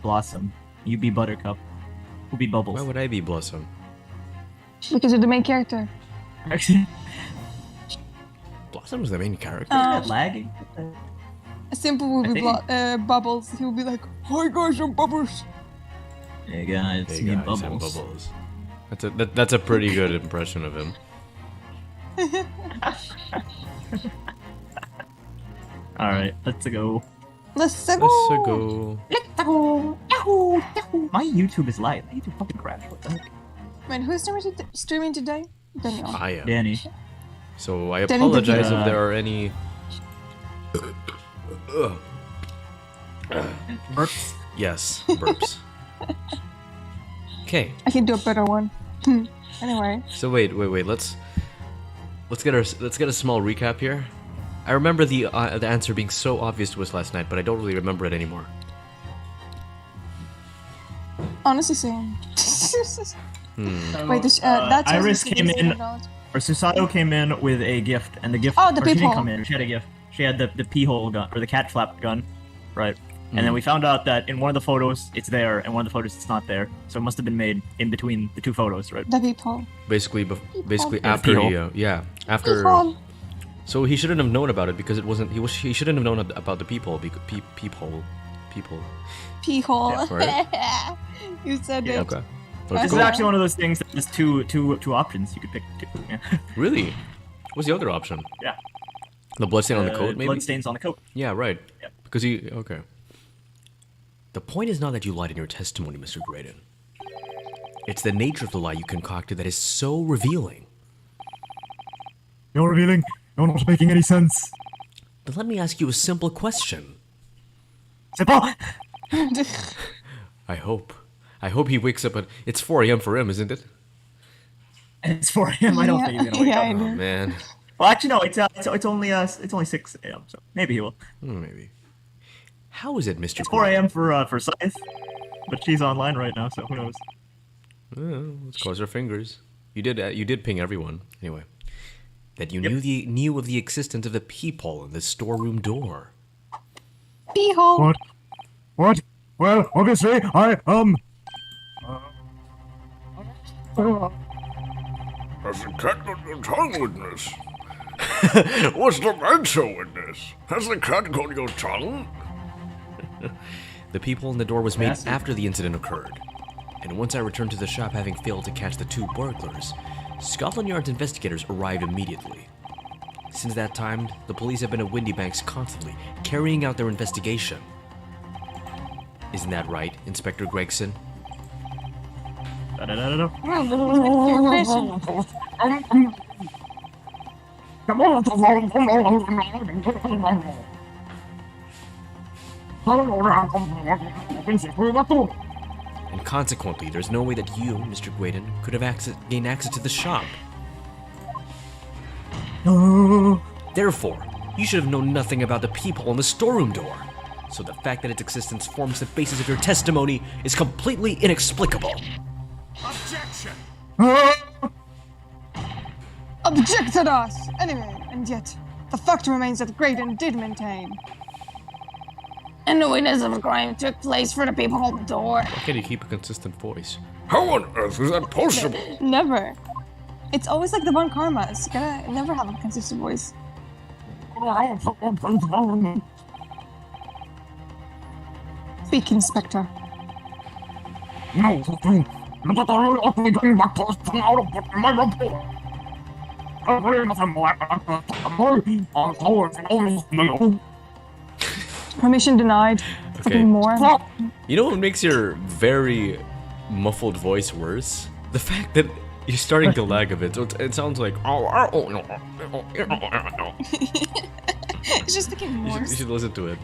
Blossom. You be Buttercup. Who be Bubbles? Why would I be Blossom? Because you're the main character. Actually, Blossom's the main character. lagging. Simple would be Bubbles. He would be like, "Hi guys, I'm Bubbles." Hey guys, Hey me and guys, I'm Bubbles. Bubbles. That's a pretty good impression of him. All right, let's go. Let's Let's go. go. Yahoo! Yahoo! My YouTube is live. My YouTube fucking crashed. What the heck? Man, who's streaming today? Daniel. I am. Danny. So I Danny, apologize Danny. if there are any. Burps. Yes, burps. Okay. I can do a better one. Anyway. So wait. Let's get a small recap here. I remember the answer being so obvious to us last night, but I don't really remember it anymore. Honestly, same. Wait, that's Iris came in, or Susato came in with a gift, and the gift. Oh, the or she didn't peephole. come in. She had a gift. She had the pee hole gun or the cat flap gun, right? And then we found out that in one of the photos it's there, and one of the photos it's not there. So it must have been made in between the two photos, right? The people. Basically, basically Yeah, after peephole. he, after. People. So he shouldn't have known about it because it wasn't. He shouldn't have known about the peephole. Peephole. Pee hole. Yeah, right. You said it. Okay. This is Cool. actually one of those things that there's two options you could pick. Yeah. Really? What's the other option? Yeah. The bloodstain on the coat, maybe? Bloodstains on the coat. Yeah, right. Yep. Because he. Okay. The point is not that you lied in your testimony, Mr. Graydon. It's the nature of the lie you concocted that is so revealing. You're revealing. You're not making any sense. But let me ask you a simple question. Simple. I hope he wakes up at. It's 4 a.m. for him, isn't it? It's 4 a.m. I don't think he's gonna wake Yeah, up. I Oh do. man. Well, actually, no. It's only 6 a.m. So maybe he will. Maybe. How is it, Mr. It's 4 a.m. for Sythe, but she's online right now, so who knows? Let's cross our fingers. You did ping everyone anyway. That you knew of the existence of the peephole in the storeroom door. Pee hole. What? Well, obviously, I Has the cat got your tongue, witness? What's the matter, witness? Has the cat got your tongue? The peephole in the door was made Massive. after the incident occurred, and once I returned to the shop having failed to catch the 2 burglars, Scotland Yard's investigators arrived immediately. Since that time, the police have been at Windybanks constantly, carrying out their investigation. Isn't that right, Inspector Gregson? Da-da-da-da-da. And consequently, there's no way that you, Mr. Graydon, could have gained access to the shop. Therefore, you should have known nothing about the peephole in the storeroom door. So the fact that its existence forms the basis of your testimony is completely inexplicable. Objection! Objected us! Anyway, and yet, the fact remains that Graydon did maintain. And no witness of a crime took place for the people on the door. How can you keep a consistent voice? How on earth is that possible? Never. It's always like the Von Karmas. You gotta never have a consistent voice. Speak, Inspector. Permission denied. Okay. Something more. You know what makes your very muffled voice worse? The fact that you're starting to lag a bit. So it sounds like. It's just became more. You should listen to it.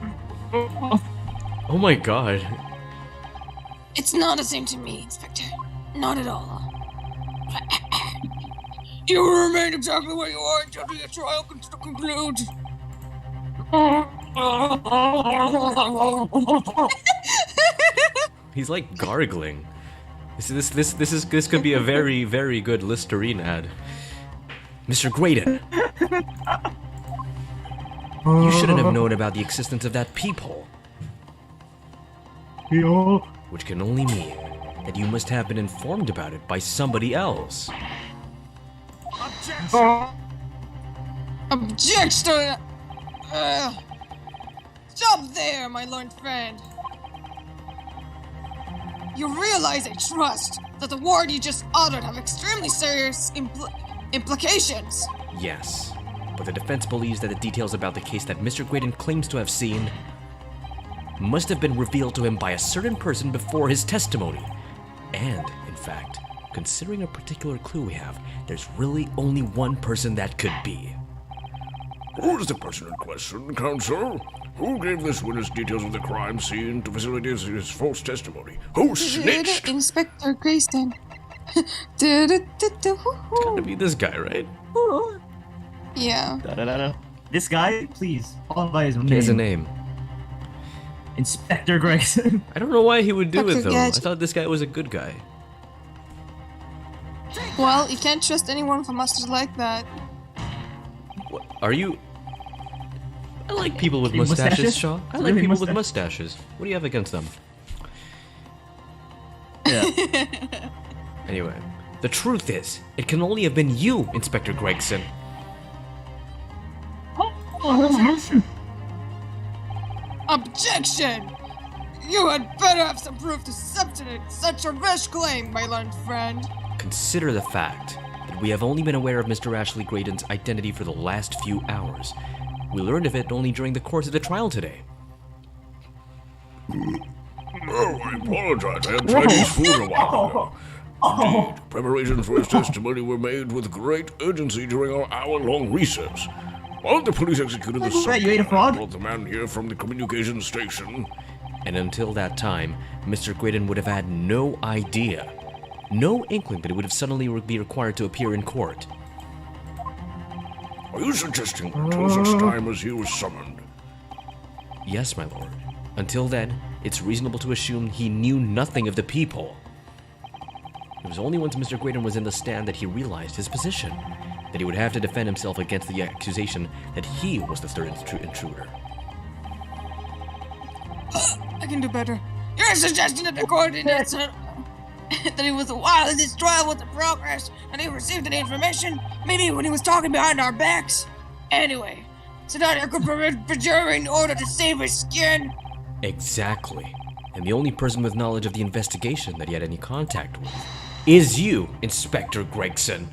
Oh my god. It's not the same to me, Inspector. Not at all. You will remain exactly where you are until the trial concludes. He's like gargling. This could be a very, very good Listerine ad. Mr. Graydon. You shouldn't have known about the existence of that peephole. which can only mean that you must have been informed about it by somebody else. Objection! Stop there, my learned friend. You realize I trust that the word you just uttered have extremely serious implications. Yes, but the defense believes that the details about the case that Mr. Graydon claims to have seen must have been revealed to him by a certain person before his testimony. And, in fact, considering a particular clue we have, there's really only one person that could be. Who is the person in question, counsel? Who gave this witness details of the crime scene to facilitate his false testimony? Who snitched? Inspector Grayston. It's gotta be this guy, right? Yeah. Da-da-da-da. This guy, please, call him by his name. He has a name. Inspector Gregson. I don't know why he would do it, Dr. though. Gadget. I thought this guy was a good guy. Well, you can't trust anyone from us like that. What, are you... I like people with You mustaches, mustaches? Shaw. I Really like people with mustache? mustaches. What do you have against them? Yeah. Anyway, the truth is, it can only have been you, Inspector Gregson. Objection! You had better have some proof to substantiate such a rash claim, my learned friend. Consider the fact that we have only been aware of Mr. Ashley Graydon's identity for the last few hours. We learned of it only during the course of the trial today. Oh, I apologize. I had Chinese food a while ago. Indeed, preparations for his testimony were made with great urgency during our hour-long recess. While the police executed the Wait, you ate a subject, I frog? brought the man here from the communications station. And until that time, Mr. Graydon would have had no idea, no inkling that he would have suddenly be required to appear in court. Are you suggesting until such time as he was summoned? Yes, my lord. Until then, it's reasonable to assume he knew nothing of the people. It was only once Mr. Graydon was in the stand that he realized his position, that he would have to defend himself against the accusation that he was the third intruder. I can do better. You're suggesting that the coordinates that it was while this trial was in progress and he received any information, maybe when he was talking behind our backs. Anyway, so that I could prevent perjury in order to save his skin. Exactly. And the only person with knowledge of the investigation that he had any contact with is you, Inspector Gregson.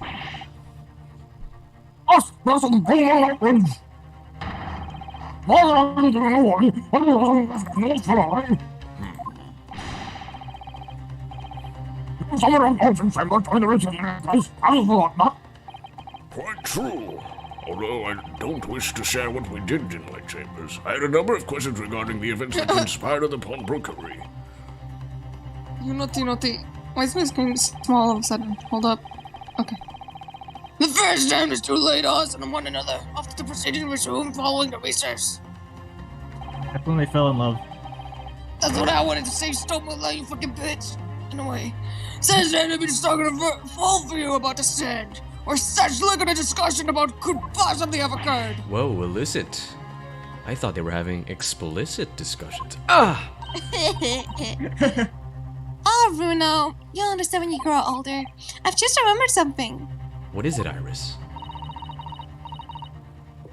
Quite true. Although I don't wish to share what we did in my chambers, I had a number of questions regarding the events that conspired on the pawnbrokery. You naughty. Why is my screen small all of a sudden? Hold up. Okay. The first time is to lay us on one another after the proceedings resumed following the recess. That's when they fell in love. That's what I wanted to say, stop me, you fucking bitch. Anyway, since then I've been talking a full for you about the stand, or such look at a discussion about could possibly have occurred. Whoa, illicit. I thought they were having explicit discussions. Ah! Oh, Bruno, you'll understand when you grow older. I've just remembered something. What is it, Iris?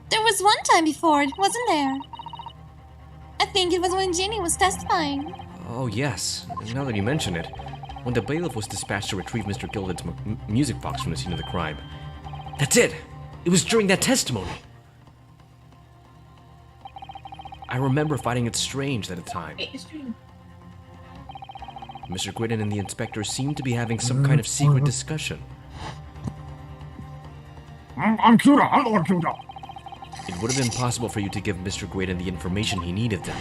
There was one time before, wasn't there? I think it was when Ginny was testifying. Oh, yes. Now that you mention it, when the bailiff was dispatched to retrieve Mr. Gilded's music box from the scene of the crime. That's it! It was during that testimony! I remember finding it strange at the time. Mr. Graydon and the inspector seemed to be having some kind of secret discussion. It would have been possible for you to give Mr. Graydon the information he needed then.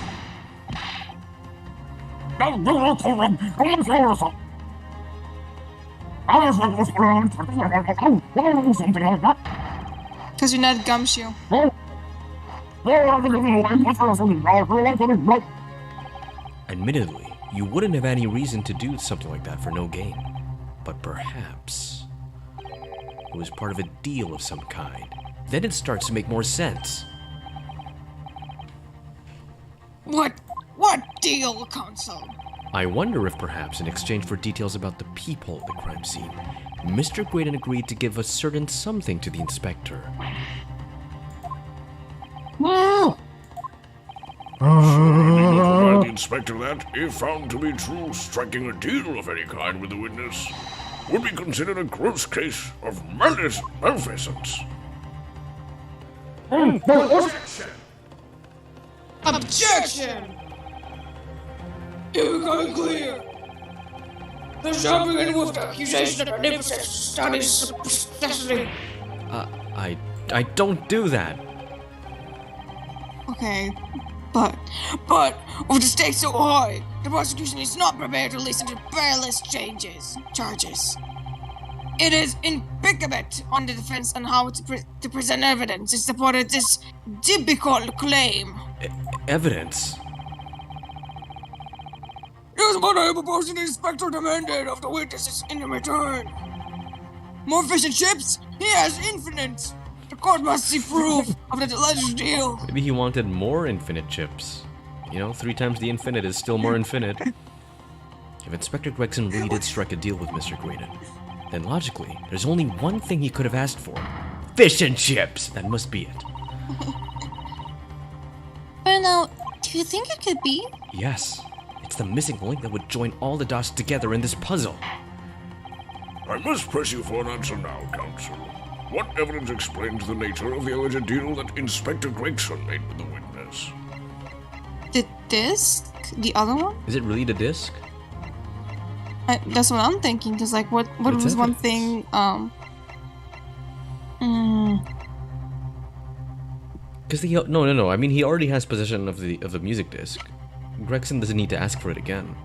Because you're not gumshoe. Admittedly, you wouldn't have any reason to do something like that for no gain. But perhaps it was part of a deal of some kind. Then it starts to make more sense. What deal, Consul? I wonder if perhaps in exchange for details about the peephole at the crime scene, Mr. Graydon agreed to give a certain something to the inspector. Provide the inspector that, if found to be true, striking a deal of any kind with the witness would be considered a gross case of malfeasance. Objection! You got clear. The shall begin with the accusation of magnificent studies successfully. I don't do that. Okay, but with the stakes so high, the prosecution is not prepared to listen to perilous charges. It is incumbent on the defense on how to present evidence in support of this difficult claim. Evidence? Here's what I am proposing the inspector demanded of the witnesses in return. More fish and chips? He has infinite. The court must see proof of the alleged deal. Maybe he wanted more infinite chips. You know, 3 times the infinite is still more infinite. If Inspector Gregson really did strike a deal with Mr. Graydon, then logically, there's only one thing he could have asked for. Fish and chips! That must be it. But now, do you think it could be? Yes. It's the missing link that would join all the dots together in this puzzle. I must press you for an answer now, counsel. What evidence explains the nature of the alleged deal that Inspector Gregson made with the witness? The disc? The other one? Is it really the disc? That's what I'm thinking. Because like, what It's was one evidence. thing? Because no. I mean, he already has possession of the music disc. Gregson doesn't need to ask for it again.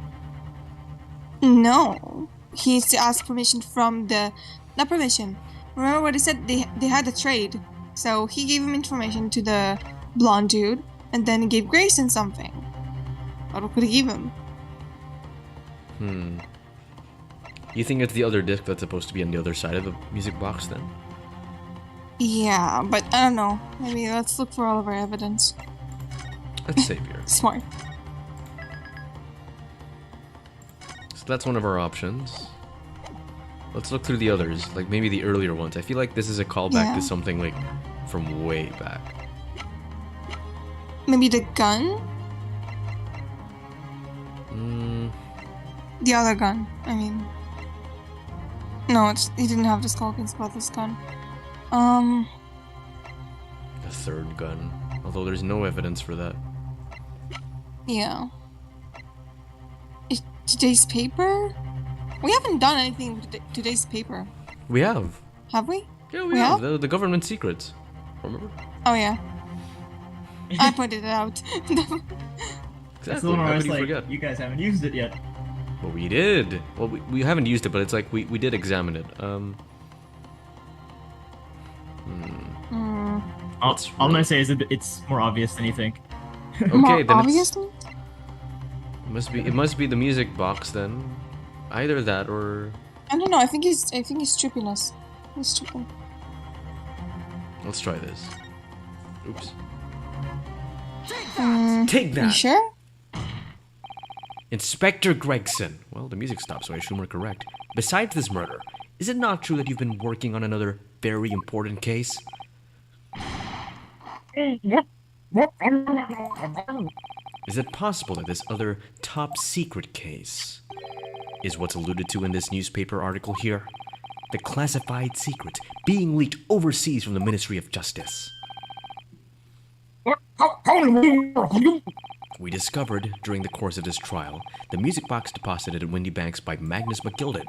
No, he needs to ask permission from not permission. Remember what he said? They had a trade, so he gave him information to the blonde dude, and then he gave Grayson something. What could he give him? You think it's the other disc that's supposed to be on the other side of the music box then? Yeah, but I don't know. Maybe let's look for all of our evidence. Let's save here. Smart. So that's one of our options. Let's look through the others, like maybe the earlier ones. I feel like this is a callback Yeah. to something like from way back. Maybe the gun? The other gun. I mean, no, he didn't have the skull against about this gun. The third gun. Although there's no evidence for that. Yeah. Today's paper? We haven't done anything with today's paper, We have. have we? Yeah, We we have. have? The government secrets. Remember? Oh yeah. I pointed it out. That's the Exactly. one where How I was could you like, forget? you guys haven't used it yet. Well, we did. Well, we haven't used it, but it's like we did examine it. All I'm gonna say is it's more obvious than you think. Okay, More then obviously? it must be the music box then. Either that or I don't know. I think he's tripping us. He's tripping. let's try this. Oops. Take You that, sure? Inspector Gregson. Well, the music stopped, so I assume we're correct. Besides this murder, is it not true that you've been working on another very important case? Is it possible that this other top secret case is what's alluded to in this newspaper article here? The classified secrets being leaked overseas from the Ministry of Justice. We discovered during the course of this trial the music box deposited at Windy Banks by Magnus McGilded,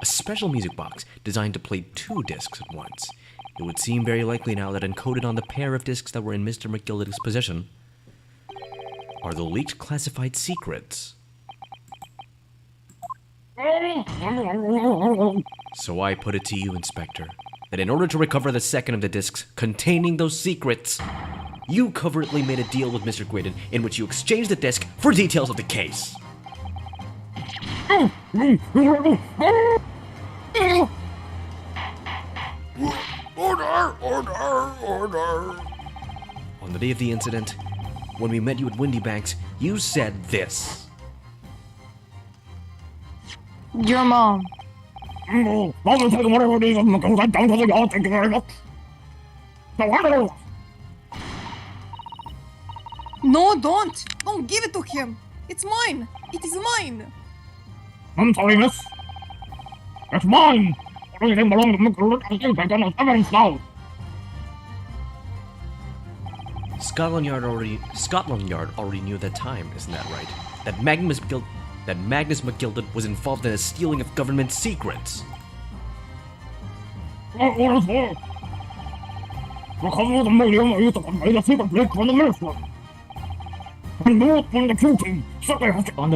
a special music box designed to play 2 discs at once. It would seem very likely now that encoded on the pair of discs that were in Mr. McGilded's possession are the leaked classified secrets. So I put it to you, Inspector, that in order to recover the second of the discs containing those secrets, you covertly made a deal with Mr. Graydon in which you exchanged the disc for details of the case. Order! Order! Order! On the day of the incident, when we met you at Windy Banks, you said this. Your mom. I'll take whatever it is and go right down to the yard. Thank you very much. No, don't. Don't give it to him. It's mine. It is mine. I'm sorry, miss. It's mine. Everything belongs to Mr. Rick. I think I got evidence now. Scotland Yard already knew at that time, isn't that right? That Magnus McGilded was involved in the stealing of government secrets. What is this? Recover the medium I used to convey the secret leak from the minister. And do it from the QT.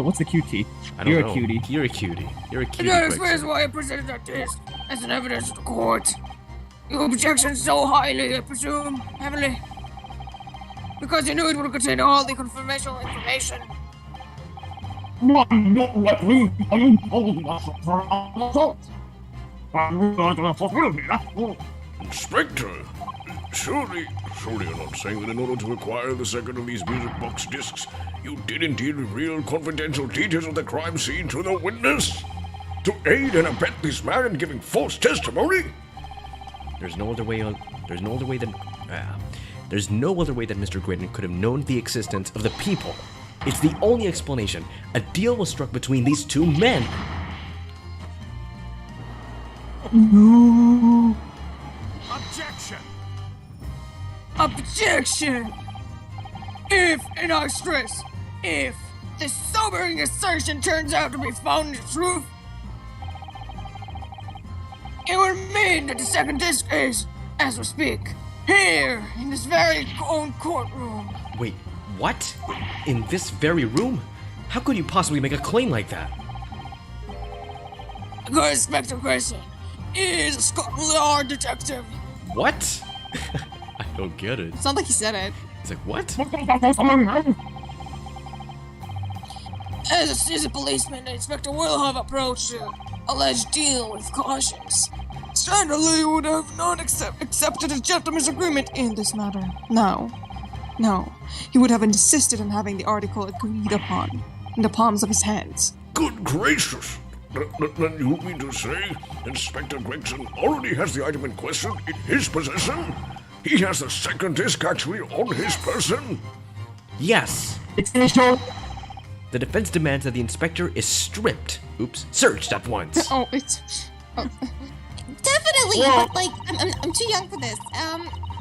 What's the QT? I don't You're know. a cutie. You're a cutie. You're a cutie. That Gregson. explains why I presented that disc as an evidence to the court. Your objection so highly, I presume, heavily. Because you knew it would contain all the confirmational information. One not let me impose myself for an assault. I realize I fulfilled me, that's all. Inspector, surely you're not saying that in order to acquire the second of these music box discs, you did indeed reveal confidential details of the crime scene to the witness? To aid and abet this man in giving false testimony? There's no other way that Mr. Graydon could have known the existence of the people. It's the only explanation. A deal was struck between these two men. Objection! Objection! If, and I stress, if this sobering assertion turns out to be found in truth, it would mean that the second disc is, as we speak, here in this very own courtroom. Wait, what? In this very room? How could you possibly make a claim like that? Because Inspector Grayson is a Scotland Yard detective. What? I don't get it. It's not like he said it. It's like, what? As a policeman, the inspector will have approached the alleged deal with cautious. Standardly, would have not accepted a gentleman's agreement in this matter. No, he would have insisted on having the article agreed upon in the palms of his hands. Good gracious! Then you mean to say Inspector Gregson already has the item in question in his possession? He has the second disc actually on his person? Yes. It's official. The defense demands that the inspector is searched at once. Definitely, but like, I'm too young for this.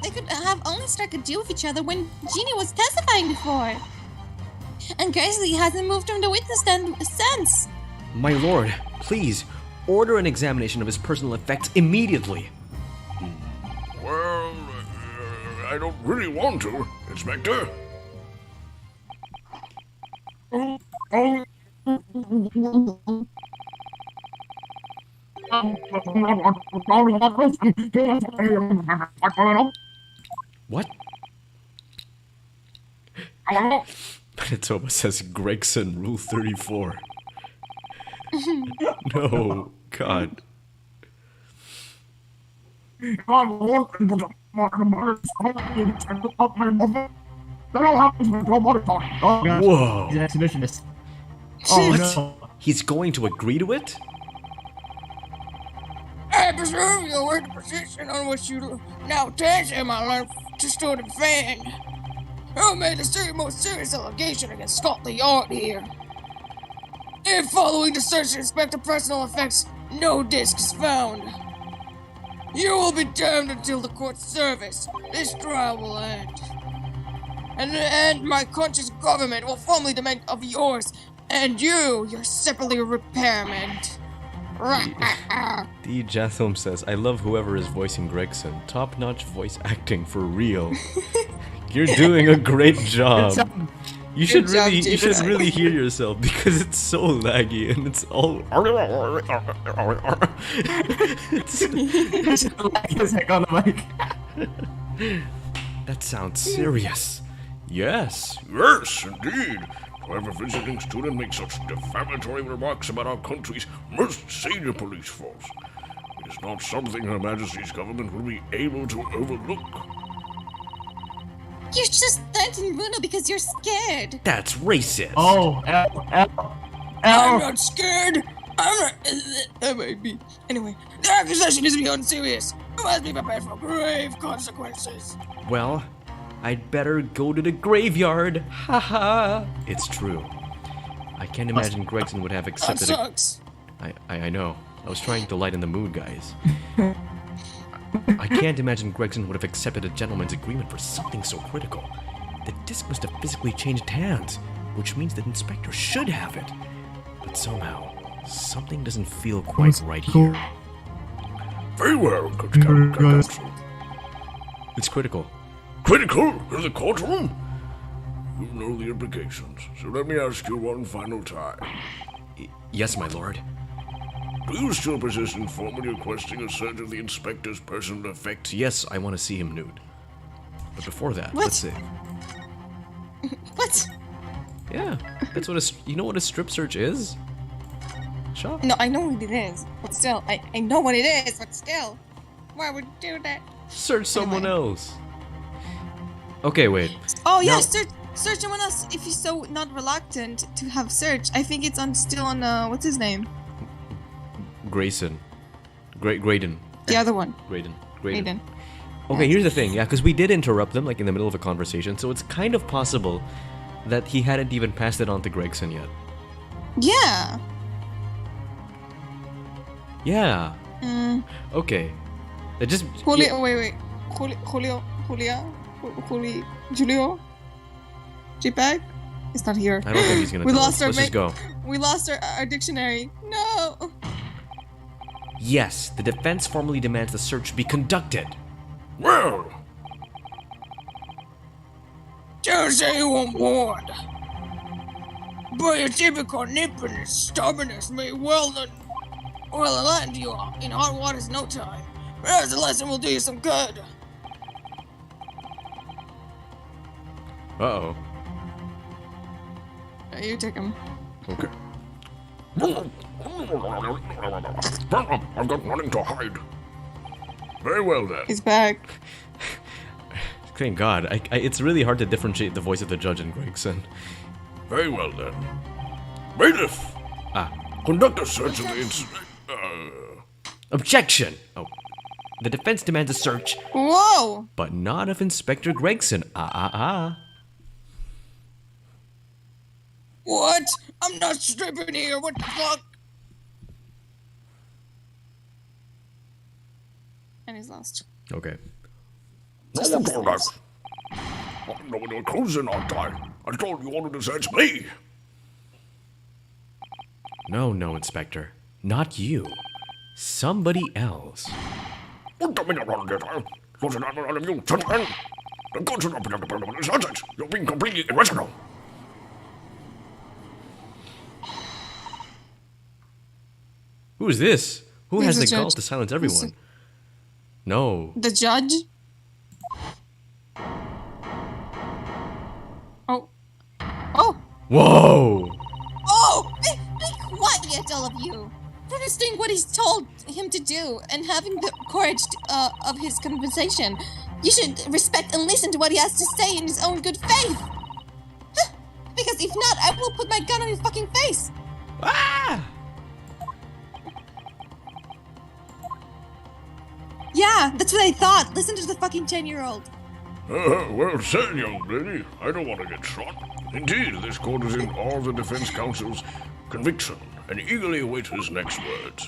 They could have only struck a deal with each other when Jeannie was testifying before. And Grizzly hasn't moved from the witness stand since. My lord, please, order an examination of his personal effects immediately. Well, I don't really want to, Inspector. What? Manitoba says Gregson, Rule 34. No, God. Whoa. He's an exhibitionist. Oh no. He's going to agree to it? I presume you're in the position on which you now task him I learned to still defend. Who made the most serious allegation against Scotland Yard here? If following the search to inspect the personal effects, no disc is found. You will be damned until the court's service. This trial will end. And my conscious government will formally demand of yours and your separately repairment. D. Jatham says, I love whoever is voicing Gregson. Top-notch voice acting for real. You're doing a great job. You should really hear yourself because it's so laggy and it's all That sounds serious. Yes. Yes, indeed. To have a visiting student make such defamatory remarks about our country's most senior police force, it is not something Her Majesty's government will be able to overlook. You're just thanking Bruno because you're scared. That's racist. Oh, I'm not scared. I'm not. That might be. Anyway, the accusation is beyond serious. You must be prepared for grave consequences. Well, I'd better go to the graveyard. Haha. It's true. I can't imagine Gregson would have That accepted sucks. I know. I was trying to lighten the mood, guys. I can't imagine Gregson would have accepted a gentleman's agreement for something so critical. The disc must have physically changed hands, which means that Inspector should have it. But somehow, something doesn't feel quite right here. Very well, good counsel. It's critical. Critical in the courtroom? You know the implications, so let me ask you one final time. Yes, my lord. Do you still persist in formally requesting a search of the inspector's personal effects? Yes, I want to see him nude. But before that, What? let's see. What? Yeah, that's what you know what a strip search is? Shop. No, I know what it is, but still, I know what it is, but still, why would you do that? Search someone Anyway. else. Okay, wait. Oh yeah, No. search someone else if you're so not reluctant to have search. I think it's still on what's his name? Grayson. Graydon. The other one. Graydon. Aiden. Okay, here's the thing, yeah, because we did interrupt them, like, in the middle of a conversation, so it's kind of possible that he hadn't even passed it on to Gregson yet. Yeah. Yeah. Mm. Okay. It just... Julio. yeah, Wait. Julio. JPEG. It's not here. I don't think he's gonna We tell lost us. our Let's just go. We lost our dictionary. No. Yes, the defense formally demands the search be conducted. Well, Just say you won't warned. But your typical nippiness, stubbornness may land you in hot waters in no time. Perhaps the lesson will do you some good. Uh-oh. You take him. Okay. I've got nothing to hide. Very well then. He's back. Thank God. It's really hard to differentiate the voice of the judge and Gregson. Very well then. Bailiff, Ah. conduct a search of the Objection! Oh. The defense demands a search, Whoa. but not of Inspector Gregson. What? I'm not stripping here. What the fuck? And he's lost. Okay. No, that. No, you're cruising, aren't I? I told you wanted to search me. No, Inspector. Not you. Somebody else. What the minute on it? What's it on you, gentlemen? The goods are not being the search. You're being completely irrational. Who is this? Who He's has the the gall judge. to silence everyone? No. The judge? Oh. Oh! Whoa! Oh! Be quiet, all of you! Understanding what he's told him to do and having the courage of his conversation. You should respect and listen to what he has to say in his own good faith! Huh. Because if not, I will put my gun on your fucking face! Ah! Yeah, that's what I thought. Listen to the fucking 10-year-old. Well said, young lady. I don't want to get shot. Indeed, this court is in all the defense counsel's conviction and eagerly await his next words.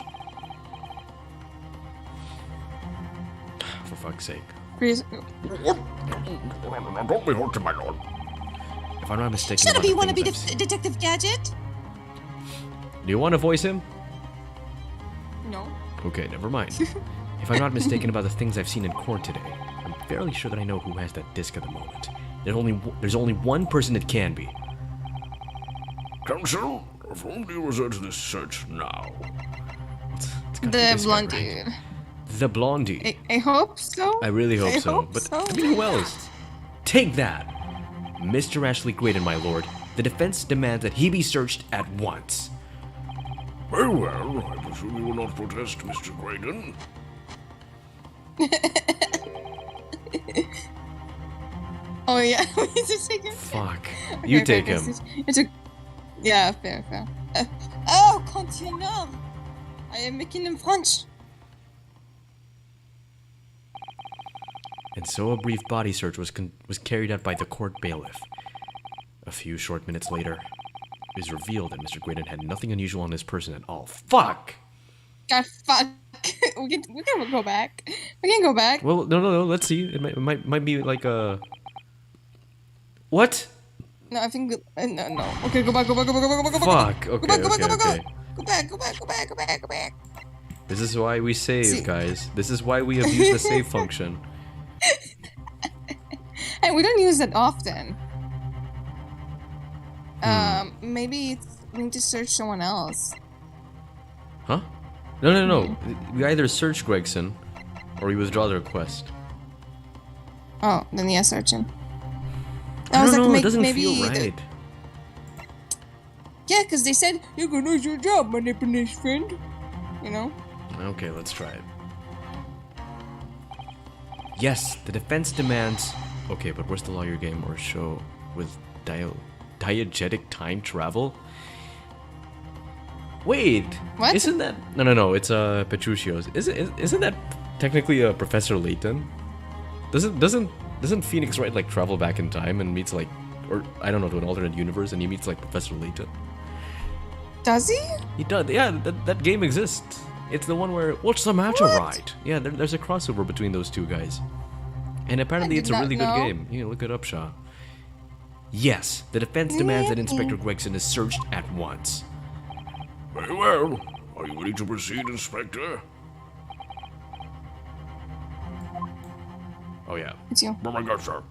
For fuck's sake. Please. Don't be hurt, my lord. If I'm not mistaken, Shut up, about the you wanna be things I've seen- Detective Gadget? Do you want to voice him? No. Okay, never mind. If I'm not mistaken about the things I've seen in court today, I'm fairly sure that I know who has that disc at the moment. There's only one person it can be. Counsel, of whom do you reserve this search now? It's gotta be The this guy, blonde right? dude. The blondie. I hope so. I really hope I so. hope But so. I mean, who else? Take that! Mr. Ashley Graydon, my lord. The defense demands that he be searched at once. Very well, I presume you will not protest, Mr. Graydon. Oh yeah, we need to take him. Fuck. Okay, You okay, take okay, him. It's a... Yeah, fair. Oh, maintenant. I am making them French. And so a brief body search was carried out by the court bailiff. A few short minutes later, it was revealed that Mr. Graydon had nothing unusual on his person at all. Fuck! God, fuck. we can go back. We can go back. Well, no. Let's see. It might be like a. What? No, I think no. Okay, go back. Fuck. Okay. Go back. This is why we save, See. guys. This is why we have used the save function. And we don't use that often. Maybe we need to search someone else. Huh? No. We either search Gregson, or we withdraw the request. Oh, then yeah, search him. I don't know, it doesn't feel right. Yeah, because they said, you're gonna lose your job, my Japanese friend. You know? Okay, let's try it. Yes, the defense demands... Okay, but where's the lawyer game or show with diegetic time travel? Wait! What? Isn't that... No, it's Petruccio's. Isn't that technically Professor Layton? Doesn't Phoenix Wright like travel back in time and meets like... Or, I don't know, to an alternate universe and he meets like Professor Layton? Does he? He does, yeah, that game exists. It's the one where, what's the matter, right? Yeah, there's a crossover between those two guys. And apparently it's a really good game. You can look it up, Shaw. Yes, the defense demands that Inspector Gregson is searched at once. Very well. Are you ready to proceed, Inspector? Oh yeah. It's you. Oh my God, sir.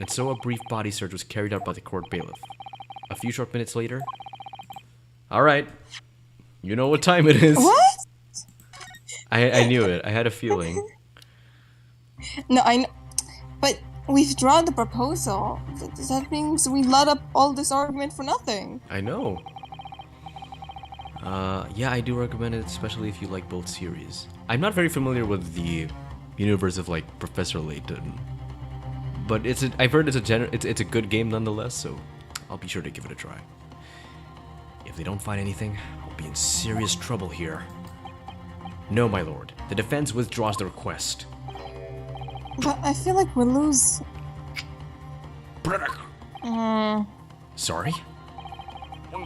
And so a brief body search was carried out by the court bailiff. A few short minutes later... Alright. You know what time it is. What? I knew it. I had a feeling. No, I know. But we've drawn the proposal. Does that mean we let up all this argument for nothing? I know. Yeah, I do recommend it, especially if you like both series. I'm not very familiar with the universe of like Professor Layton, but I've heard it's a good game nonetheless. So I'll be sure to give it a try. If they don't find anything, I'll be in serious trouble here. No, my lord. The defense withdraws the request. But I feel like we'll lose. Sorry? Will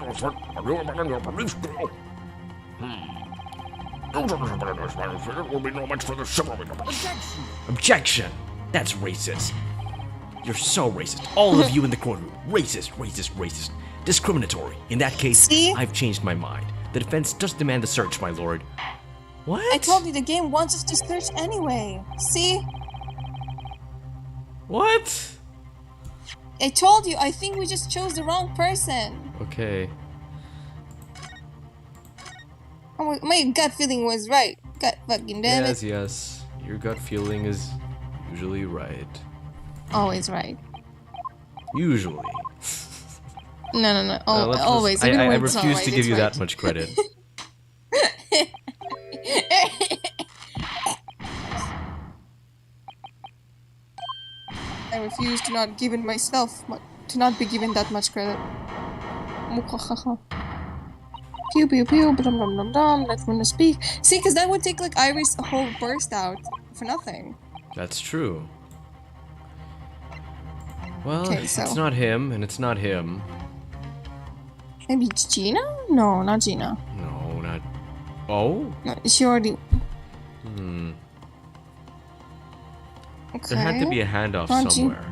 be no match for the chivalry. Objection! That's racist. You're so racist. All of you in the courtroom. Racist. Discriminatory. In that case, See? I've changed my mind. The defense does demand a search, my lord. What? I told you the game wants us to search anyway. See? What? I told you, I think we just chose the wrong person. Okay. Oh, my gut feeling was right. God fucking damn it. Yes. Your gut feeling is usually right. Always right. Usually. No. Always. I Even when it's refuse not to right, give you it's that much credit. I refuse to not give it myself, to not be given that much credit. Pew pew pew, blum blum blum blum, let's want to speak. See, because that would take like Iris a whole burst out for nothing. That's true. Well, Okay, so- it's not him, and it's not him. Maybe it's Gina? No, not Gina. No, not... Oh? No, she already... Okay. There had to be a handoff Not Gina. somewhere.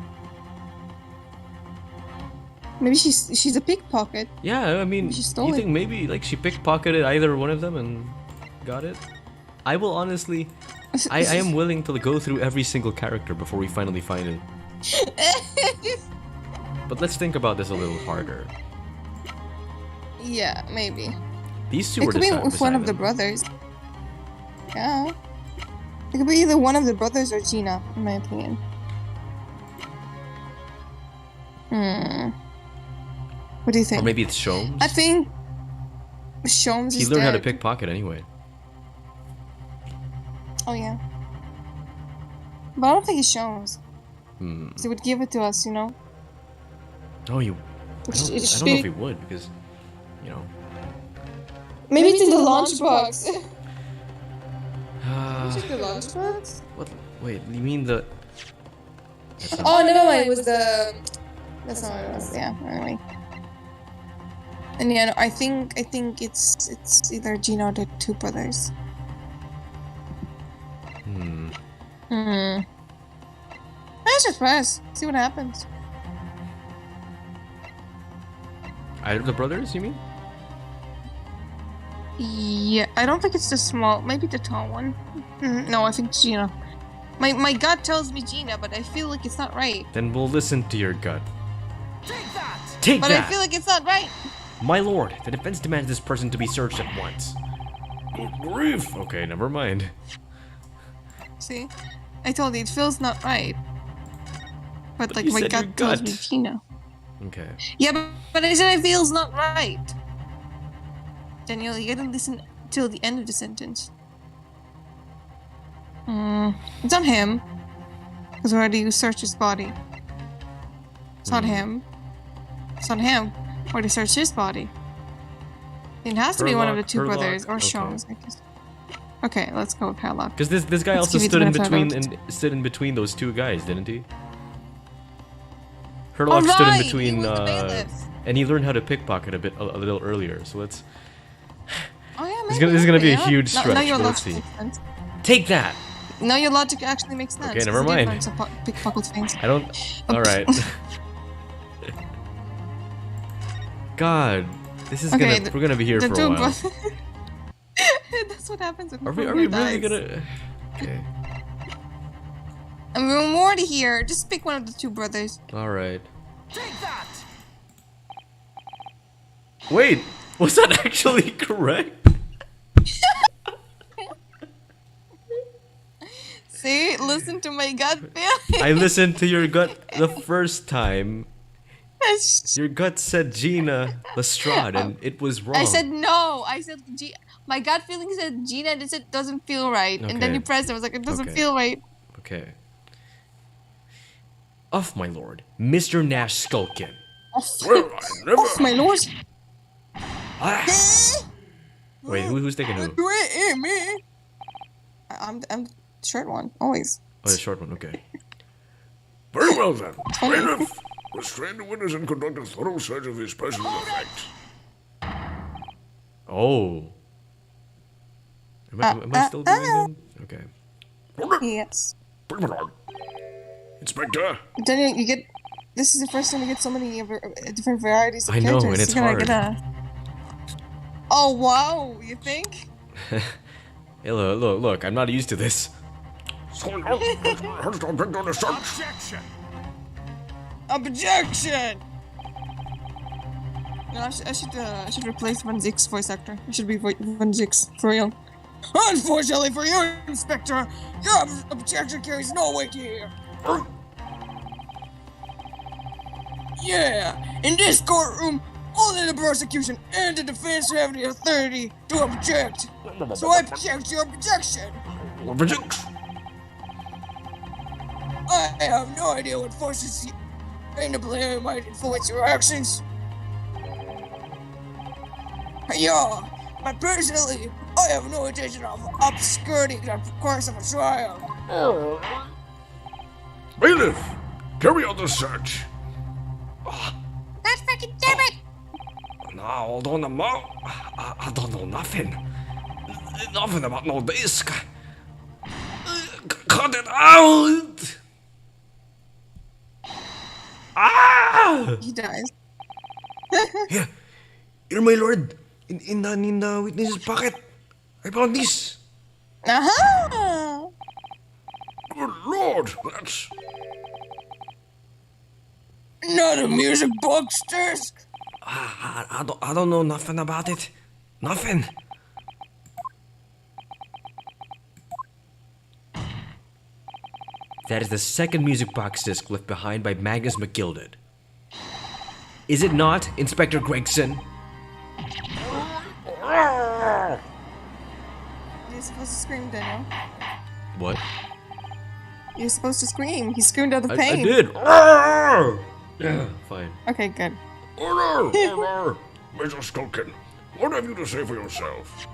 Maybe she's a pickpocket. Yeah, I mean, She stole you it. think maybe like she pickpocketed either one of them and got it? I will honestly... I am willing to go through every single character before we finally find it. But let's think about this a little harder. Yeah, maybe. These two It were could be decided with one of the brothers. Yeah. It could be either one of the brothers or Gina, in my opinion. What do you think? Or maybe it's Sholmes? I think Sholmes He is learned how to dead. pickpocket anyway. Oh yeah. But I don't think it's Sholmes. 'Cause he would give it to us, you know? Oh, you... I don't know if he would, because, you know. Maybe it's in the lunchbox. Check the lunchbox? What? Wait, you mean the... Oh, never mind. It was the... That's not what it was. Yeah, anyway. And yeah, no, I think it's either Gina or the two brothers. Let's just press. See what happens. Either of the brothers, you mean? Yeah, I don't think it's the small. Maybe the tall one. No, I think Gina. My gut tells me Gina, but I feel like it's not right. Then we'll listen to your gut. Take that! Take but that! I feel like it's not right. My lord, the defense demands this person to be searched at once. Good grief. Okay, never mind. See? I told you, it feels not right. But like, you my said your gut tells me gut. Gina. Okay. Yeah, but I said it feels not right. Daniel, you gotta listen till the end of the sentence. It's on him. Because we already searched his body. It's on him. It's on him. Already searched his body. It has to be one of the two brothers, or Sean's, I guess. Okay, let's go with Harlock. Because this guy Let's also give it stood in the benefit between stood in between those two guys, didn't he? Herlock stood in between, he was the bailiff. and he learned how to pickpocket a little earlier. So let's. Oh yeah, This maybe. is gonna be a yeah. huge stretch. Now your But let's logic see. makes sense. Take that. Now your logic actually makes sense. Okay, never 'cause he did mind. learn some pickpocket things. I don't. All right. God, this is Okay, we're gonna be here for a two while. That's what happens when Are we Fafnir really dies. gonna? Okay. And we're more to here. Just pick one of the two brothers. All right. Wait, was that actually correct? See, listen to my gut feeling. I listened to your gut the first time. Your gut said Gina Lestrade, and it was wrong. I said no. I said my gut feeling said Gina, and it said doesn't feel right. And then Okay. you pressed it. I was like, it doesn't Okay. feel right. Okay. Off, my lord, Mr. Nash Skulkin. Well, I never. Off, my lord. Ah. Wait, who's taking who? Me. I'm the short one, always. Oh, the short one. Okay. Very well then. Bailiff, restrain the witness and conduct a thorough search of his personal effects. Oh. Am I still doing them? Okay. Yes. Bring it on. Inspector, Daniel, you get. This is the first time you get so many different varieties of I know, characters. and it's You're hard. gonna get Oh wow! You think? Hey, look, I'm not used to this. sorry, has not been done a search. Objection! No, I should replace Van Ziek's voice actor. I should be Van Ziek's for real. Unfortunately for you, Inspector, your objection carries no weight here. Yeah, in this courtroom, only the prosecution and the defense have the authority to object. So I object your objection. Object. I have no idea what forces in the player might influence your actions. Yeah, but personally, I have no intention of obscuring the course of a trial. Bailiff, carry out the search. God freaking damn it! No, I don't know. I don't know nothing. Nothing about no disc. Cut it out! Ah! He dies. Here, my lord. In the witness's pocket. I found this. Uh-huh! Good lord, that's Not a music box disc. I don't know nothing about it. Nothing. That is the second music box disc left behind by Magnus McGilded. Is it not, Inspector Gregson? You're supposed to scream, Daniel. What? You're supposed to scream. He screamed out of I pain. did. Yeah, fine. Okay, good. Order! Mr. Skulkin, what have you to say for yourself?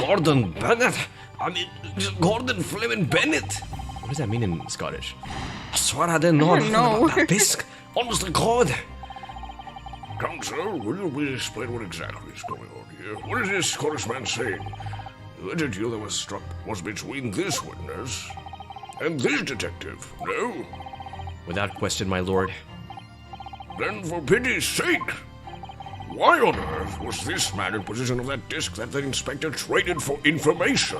Gordon Bennett? I mean, Gordon Fleming Bennett. What does that mean in Scottish? I swear I didn't know anything about that disc. Honest to God. Counsel, will you please explain what exactly is going on here? What is this Scottish man saying? The alleged deal that was struck was between this witness and this detective, no? Without question, my lord. Then for pity's sake, why on earth was this man in possession of that disc that the inspector traded for information?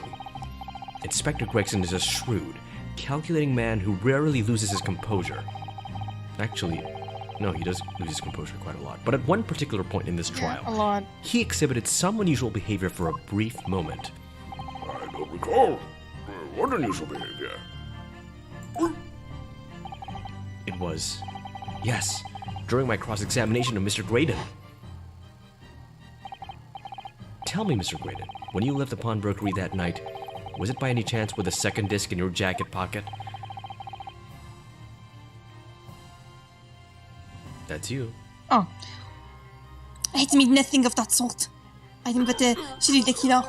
Inspector Gregson is a shrewd, calculating man who rarely loses his composure. Actually, no, he does lose his composure quite a lot. But at one particular point in this trial, a lot. he exhibited some unusual behavior for a brief moment. I don't recall. What unusual behavior? It was, yes, during my cross-examination of Mr. Graydon. Tell me, Mr. Graydon, when you left the pawnbrokery that night, was it by any chance with a second disc in your jacket pocket? That's you. Oh. I admit nothing of that sort. I think but she did the killer.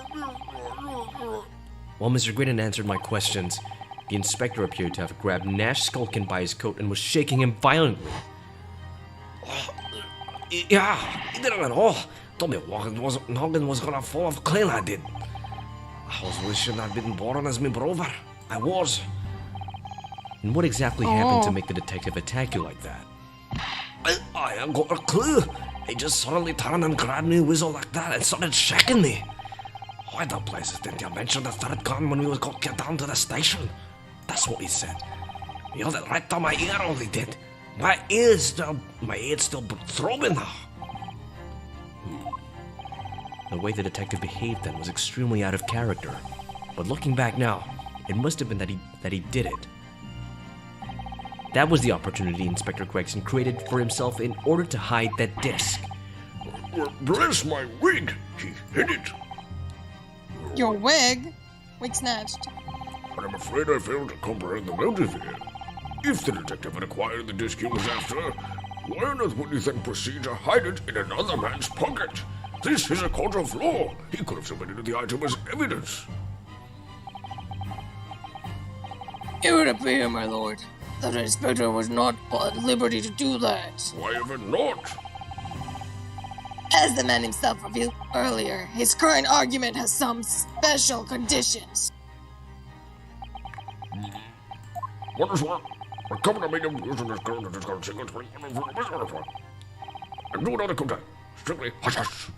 While Mr. Graydon answered my questions, the inspector appeared to have grabbed Nash Skulkin by his coat and was shaking him violently. Yeah, he didn't at all. Told me Noggin was gonna fall off a cliff, I did. I was wishing I'd been born as my brother. I was. And what exactly happened to make the detective attack you like that? I ain't got a clue. He just suddenly turned and grabbed me whistle like that and started shaking me. Why the places didn't you mention the third gun when we got down to the station? That's what he said. He held it right to my ear, all he did. My ear's still throbbing now. The way the detective behaved then was extremely out of character. But looking back now, it must have been that he did it. That was the opportunity Inspector Gregson created for himself in order to hide that disc. Bless my wig! He hid it! Your wig? Wig snatched. But I'm afraid I failed to comprehend the motive here. If the detective had acquired the disc he was after, why on earth would he then proceed to hide it in another man's pocket? This is a court of law. He could have submitted the item as evidence. It would appear, my lord, that the inspector was not at liberty to do that. Why ever not? As the man himself revealed earlier, his current argument has some special conditions. What is what? We're coming to make him use of this current and discard secret. And do not contact. Strictly hush hush.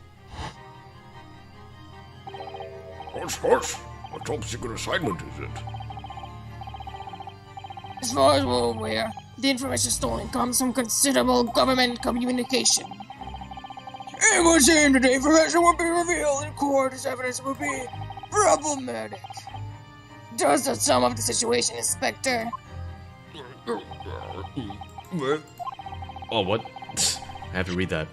Hush hush? What top secret assignment is it? As far as we're aware, the information stolen comes from considerable government communication. It would seem that the information will be revealed in court as evidence will be problematic. Does that sum up the situation, Inspector? Oh, what? I have to read that.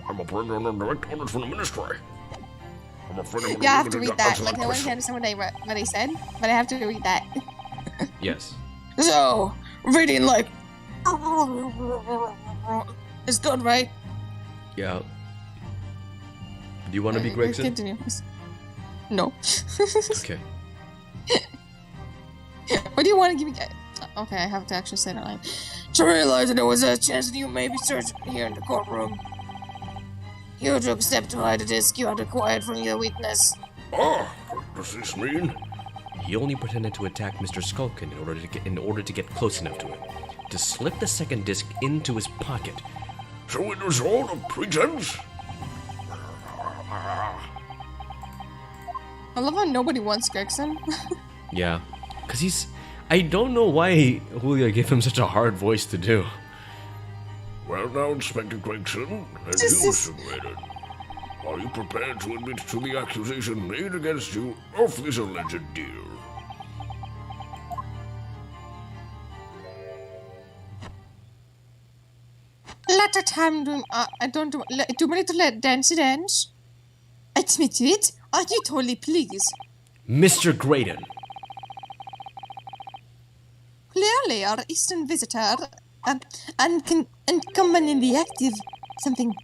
I'm afraid I'm on direct orders from the ministry. I'm afraid I'm Yeah, I have to read that. Like, no one can understand what they said, but I have to read that. Yes. So, reading like... is good, right? Yeah. Do you want to be Gregson? Continue. No. Okay. What do you want to give me? Okay, I have to actually say that line. To realize that there was a chance that you may be searched here in the courtroom. You took steps to hide the disc you had acquired from your witness. Ah, what does this mean? He only pretended to attack Mr. Skulkin in order to get close enough to him, to slip the second disc into his pocket. So it was all a pretense? I love how nobody wants Gregson. Yeah, because he's... I don't know why Julia gave him such a hard voice to do. Well now, Inspector Gregson, as you submitted, are you prepared to admit to the accusation made against you of this alleged deal? Let the time do... I don't do... Do we need to let dance it end? Admit it? Are you totally please? Mr. Graydon. Clearly, our Eastern visitor uncommon in the active something.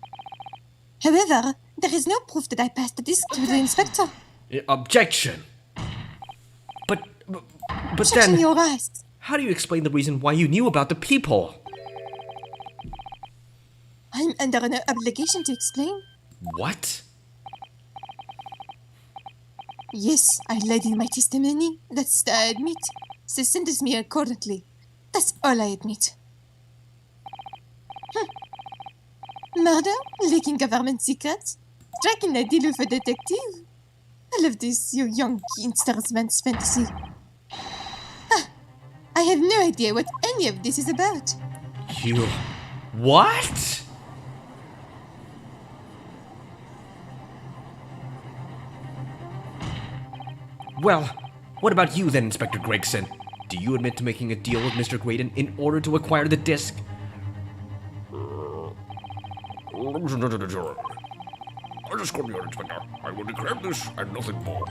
However, there is no proof that I passed the disc to the inspector. Objection! But Objection, then, Your Eyes. how do you explain the reason why you knew about the peephole? I'm under an obligation to explain. What? Yes, I lied in my testimony. That's I admit. So sentence me accordingly. That's all I admit. Murder, leaking government secrets, striking a deal with a detective. I love this, you young man's fantasy. I have no idea what any of this is about. You... What? Well, what about you then, Inspector Gregson? Do you admit to making a deal with Mr. Graydon in order to acquire the disc? Listen to the jury. I just come here, Inspector. I will declare this and nothing more.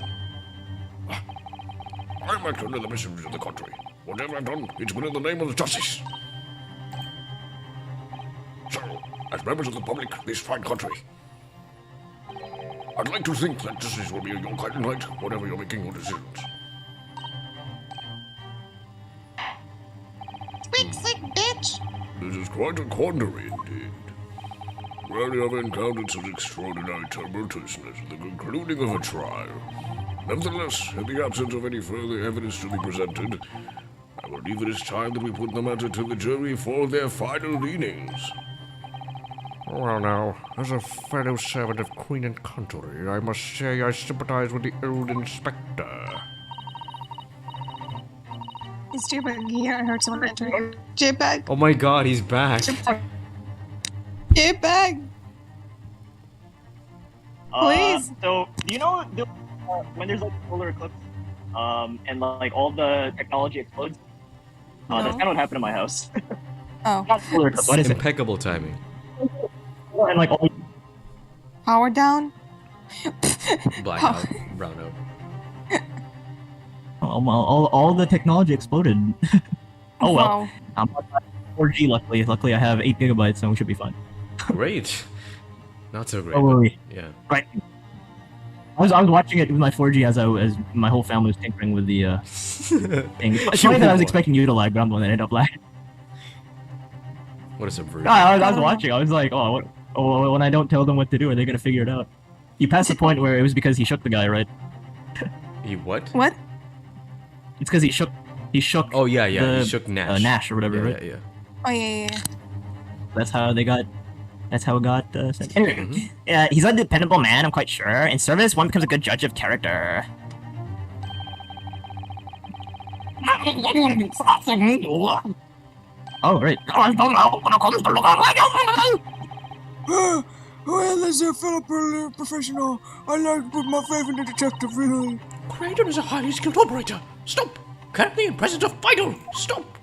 I am acting under the message of the country. Whatever I've done, it's been in the name of justice. So, as members of the public, this fine country, I'd like to think that justice will be your guiding light whenever you're making your decisions. Quick, sick bitch! This is quite a quandary indeed. Rarely have I encountered such extraordinary tumultuousness at the concluding of a trial. Nevertheless, in the absence of any further evidence to be presented, I believe it is time that we put the matter to the jury for their final leanings. Well now, as a fellow servant of Queen and Country, I must say I sympathize with the old inspector. Is J-Bag here? I heard someone entering. J-Bag! Oh my god, he's back. J-Bag! Please! So, do you know when there's like solar eclipse, and like all the technology explodes? That's kind of what happened in my house. Oh. Not solar eclipse. What is it? Impeccable timing. And like all Power down? Blackout, brownout. all the technology exploded. Oh well. Wow. I'm on 4G luckily. Luckily I have 8 gigabytes, so we should be fine. Great. Not so great. Oh, really? Yeah. Right. I was watching it with my 4G as my whole family was tinkering with the thing. It's funny that I was expecting you to lag, but I'm the one that ended up lagging. What a subversion. I was watching. I was like, when I don't tell them what to do, are they gonna figure it out? You passed the point where it was because he shook the guy, right? He what? What? It's because he shook. Oh yeah, the, he shook Nash. Nash or whatever, Yeah, right? yeah. Oh, yeah. That's how they got. That's how it got sent. Anyway, he's a dependable man, I'm quite sure. In service, one becomes a good judge of character. Oh, right. Well, as a fellow professional, I like to put my faith in the detective, really. Graydon is a highly skilled operator. Stop! Currently in presence of vital. Stop!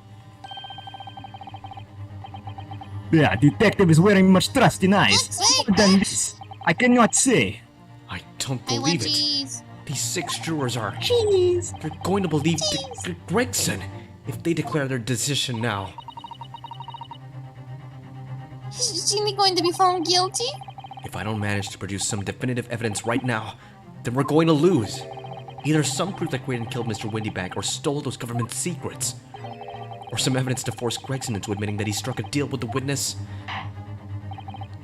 Yeah, detective is wearing much trust in eyes. More than this, I cannot say. I don't I want believe it. cheese. These 6 jurors are. Cheese. They're going to believe Gregson if they declare their decision now. Is Jimmy going to be found guilty? If I don't manage to produce some definitive evidence right now, then we're going to lose. Either some proof that Graydon killed Mr. Windybank or stole those government secrets, or some evidence to force Gregson into admitting that he struck a deal with the witness.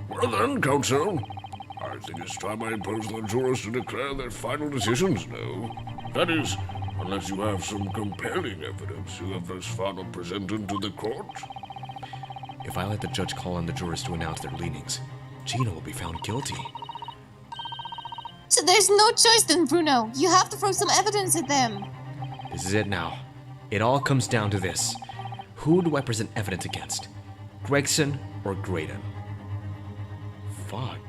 Well then, counsel, I think it's time I impose on the jurors to declare their final decisions now. That is, unless you have some compelling evidence you have thus far not presented to the court. If I let the judge call on the jurors to announce their leanings, Gina will be found guilty. So there's no choice then, Bruno. You have to throw some evidence at them. This is it now. It all comes down to this. Who do I present evidence against? Gregson or Graydon? Fuck.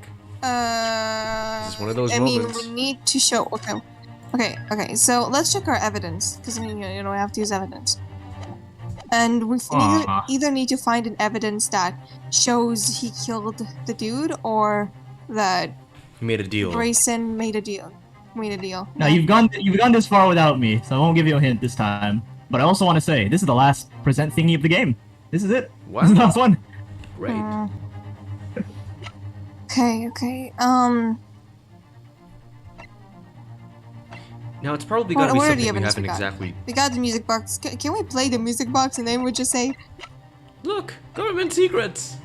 This is one of those moments. we need to show. Okay. So let's check our evidence because we have to use evidence, and we either need to find an evidence that shows he killed the dude or that He made a deal. Grayson made a deal. Now you've gone this far without me, so I won't give you a hint this time. But I also want to say this is the last present thingy of the game. This is it. Wow. This is the last one. Great. Okay. Now it's probably gotta be what are the something we evidence haven't we got? exactly. We got the music box. Can we play the music box and then we just say, Look, government secrets.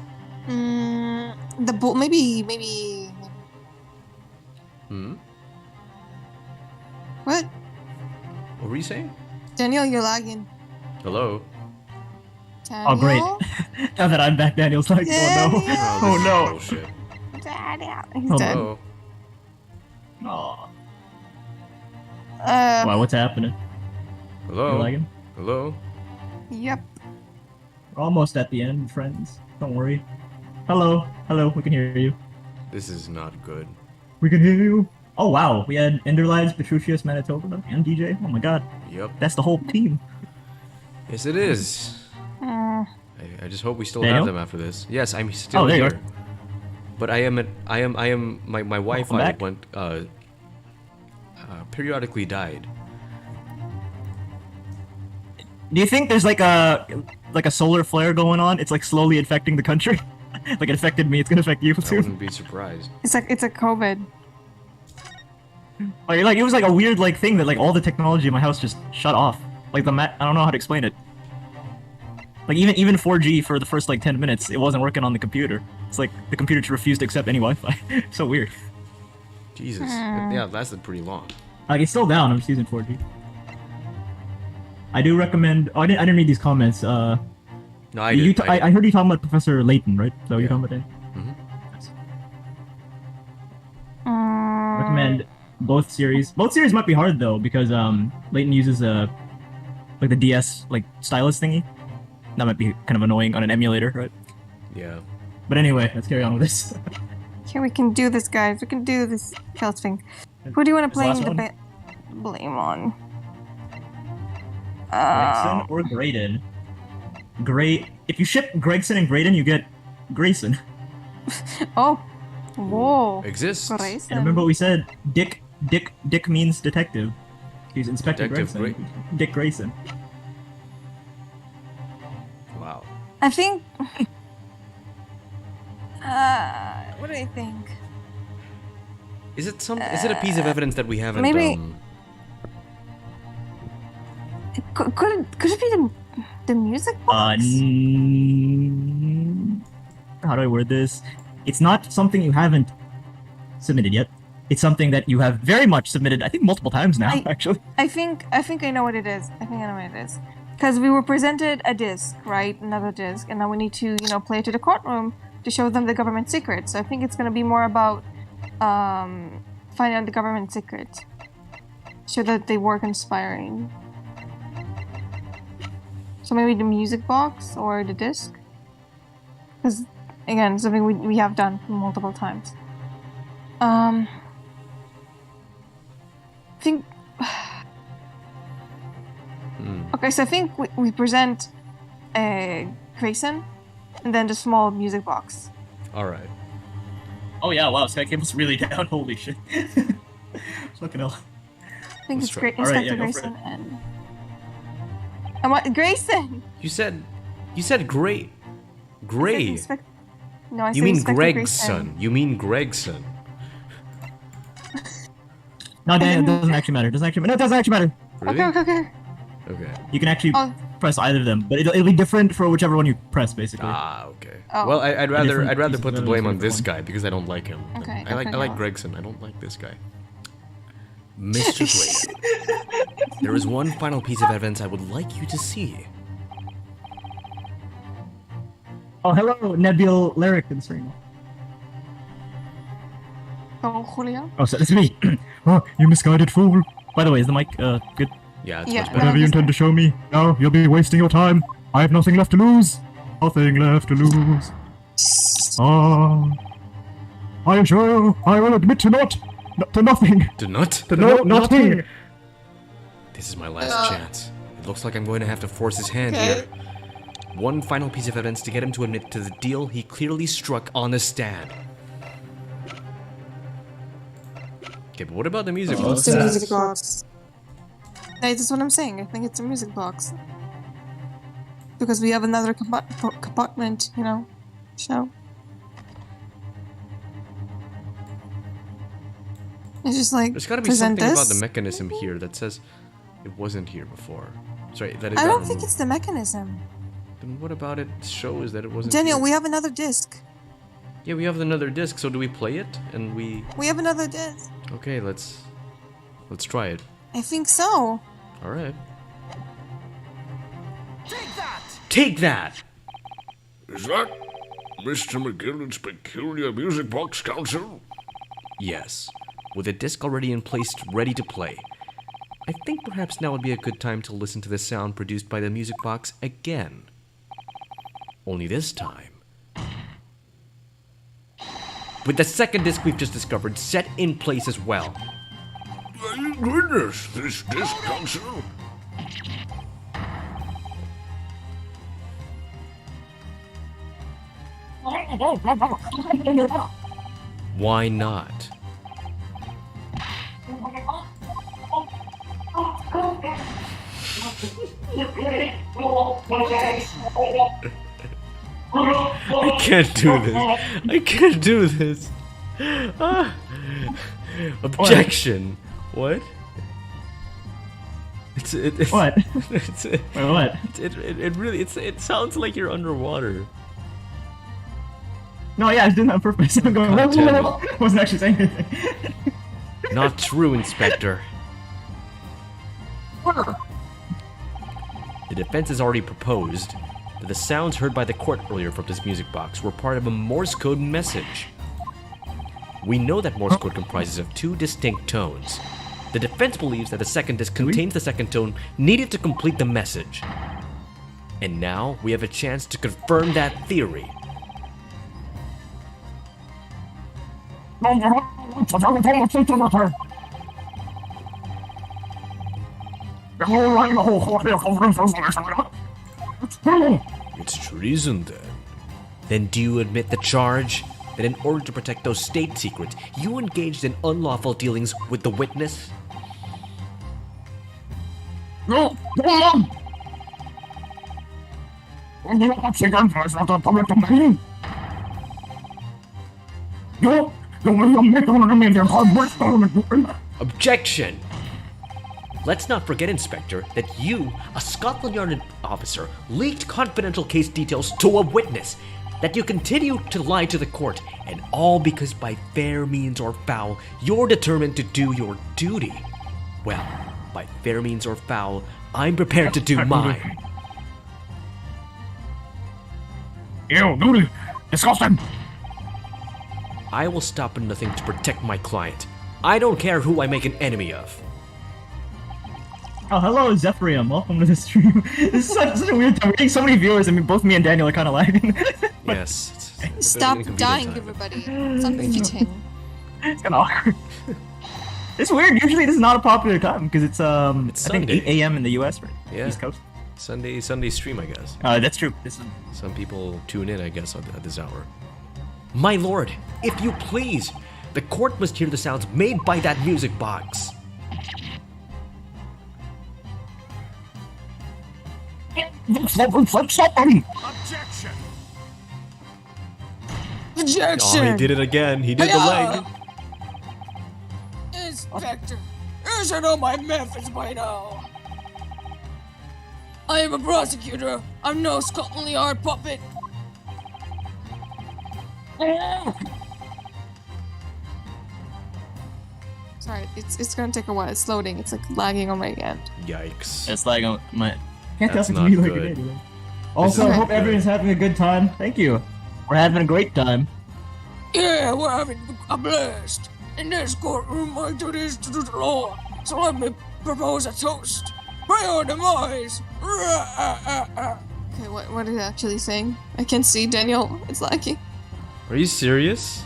the bull? Maybe. Hmm. What? What were you saying? Daniel, you're lagging. Hello. Oh, great. Now that I'm back, Daniel's like, Daniel. oh This no. is bullshit. Daniel. He's Hold dead. Oh. Oh. Uh, Wow, what's happening? You Hello. lagging? Hello. Yep. We're almost at the end, friends. Don't worry. Hello, we can hear you. This is not good. We can hear you. Oh wow, we had Enderlives, Petruchius, Manitoba, and DJ. Oh my god, Yep. that's the whole team. Yes, it is. I just hope we still Daniel? have them after this. Yes, I'm still Oh, there you here. But I am my Wi-Fi back. went periodically died. Do you think there's like a solar flare going on? It's like slowly infecting the country. Like it affected me, it's gonna affect you I too. wouldn't be surprised. It's a COVID. Like it was like a weird like thing that like all the technology in my house just shut off. Like I don't know how to explain it. Like even 4G for the first like 10 minutes, it wasn't working on the computer. It's like the computer just refused to accept any Wi-Fi. So weird. Jesus. Yeah, it lasted pretty long. Like it's still down. I'm just using 4G. I do recommend. Oh, I didn't read these comments. No, I You did. I heard you talking about Professor Layton, right? So you're talking about that? Recommend both series. Both series might be hard though because Layton uses like the DS like stylus thingy. That might be kind of annoying on an emulator, right? Yeah. But anyway, let's carry on with this. Okay, we can do this, guys. We can do this. Okay, let's think. Who do you want to This last blame the one? blame on? Gregson or Graydon? If you ship Gregson and Graydon, you get Grayson. Oh. Whoa. Exists. Grayson. And remember what we said? Dick means detective. He's Inspector Detective Gregson. Dick Grayson. Wow. I think. What do I think? Is it a piece of evidence that we haven't maybe- Could it be the music box? How do I word this? It's not something you haven't submitted yet. It's something that you have very much submitted. I think multiple times now, actually. I think I know what it is. I think I know what it is. Because we were presented a disc, right? Another disc, and now we need to, play it to the courtroom to show them the government secret. So I think it's gonna be more about finding out the government secret, so that they were conspiring. So maybe the music box or the disc, because again, something we have done multiple times. I think. Okay, so I think we present Grayson, and then the small music box. All right. Oh yeah, wow, Sky Cable's really down. Holy shit. Fucking hell. I think Let's it's try. great. All right, Inspector yeah, go for Grayson and what? Grayson. You said Gray. Gray. No, I You said mean Inspector Gregson. You mean Gregson. No, Dan, it doesn't actually matter. No, it doesn't actually matter. Really? Okay. Okay. You can actually Oh. press either of them, but it'll be different for whichever one you press, basically. Ah, okay. Oh. Well, I'd rather different piece put the of blame on evidence this for guy because I don't like him. Okay, I okay, like no. Gregson. I don't like this guy. Mr. Gray. There is one final piece of evidence I would like you to see. Oh, hello, Nebul Lyric and Serena. Oh, Julio. Oh, so that's me. Oh, you misguided fool. By the way, is the mic good? Yeah, it's Yeah, much better. Whatever you intend to show me, now you'll be wasting your time. I have nothing left to lose. Nothing left to lose. I assure you, I will admit to nothing. To nut? To nothing. This is my last chance. It looks like I'm going to have to force his hand here. One final piece of evidence to get him to admit to the deal he clearly struck on the stand. Okay, but what about the music box? It's a music box. That's what I'm saying. I think it's a music box. because we have another compartment, you know, show. It's just like, There's gotta be present something this. about the mechanism here that says it wasn't here before. Sorry, that it I got don't think removed. it's the mechanism. Then what about it shows that it wasn't Daniel, here? we have another disc. Yeah, we have another disc, so do we play it? And we... We have another disc. Okay, let's try it. I think so. Alright. Take that! Is that Mr. McGillen's peculiar music box, Council? Yes. With a disc already in place, ready to play. I think perhaps now would be a good time to listen to the sound produced by the music box again. Only this time, with the second disc we've just discovered set in place as well. Thank goodness, this disc, Council. Why not? I can't do this. I can't do this. Ah. Objection. What? What? It's, Wait, what? it really it sounds like you're underwater. No, yeah, I was doing that on purpose. I'm going, God damn it. I wasn't actually saying anything. Not true, Inspector. The defense has already proposed that the sounds heard by the court earlier from this music box were part of a Morse code message. We know that Morse code comprises of two distinct tones. The defense believes that the second disc contains the second tone needed to complete the message. And now we have a chance to confirm that theory. It's treason then. Then do you admit the charge? That in order to protect those state secrets, you engaged in unlawful dealings with the witness? No, go on! Hindi mo kapsigan para sa public domain. Yo, Objection! Let's not forget, Inspector, that you, a Scotland Yard officer, leaked confidential case details to a witness, that you continue to lie to the court, and all because by fair means or foul, you're determined to do your duty. Well, by fair means or foul, I'm prepared to do mine. Ew, duty, disgusting. I will stop at nothing to protect my client. I don't care who I make an enemy of. Oh, hello, Zephyrium. Welcome to the stream. This is such a weird time. We're getting so many viewers. I mean, both me and Daniel are kind of lagging. Yes. It's Stop inconvenient dying, time. everybody. It's unbefitting. It's kind of awkward. It's weird. Usually, this is not a popular time because it's I think Sunday. 8 a.m. in the U.S. Right? Yeah. East Coast. Sunday stream, I guess. That's true. This is Some people tune in, I guess, at this hour. My lord, if you please, the court must hear the sounds made by that music box. Something. Objection! Oh, he did it again. He did the leg. Inspector, you should know my methods by now. I am a prosecutor. I'm no Scotland Yard puppet. Sorry, it's gonna take a while. It's loading. It's like lagging on my end. Yikes. it's like my can't That's tell not me like good. an idiot. Also, is I hope not good. everyone's having a good time. Thank you. We're having a great time. Yeah, we're having a blast. In this courtroom, my duty is to do the law. So let me propose a toast. For your demise. Okay, what are you actually saying? I can't see, Daniel. It's lagging. Are you serious?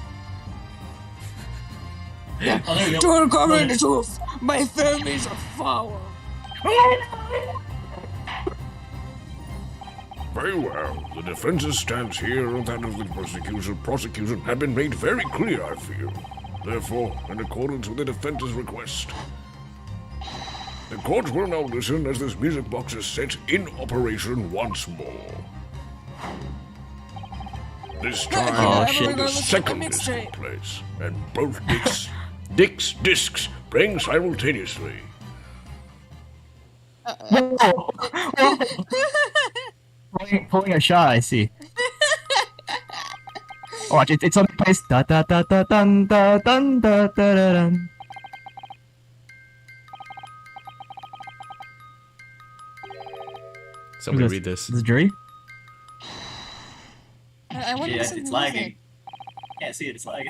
To uncover the truth, my families are foul. Very well. The defense's stance here and that of the prosecution have been made very clear, I feel. Therefore, in accordance with the defense's request, The court will now listen as this music box is set in operation once more. This time, Oh, shit. the second disc in place, and both discs playing simultaneously. Pulling a shot, I see. Watch, it's on the place. Da da da da dun da dun da da da dun. Somebody read this. Is it Jury? I want to listen to music. Can't see it, it's lagging.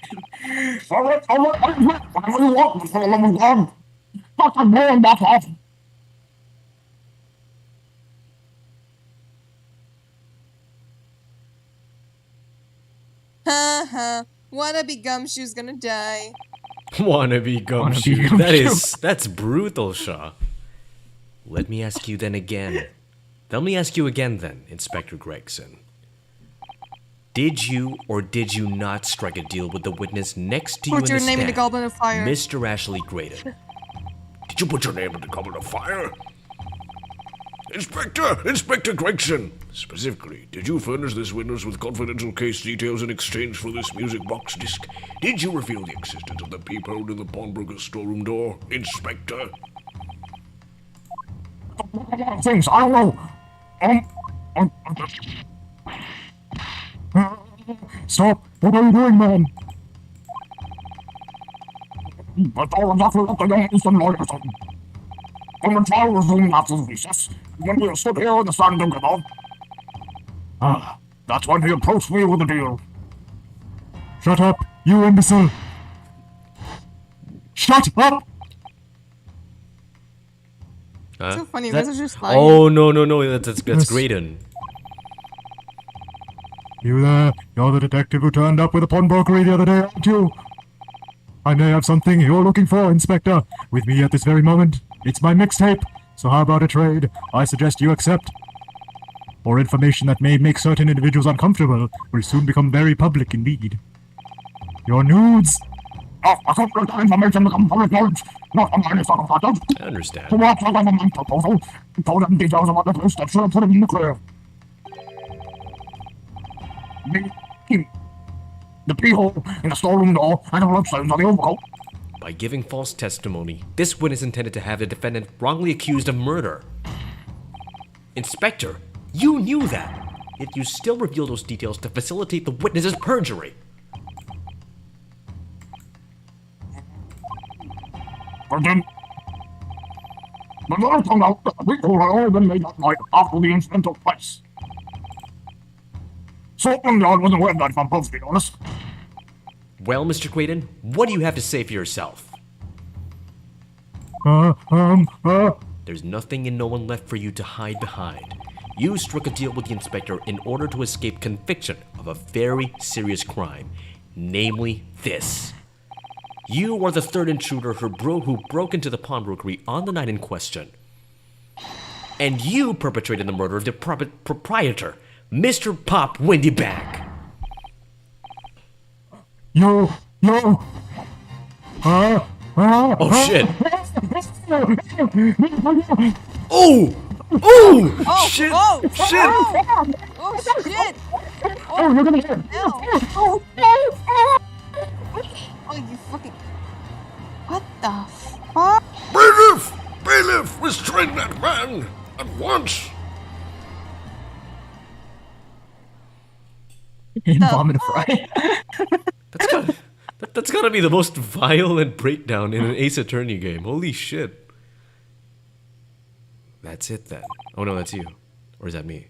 Haha. Wannabe Gumshoe's gonna die. Wannabe gumshoe. Gumshoe. That's brutal, Shaw. Let me ask you then, Inspector Gregson. Did you or did you not strike a deal with the witness next to you in Put the your name in the stand, goblet of fire. Mr. Ashley Graydon? Did you put your name in the goblet of fire? Inspector Gregson! Specifically, did you furnish this witness with confidential case details in exchange for this music box disc? Did you reveal the existence of the peephole in the pawnbroker's storeroom door, Inspector? Things, I don't know. Stop! What are you doing, man? That's all exactly what the young Eastern lawyer said. When the trial resumed after the recess, when we stood here in the stand together, that's when he approached me with a deal. Shut up, you imbecile! Shut up! So funny, you guys are just lying. Oh, no, that's Graydon. You there? You're the detective who turned up with a pawnbrokery the other day, aren't you? I may have something you're looking for, Inspector. With me at this very moment. It's my mixtape. So how about a trade? I suggest you accept. Or information that may make certain individuals uncomfortable will soon become very public indeed. Your nudes. Oh, I can't let that information become public knowledge. Not on any circumstances. I understand. So what's the government proposal? Told them details about the place that should have put him in the clear. The keyhole in the storeroom door and the bloodstains on the overcoat. By giving false testimony, this witness intended to have the defendant wrongly accused of murder. Inspector, you knew that, yet you still revealed those details to facilitate the witness's perjury. But then I found out that the people had all been made that night after the incident took place. Scotland Yard wasn't aware of that, if I'm perfectly honest. Well, Mr. Graydon, what do you have to say for yourself? There's nothing and no one left for you to hide behind. You struck a deal with the inspector in order to escape conviction of a very serious crime, namely this. You are the third intruder who broke into the pawnbrokery on the night in question. And you perpetrated the murder of the proprietor, Mr. Pop Windybank. Oh shit. Oh! Oh! Oh, Shit! oh, Shit! Oh, shit! Oh, you're gonna hear. Oh, you fucking... What the fuck? Bailiff! Restrain that man! At once! Vomit fry. That's gotta be the most violent breakdown in an Ace Attorney game. Holy shit. That's it then. Oh no, that's you. Or is that me?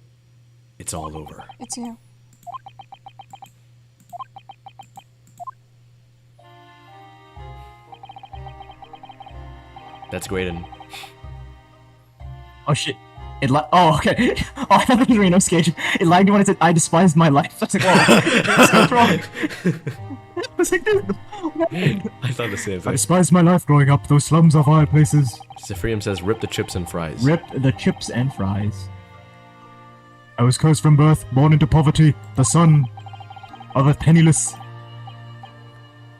It's all over. It's you. That's Graydon. Oh shit. Oh, okay. Oh, I thought it was Reno's Cage. It lagged when it said, I despise my life. I was like, what's wrong? I was like, dude. I thought the same I thing. despise my life growing up. Those slums are vile places. Zephyrium says, rip the chips and fries. Rip the chips and fries. I was cursed from birth, born into poverty, the son of a penniless.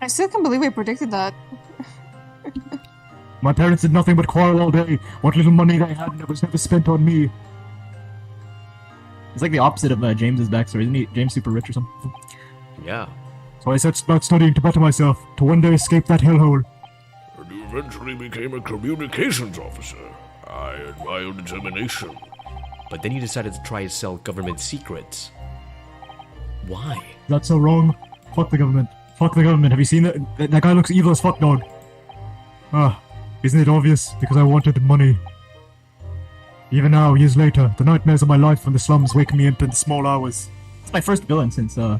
I still can't believe I predicted that. My parents did nothing but quarrel all day. What little money they had was never spent on me. It's like the opposite of James's backstory, isn't he? James super rich or something? Yeah. So I set about studying to better myself, to one day escape that hellhole. And you eventually became a communications officer. I admire determination. But then you decided to try to sell government secrets. Why? That's so wrong. Fuck the government. Fuck the government. Have you seen that? That guy looks evil as fuck, dog. Ah, isn't it obvious? Because I wanted money. Even now, years later, the nightmares of my life from the slums wake me up in the small hours. It's my first villain since the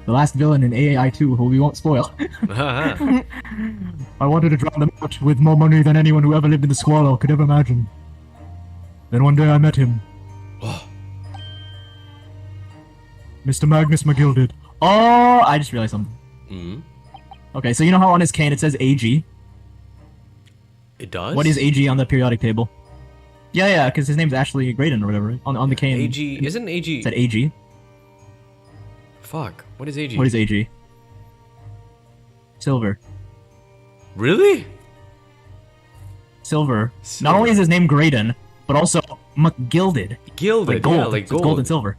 last villain in AAI 2, who we won't spoil. I wanted to drown them out with more money than anyone who ever lived in the Squallow could ever imagine. Then one day I met him. Mr. Magnus McGilded. Oh, I just realized something. Mm-hmm. Okay, so you know how on his cane it says AG? It does? What is AG on the periodic table? Yeah, because his name's Ashley Graydon or whatever. On the cane. AG... Isn't AG... It said AG. Fuck. What is AG? What is AG? Silver. Really? Silver. Not only is his name Graydon, but also McGilded. Gilded, like gold. yeah, like It's gold. gold and silver.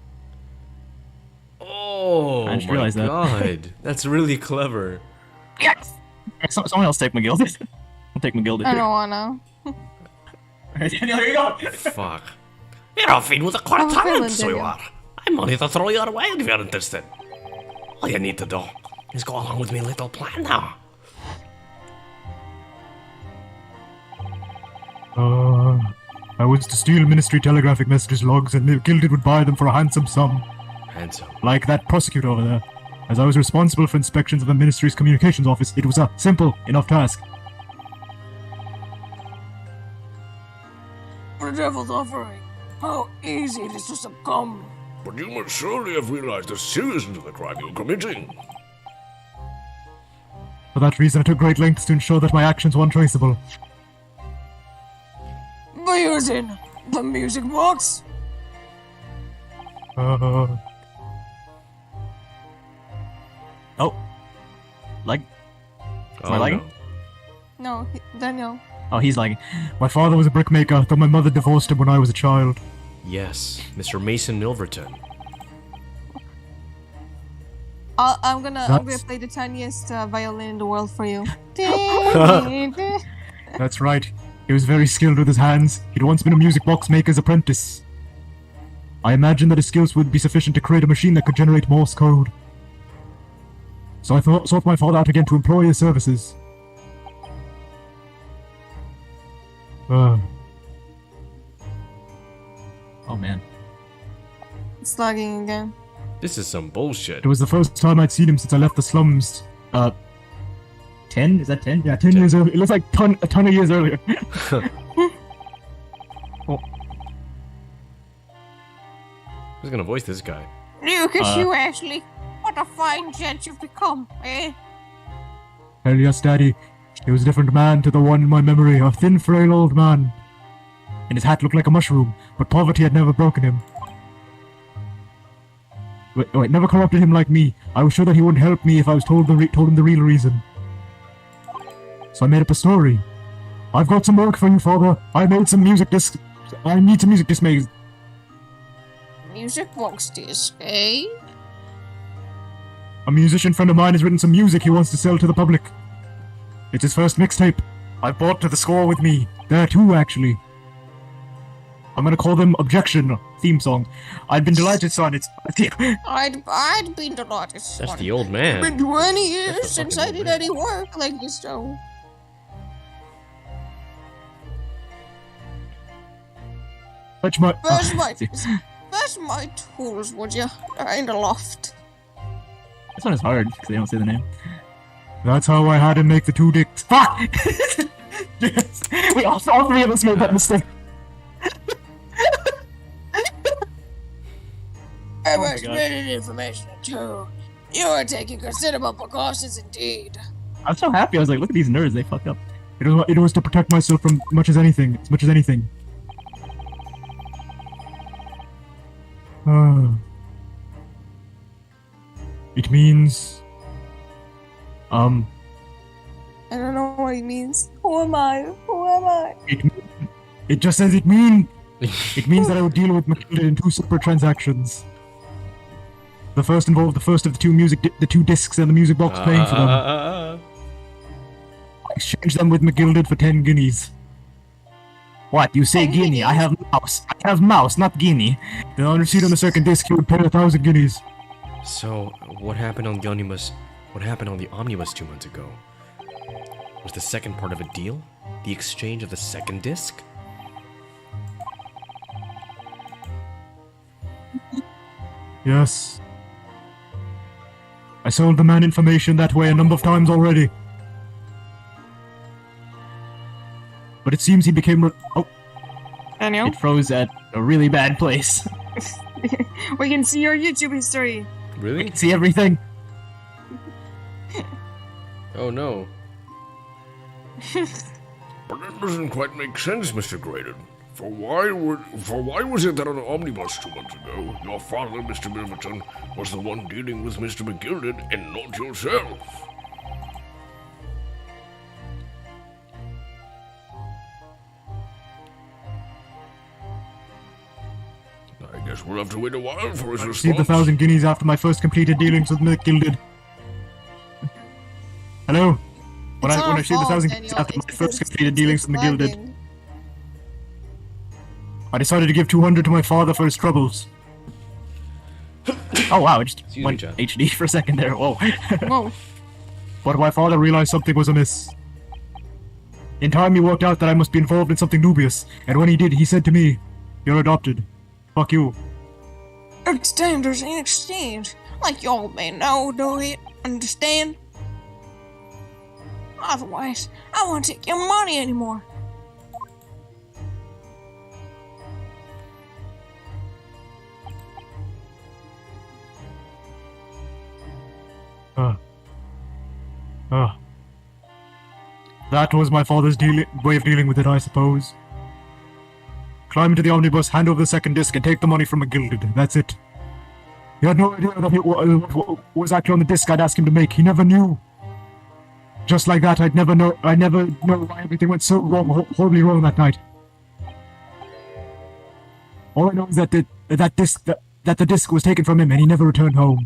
Oh, I just my realized that. God. That's really clever. Yes! Someone else take McGilded. I'll take McGilded. I don't wanna. Daniel, here you go! Fuck. You're a fiend with a I'm quite feeling talent, so you Daniel. are. I'm only to throw you away if you're interested. All you need to do is go along with me little plan now. I was to steal ministry telegraphic messages logs, and McGilded would buy them for a handsome sum. Handsome. Like that prosecutor over there. As I was responsible for inspections of the ministry's communications office, it was a simple enough task. The devil's offering. How easy it is to succumb. But you must surely have realized the seriousness of the crime you're committing. For that reason, I took great lengths to ensure that my actions were untraceable. By using the music box? Oh. Like? Am I lagging? No, Daniel. Oh, he's lagging. My father was a brickmaker, though my mother divorced him when I was a child. Yes, Mr. Mason Milverton. I'm gonna That's- play the tiniest violin in the world for you. That's right. He was very skilled with his hands. He'd once been a music box maker's apprentice. I imagined that his skills would be sufficient to create a machine that could generate Morse code. So I sought my father out again to employ his services. Oh man. It's lagging again. This is some bullshit. It was the first time I'd seen him since I left the slums. 10? Is that 10? Yeah, 10 years earlier. It looks like a ton of years earlier. Who's gonna voice this guy? Look at you, Ashley. What a fine gent you've become, eh? Hell yes, Daddy. He was a different man to the one in my memory, a thin, frail old man. And his hat looked like a mushroom, but poverty had never broken him. Wait, never corrupted him like me. I was sure that he wouldn't help me if I was told him the real reason. So I made up a story. I've got some work for you, Father. I made some music discs. I need some music discs made. Music box disc, eh? A musician friend of mine has written some music he wants to sell to the public. It's his first mixtape. I brought to the score with me. There are two, actually. I'm gonna call them Objection theme song. I'd been delighted, son. It's I'd been delighted. That's the old man. It's been 20 years That's the since fucking I old did man. any work like this, though. Fetch my. Where's my tools, would you? They're in the loft. This one is hard because they don't say the name. That's how I had him make the two dicks. Fuck! Yes. All three of us made that mistake. I my was God. ready information too. You are taking considerable precautions indeed. I'm so happy. I was like, look at these nerds. They fucked up. It was to protect myself from as much as anything. It means... I don't know what it means. Who am I? Who It just says it means that I would deal with Matilda in 2 separate transactions. The first involved the first of the 2 discs and the music box paying for them. I exchanged them with McGilded for 10 guineas. What, you say guinea? I have mouse. I have mouse, not guinea. Then on receipt on the second disc, he would pay 1,000 guineas. So, what happened on the omnibus? What happened on the omnibus 2 months ago? Was the second part of a deal? The exchange of the second disc? Yes. I sold the man information that way a number of times already. But it seems he became Daniel? It froze at a really bad place. We can see your YouTube history. Really? See everything? Oh no. But that doesn't quite make sense, Mr. Graydon. For why was it that on the omnibus 2 months ago, your father, Mr. Milverton, was the one dealing with Mr. McGilded and not yourself? I guess we'll have to wait a while for his I response. received 1,000 guineas after my first completed dealings with McGilded. Hello? When I received 1,000 guineas after my first completed dealings with McGilded, I decided to give 200 to my father for his troubles. Oh wow, it just Excuse me, went John. HD for a second there. Whoa. Whoa. But my father realized something was amiss. In time, he worked out that I must be involved in something dubious, and when he did, he said to me, "You're adopted. Fuck you." Extenders in exchange. Like y'all may know, do you understand? Otherwise, I won't take your money anymore. That was my father's way of dealing with it, I suppose. Climb into the omnibus, hand over the second disc, and take the money from McGilded. That's it. He had no idea that what was actually on the disc I'd ask him to make. He never knew. Just like that, I'd never know why everything went so wrong, horribly wrong that night. All I know is that the disc was taken from him and he never returned home.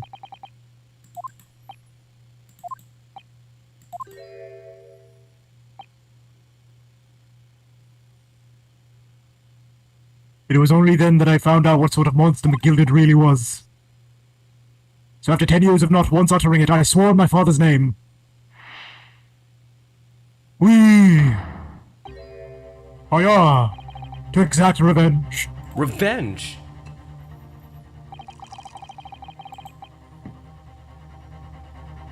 It was only then that I found out what sort of monster McGilded really was. So after 10 years of not once uttering it, I swore in my father's name. Hiya! To exact revenge. Revenge?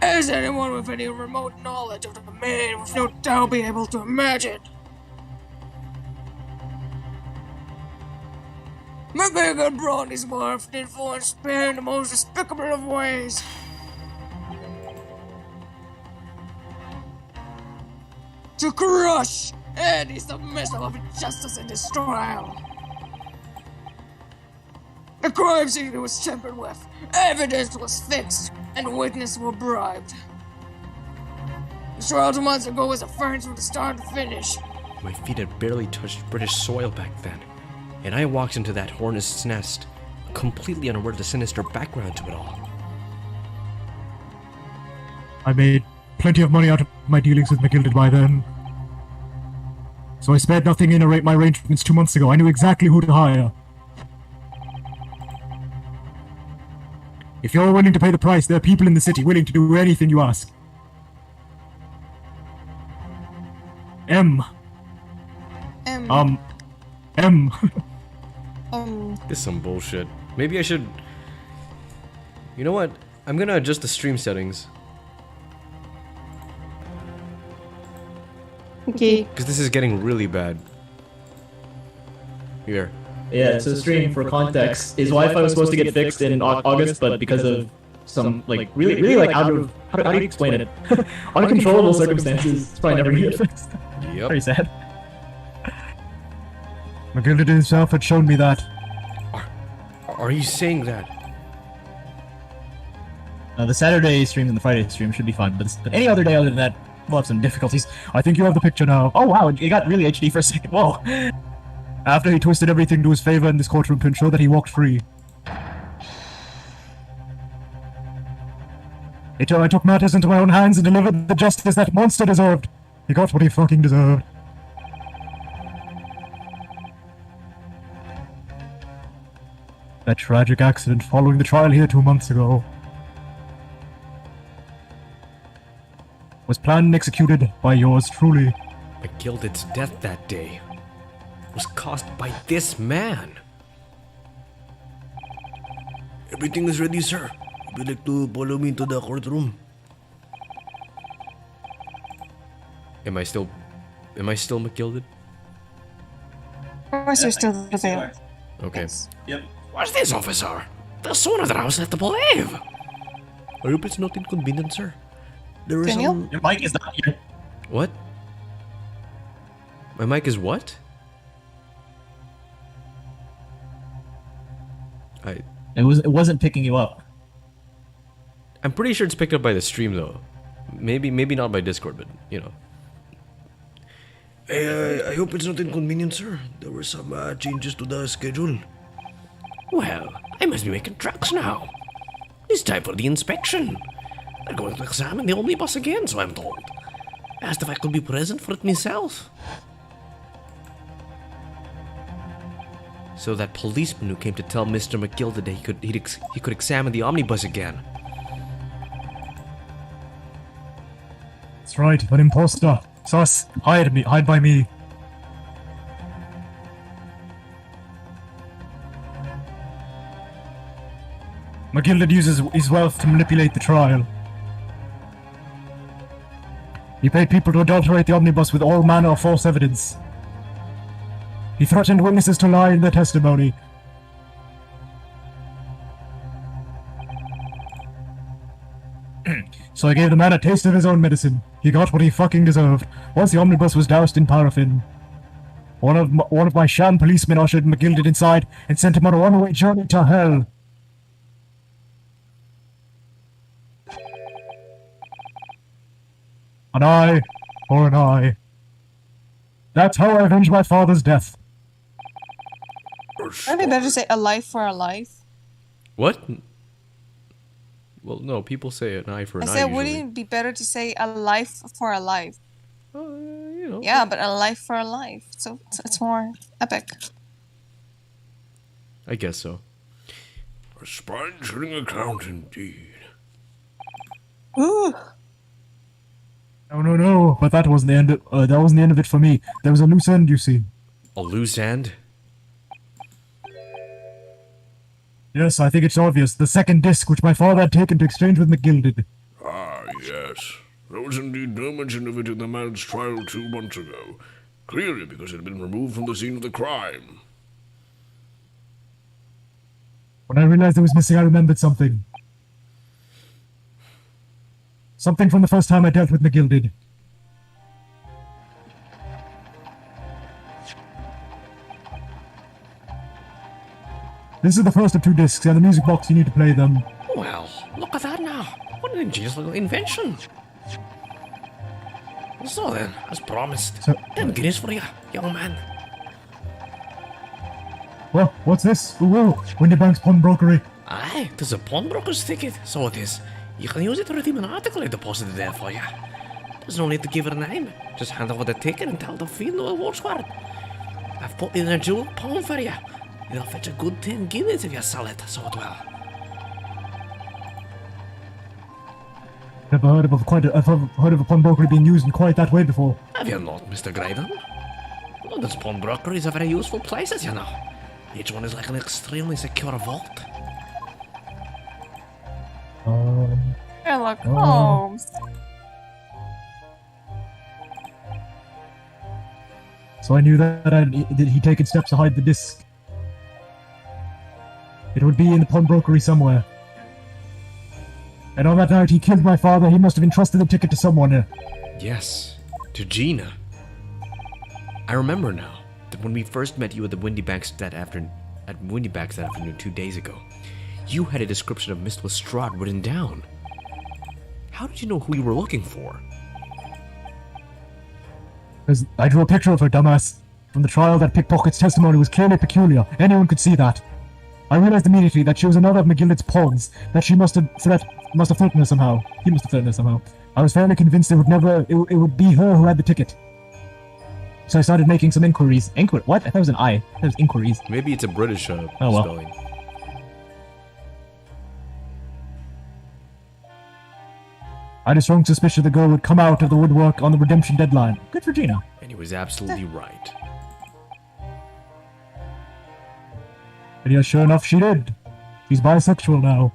As anyone with any remote knowledge of the man would no doubt be able to imagine. McGregor brought his morphed influence spear in the most despicable of ways. To crush any submissive of injustice in his trial. The crime scene was tampered with, evidence was fixed, and witnesses were bribed. The trial 2 months ago was a furnace from the start to finish. My feet had barely touched British soil back then, and I walked into that hornet's nest, completely unaware of the sinister background to it all. I made plenty of money out of my dealings with McGilded by then. So I spared nothing in my arrangements 2 months ago. I knew exactly who to hire. If you're willing to pay the price, there are people in the city willing to do anything you ask. M. This is some bullshit. Maybe I should... You know what? I'm gonna adjust the stream settings. Okay. Because this is getting really bad. Here. Yeah, so stream for context. His Wi-Fi was supposed to get fixed in August, but because of some really out of how do you explain it? Uncontrollable circumstances, it's probably never gonna get fixed. Yep. Pretty sad. McGilded himself had shown me that. Are you saying that? The Saturday stream and the Friday stream should be fun, but any other day other than that, We'll have some difficulties. I think you have the picture now. Oh wow, it got really HD for a second. Whoa. After he twisted everything to his favor in this courtroom to ensure that he walked free. I took matters into my own hands and delivered the justice that monster deserved. He got what he fucking deserved. That tragic accident following the trial here 2 months ago was planned and executed by yours truly. McGilded's death that day was caused by this man. Everything is ready, sir. Would you like to follow me to the courtroom? Am I still McGilded? Of course, you're still the bailiff. Okay. What's this, officer? There's someone at the house left to believe. I hope it's not inconvenient, sir. There is Daniel? some... Your mic is not here. What? My mic is what? It wasn't picking you up. I'm pretty sure it's picked up by the stream though. Maybe not by Discord, but you know. Hey, I hope it's not inconvenient, sir. There were some changes to the schedule. Well, I must be making tracks now. It's time for the inspection. They're going to examine the omnibus again, so I'm told. Asked if I could be present for it myself. So that policeman who came to tell Mr. McGilded that he could examine the omnibus again. That's right, an imposter. Sus, hide by me. McGilded uses his wealth to manipulate the trial. He paid people to adulterate the omnibus with all manner of false evidence. He threatened witnesses to lie in their testimony. So I gave the man a taste of his own medicine. He got what he fucking deserved. Once the omnibus was doused in paraffin, one of my sham policemen ushered McGilded inside and sent him on a runaway journey to hell. An eye for an eye. That's how I avenged my father's death. Might be better to say a life for a life. What? Well, no, people say an eye for an I eye. said, Usually. wouldn't it be better to say a life for a life? You know. Yeah, but a life for a life. So it's more epic. I guess so. A spine-chilling account indeed. Ooh. No. But that wasn't the end. That wasn't the end of it for me. There was a loose end, you see. A loose end? Yes, I think it's obvious. The second disc, which my father had taken to exchange with McGilded. Ah, yes. There was indeed no mention of it in the man's trial 2 months ago. Clearly because it had been removed from the scene of the crime. When I realized it was missing, I remembered something. Something from the first time I dealt with McGilded. This is the first of 2 discs, and the music box you need to play them. Well, look at that now. What an ingenious little invention. So then, as promised, So- 10 guineas for you, young man. Well, what's this? Ooh, Windybank's Pawnbrokery. Aye, 'tis a pawnbroker's ticket, so it is. You can use it to redeem an article I deposited there for you. There's no need to give her a name. Just hand over the ticket and tell the fiend no awards for it. I've put in a jewel pawn for you. It'll fetch a good 10 guineas if you sell it, so it will. I've heard of a pawnbrokery being used in quite that way before. Have you not, Mr. Graydon? London's pawnbrokeries are very useful places, you know. Each one is like an extremely secure vault. Sherlock Holmes. So I knew that he'd taken steps to hide the disc. It would be in the pawnbrokery somewhere. And on that night he killed my father. He must have entrusted the ticket to someone. Yes, to Gina. I remember now that when we first met you at the Windybanks that afternoon 2 days ago, you had a description of Miss Lestrade written down. How did you know who you were looking for? I drew a picture of her, dumbass. From the trial, that pickpocket's testimony was clearly peculiar. Anyone could see that. I realized immediately that she was another of McGillet's pawns, that she must have threatened her somehow. He must have threatened her somehow. I was fairly convinced it would be her who had the ticket. So I started making some inquiries. What? I thought it was an I. That was inquiries. Maybe it's a British Oh, well. spelling. I had a strong suspicion the girl would come out of the woodwork on the redemption deadline. Good for Gina. And he was absolutely right. And yeah, sure enough, she did. She's bisexual now.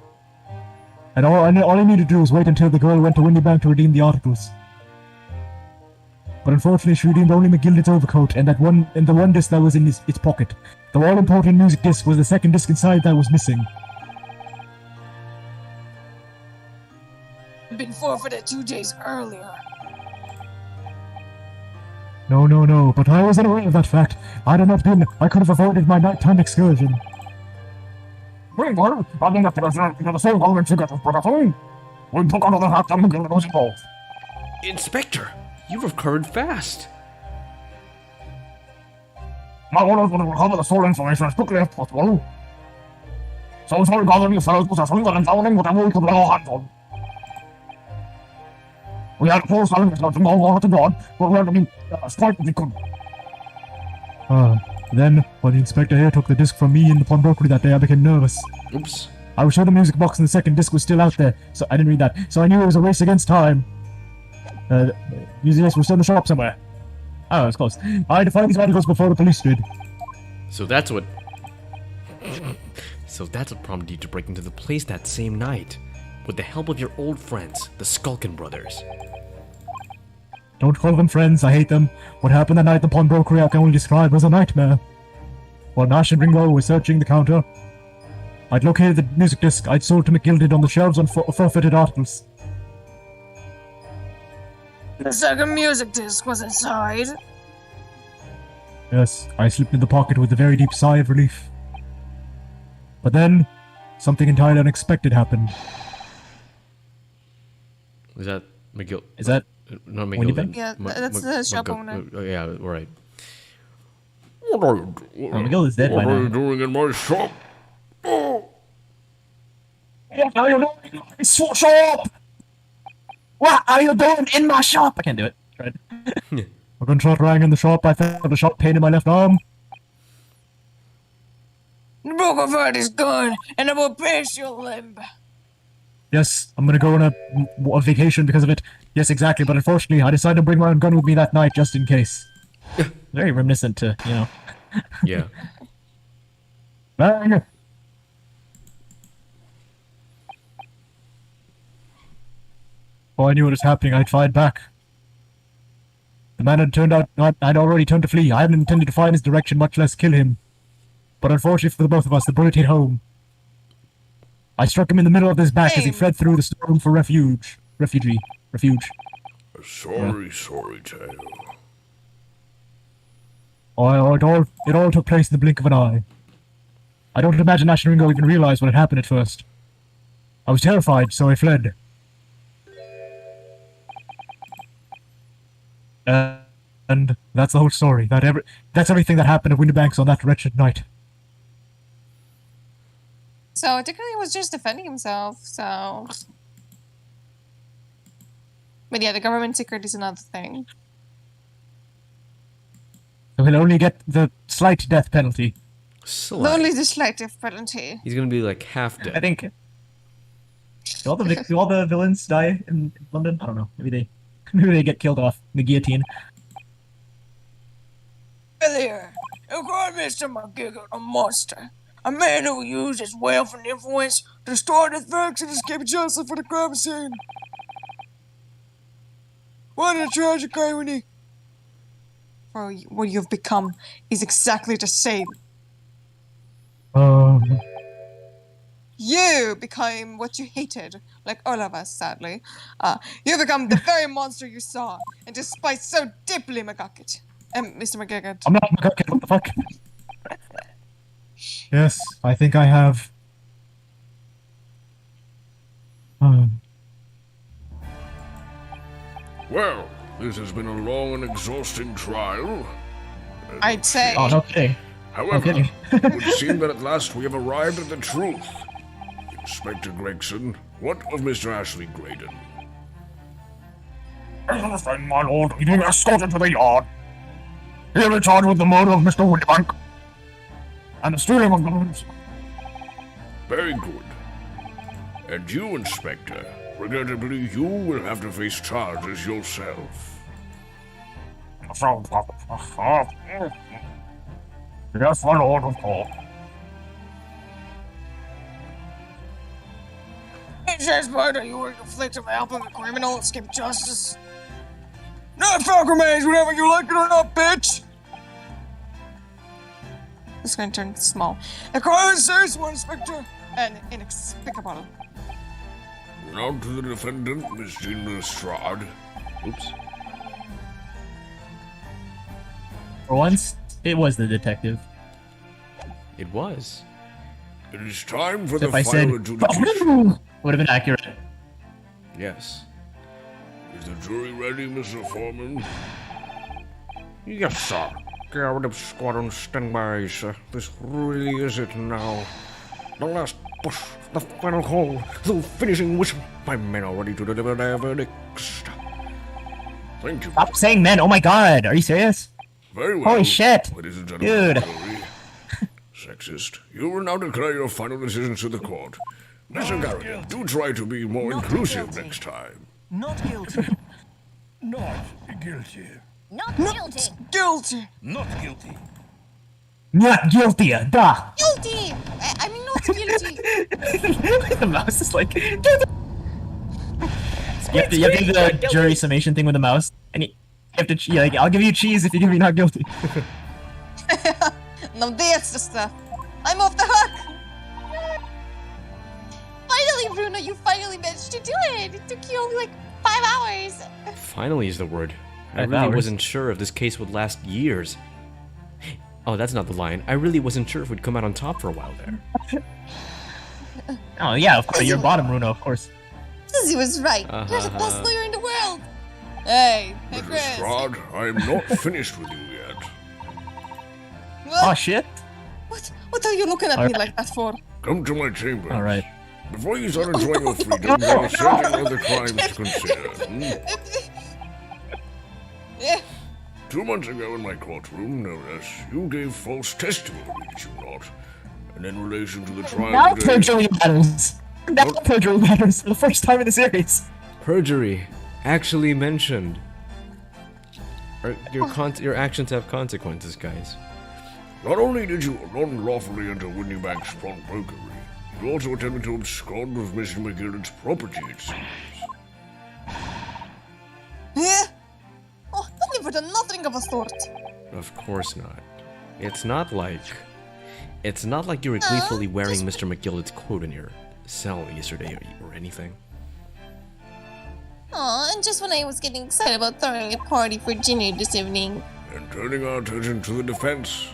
And all I needed to do was wait until the girl went to Windy Bank to redeem the articles. But unfortunately, she redeemed only McGillet's overcoat and the one disc that was in its pocket. The all-important music disc was the second disc inside that was missing. Been forfeited 2 days earlier. No, but I was unaware of that fact. Had it not been, I could have avoided my nighttime excursion. Inspector, you recovered fast. My orders were to recover the stolen information as quickly as possible. So we started gathering the fellows possessing and examining whatever we could lay our hands on. We had full selling searching all over to God, but we had to be as quiet as we could. Then, when the inspector here took the disc from me in the pawnbrokery that day, I became nervous. Oops. I was sure the music box and the second disc was still out there, so I didn't read that. So I knew it was a race against time. Music discs were still in the shop somewhere. Oh, it was close. I had to find these articles before the police did. So that's what prompted you to break into the place that same night, with the help of your old friends, the Skulkin brothers. Don't call them friends, I hate them. What happened that night at the pawnbrokery I can only describe as a nightmare. While Nash and Ringo were searching the counter, I'd located the music disc I'd sold to McGilded on the shelves on forfeited articles. The second music disc was inside. Yes, I slipped in the pocket with a very deep sigh of relief. But then, something entirely unexpected happened. Is that McGill? Is that not McGill? Windy Bank? Yeah, that's the shop owner. Yeah, right. McGill is dead by What are you now. doing in my shop? What are you doing in my shop? What are you doing in my shop? I can't do it. Tried. A gunshot rang in the shop. I felt a sharp pain in my left arm. The broker fired his gun, and I will pierce your limb. Yes, I'm gonna go on a vacation because of it. Yes, exactly, but unfortunately, I decided to bring my own gun with me that night just in case. Very reminiscent to, you know. Yeah. Bang! Before I knew what was happening, I'd fired back. The man I'd already turned to flee. I hadn't intended to fire in his direction, much less kill him. But unfortunately for the both of us, the bullet hit home. I struck him in the middle of his back as he fled through the storm for refuge. Sorry tale. It all took place in the blink of an eye. I don't imagine Ash and Ringo even realized what had happened at first. I was terrified, so I fled. And that's the whole story. That's everything that happened at Windybanks on that wretched night. So technically he was just defending himself, so... But yeah, the government secret is another thing. So he'll only get the slight death penalty. Only the slight death penalty. He's gonna be like half dead. I think. Do all the villains die in London? I don't know. Maybe they get killed off in the guillotine. Earlier, you called Mr. McGiggle a monster. A man who used his wealth and influence to start the facts and escape justice for the crime scene. What a tragic irony. For what you've become is exactly the same. You became what you hated, like all of us, sadly. You become the very monster you saw, and despite so deeply, Mr. McGiggart. I'm not McGucket, what the fuck? Yes, I think I have. Well, This has been a long and exhausting trial. I'd say. Oh, no kidding. However, kidding. it would seem that at last we have arrived at the truth. Inspector Gregson, what of Mr. Ashley Graydon? As understand, my lord, he being escorted to the yard. He'll be charged with the murder of Mr. Windybank and the stealing of government. Very good. And you, Inspector, regrettably, you will have to face charges yourself. Yes, my lord, of course. It says murder you were conflicted by helping a criminal escape justice. Not fuck remains whenever you like it or not, bitch! It's gonna turn small. The crime is serious, Inspector, and inexplicable. Now to the defendant, Miss Jean Lestrade. Oops. For once, it was the detective. It was. It is time for If the I said, final adjudication. would have been accurate. Yes. Is the jury ready, Mr. Foreman? Yes, sir. Garrett Squadron, stand by, sir. This really is it now. The last push, the final call, the finishing whistle. My men are ready to deliver their verdicts. Thank you. Stop saying men. Oh my god. Are you serious? Very well. Holy shit. Ladies and gentlemen, Dude. jury. Sexist. You will now declare your final decisions to the court. Mr. Garrett, do try to be more inclusive next time. Not guilty. Not guilty. Not guilty. Guilty! Not guilty. Not guilty. Duh. Guilty! I'm not guilty. The mouse is like. You have to do the jury summation thing with the mouse, and you have to. Yeah, like, I'll give you cheese if you give me not guilty. Now that's the stuff. I'm off the hook! Finally, Bruno, you finally managed to do it. It took you only like 5 hours. Finally is the word. I 5 really hours. wasn't sure if this case would last years. Oh, that's not the line. I really wasn't sure if we'd come out on top for a while there. Oh yeah, of course. You're bottom, Bruno, of course. Susie was right. You're the best lawyer in the world. Hey, Mr. Chris. Lestrade, I am not finished with you yet. What? Oh shit. What are you looking at me Alright. like that for? Come to my chamber. All right. Before you start enjoying your freedom, there are certain other crimes to consider. Yeah. 2 months ago in my courtroom, no less, you gave false testimony, did you not? And in relation to the trial Now today... perjury matters. Now perjury matters for the first time in the series. Perjury. Actually mentioned. Your actions have consequences, guys. Not only did you unlawfully enter Windybank's pawnbrokery, you also attempted to abscond with Mr. McGillen's property, it seems. Yeah? Oh, I never done nothing of a sort. Of course not. It's not like you were gleefully wearing Mr. McGillet's quote in your cell yesterday or anything. Aw, and just when I was getting excited about throwing a party for Ginny this evening. And turning our attention to the defense.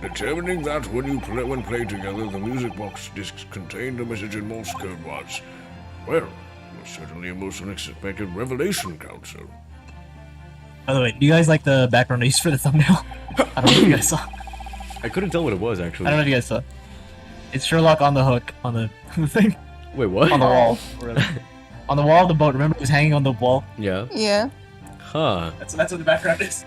Determining that when played together, the music box discs contained a message in Morse code was, well, it was certainly a most unexpected revelation, counsel. By the way, do you guys like the background I used for the thumbnail? I don't know if you guys saw. I couldn't tell what it was actually. I don't know if you guys saw. It's Sherlock on the hook on the thing Wait, what? on the wall. On the wall of the boat. Remember, it was hanging on the wall. Yeah. Yeah. Huh. That's what the background is.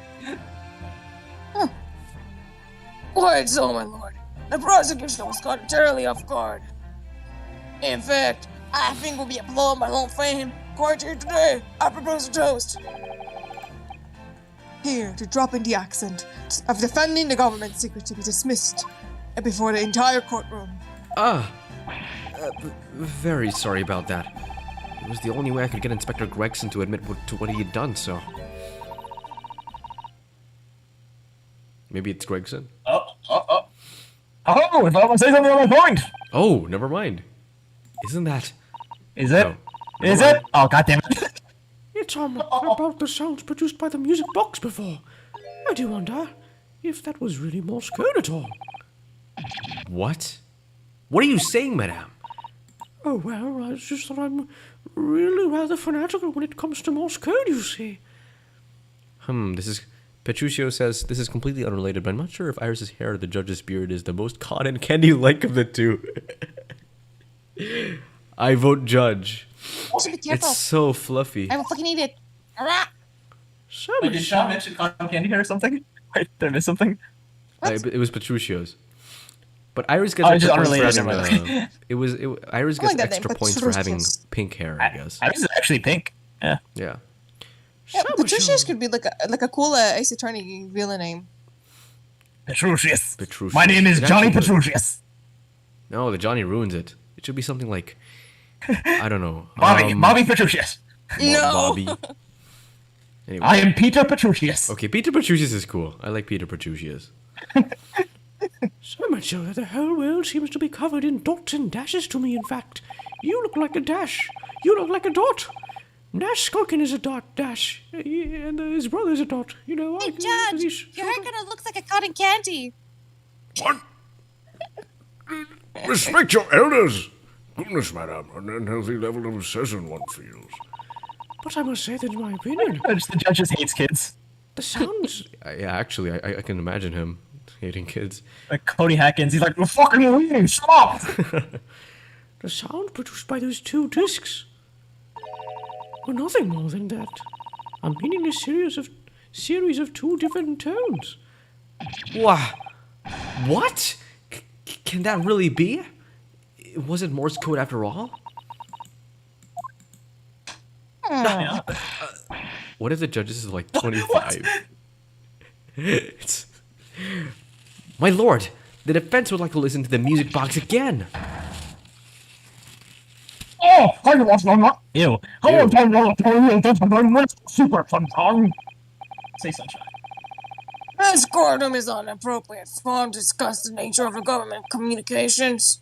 Quite so, my lord. The prosecution was caught entirely off guard. In fact, I think we'll be applauding my own fame. Court here today, I propose a toast. Here, to drop in the accent of defending the government secret to be dismissed before the entire courtroom. Very sorry about that. It was the only way I could get Inspector Gregson to admit to what he had done, so... Maybe it's Gregson? Oh, if I want to say something on my point! Oh, never mind. Isn't that... Is it? Oh, Is never it? Oh, goddamn it. It's about the sounds produced by the music box before. I do wonder if that was really Morse code at all. What? What are you saying, madame? Oh, well, it's just that I'm really rather fanatical when it comes to Morse code, you see. This is... Petruccio says, this is completely unrelated, but I'm not sure if Iris's hair or the judge's beard is the most cotton candy-like of the two. I vote judge. Also, be careful. It's so fluffy. I will fucking eat it. Alright. Wait, did Sean mention cotton candy hair or something? Wait, did I miss something? It was Petruccio's. But Iris gets Oh, extra just points for unrelated, having... Iris I gets like that name, extra points for having Petruccious. pink hair, I guess. Iris is actually pink. Yeah. Yeah. Yeah, Petruccious could be like a cool Ace Attorney villain name. Petruccious. Petruccious. My name is It Johnny actually could. Petruccious. No, the Johnny ruins it. It should be something like... I don't know. Bobby Petruccious. No. Bobby. Anyway. I am Peter Petruccious. Okay, Peter Petruccious is cool. I like Peter Petruccious. So much so that the whole world seems to be covered in dots and dashes to me, in fact. You look like a dash. You look like a dot. Dash Skulkin is a dot, dash. And his brother's a dot. You know, Hey, Judge, your hair kind of looks like a cotton candy. What? Respect your elders! Goodness, madam, an unhealthy level of obsession one feels. But I must say that in my opinion, The judge just hates kids. the sounds... yeah, actually, I can imagine him hating kids. Like Cody Hackins, he's like, You're fucking leaving. Stop. The sound produced by those two discs were nothing more than that. A meaningless series of two different tones. Wow. What? Can that really be? It wasn't Morse code after all? What if the judges is like 25? It's... My lord, the defense would like to listen to the music box again. Oh, I was not. ew. Hello, super fun time. Say sunshine. This courtroom is an appropriate forum to discuss the nature of the government communications.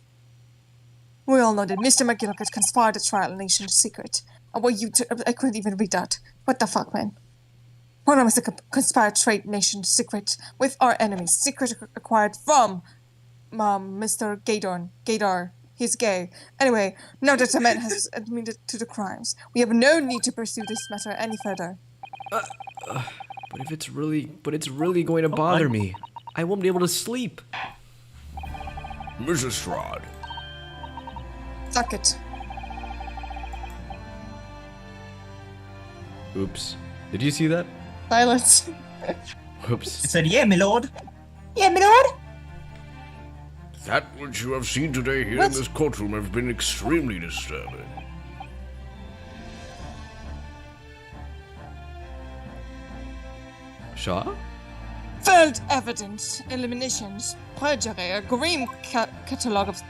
We all know that Mr. McGillicuddy conspired to trial a nation's secret. I want you to... I couldn't even read that. What the fuck, man? One of us conspired to trade nation's secret with our enemies. Secret acquired from Mr. Gaydar. He's gay. Anyway, now that the man has admitted to the crimes, we have no need to pursue this matter any further. But it's really going to bother me. I won't be able to sleep. Mrs. Strahd, Suck it. Oops. Did you see that? Silence. Oops. It said, yeah, my lord. Yeah, my lord. that which you have seen today here in this courtroom has been extremely disturbing. Shaw? Felt evidence, eliminations, perjury, a grim catalog of...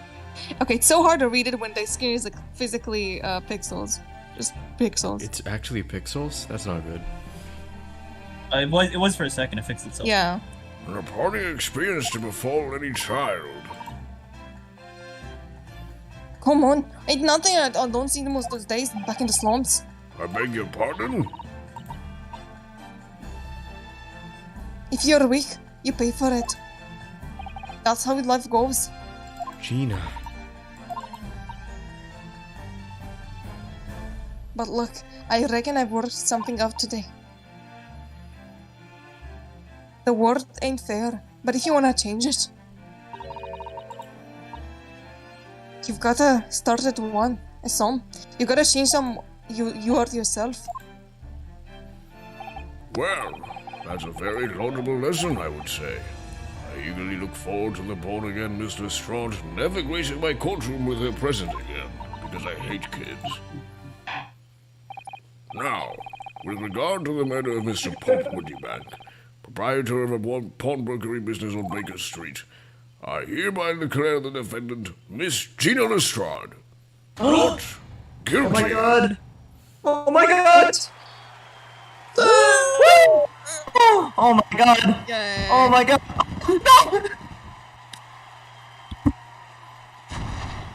Okay, it's so hard to read it when the screen is like physically pixels. Just pixels. It's actually pixels? That's not good. It was for a second, it fixed itself. Yeah. An appalling experience to befall any child. Come on. Ain't nothing I don't see them most those days back in the slums. I beg your pardon? If you're weak, you pay for it. That's how life goes. Gina. But look, I reckon I've worked something out today. The world ain't fair, but if you wanna change it, you've gotta start at some. You gotta change you are yourself. Well, that's a very laudable lesson, I would say. I eagerly look forward to the born-again Mr. Strahd never gracing my courtroom with her presence again, because I hate kids. Now, with regard to the murder of Mr. Pop Woodybank, proprietor of a pawnbrokery business on Baker Street, I hereby declare the defendant, Miss Gina Lestrade, not guilty. Oh my god! Oh my god! Oh my god! Yay. Oh my god! No!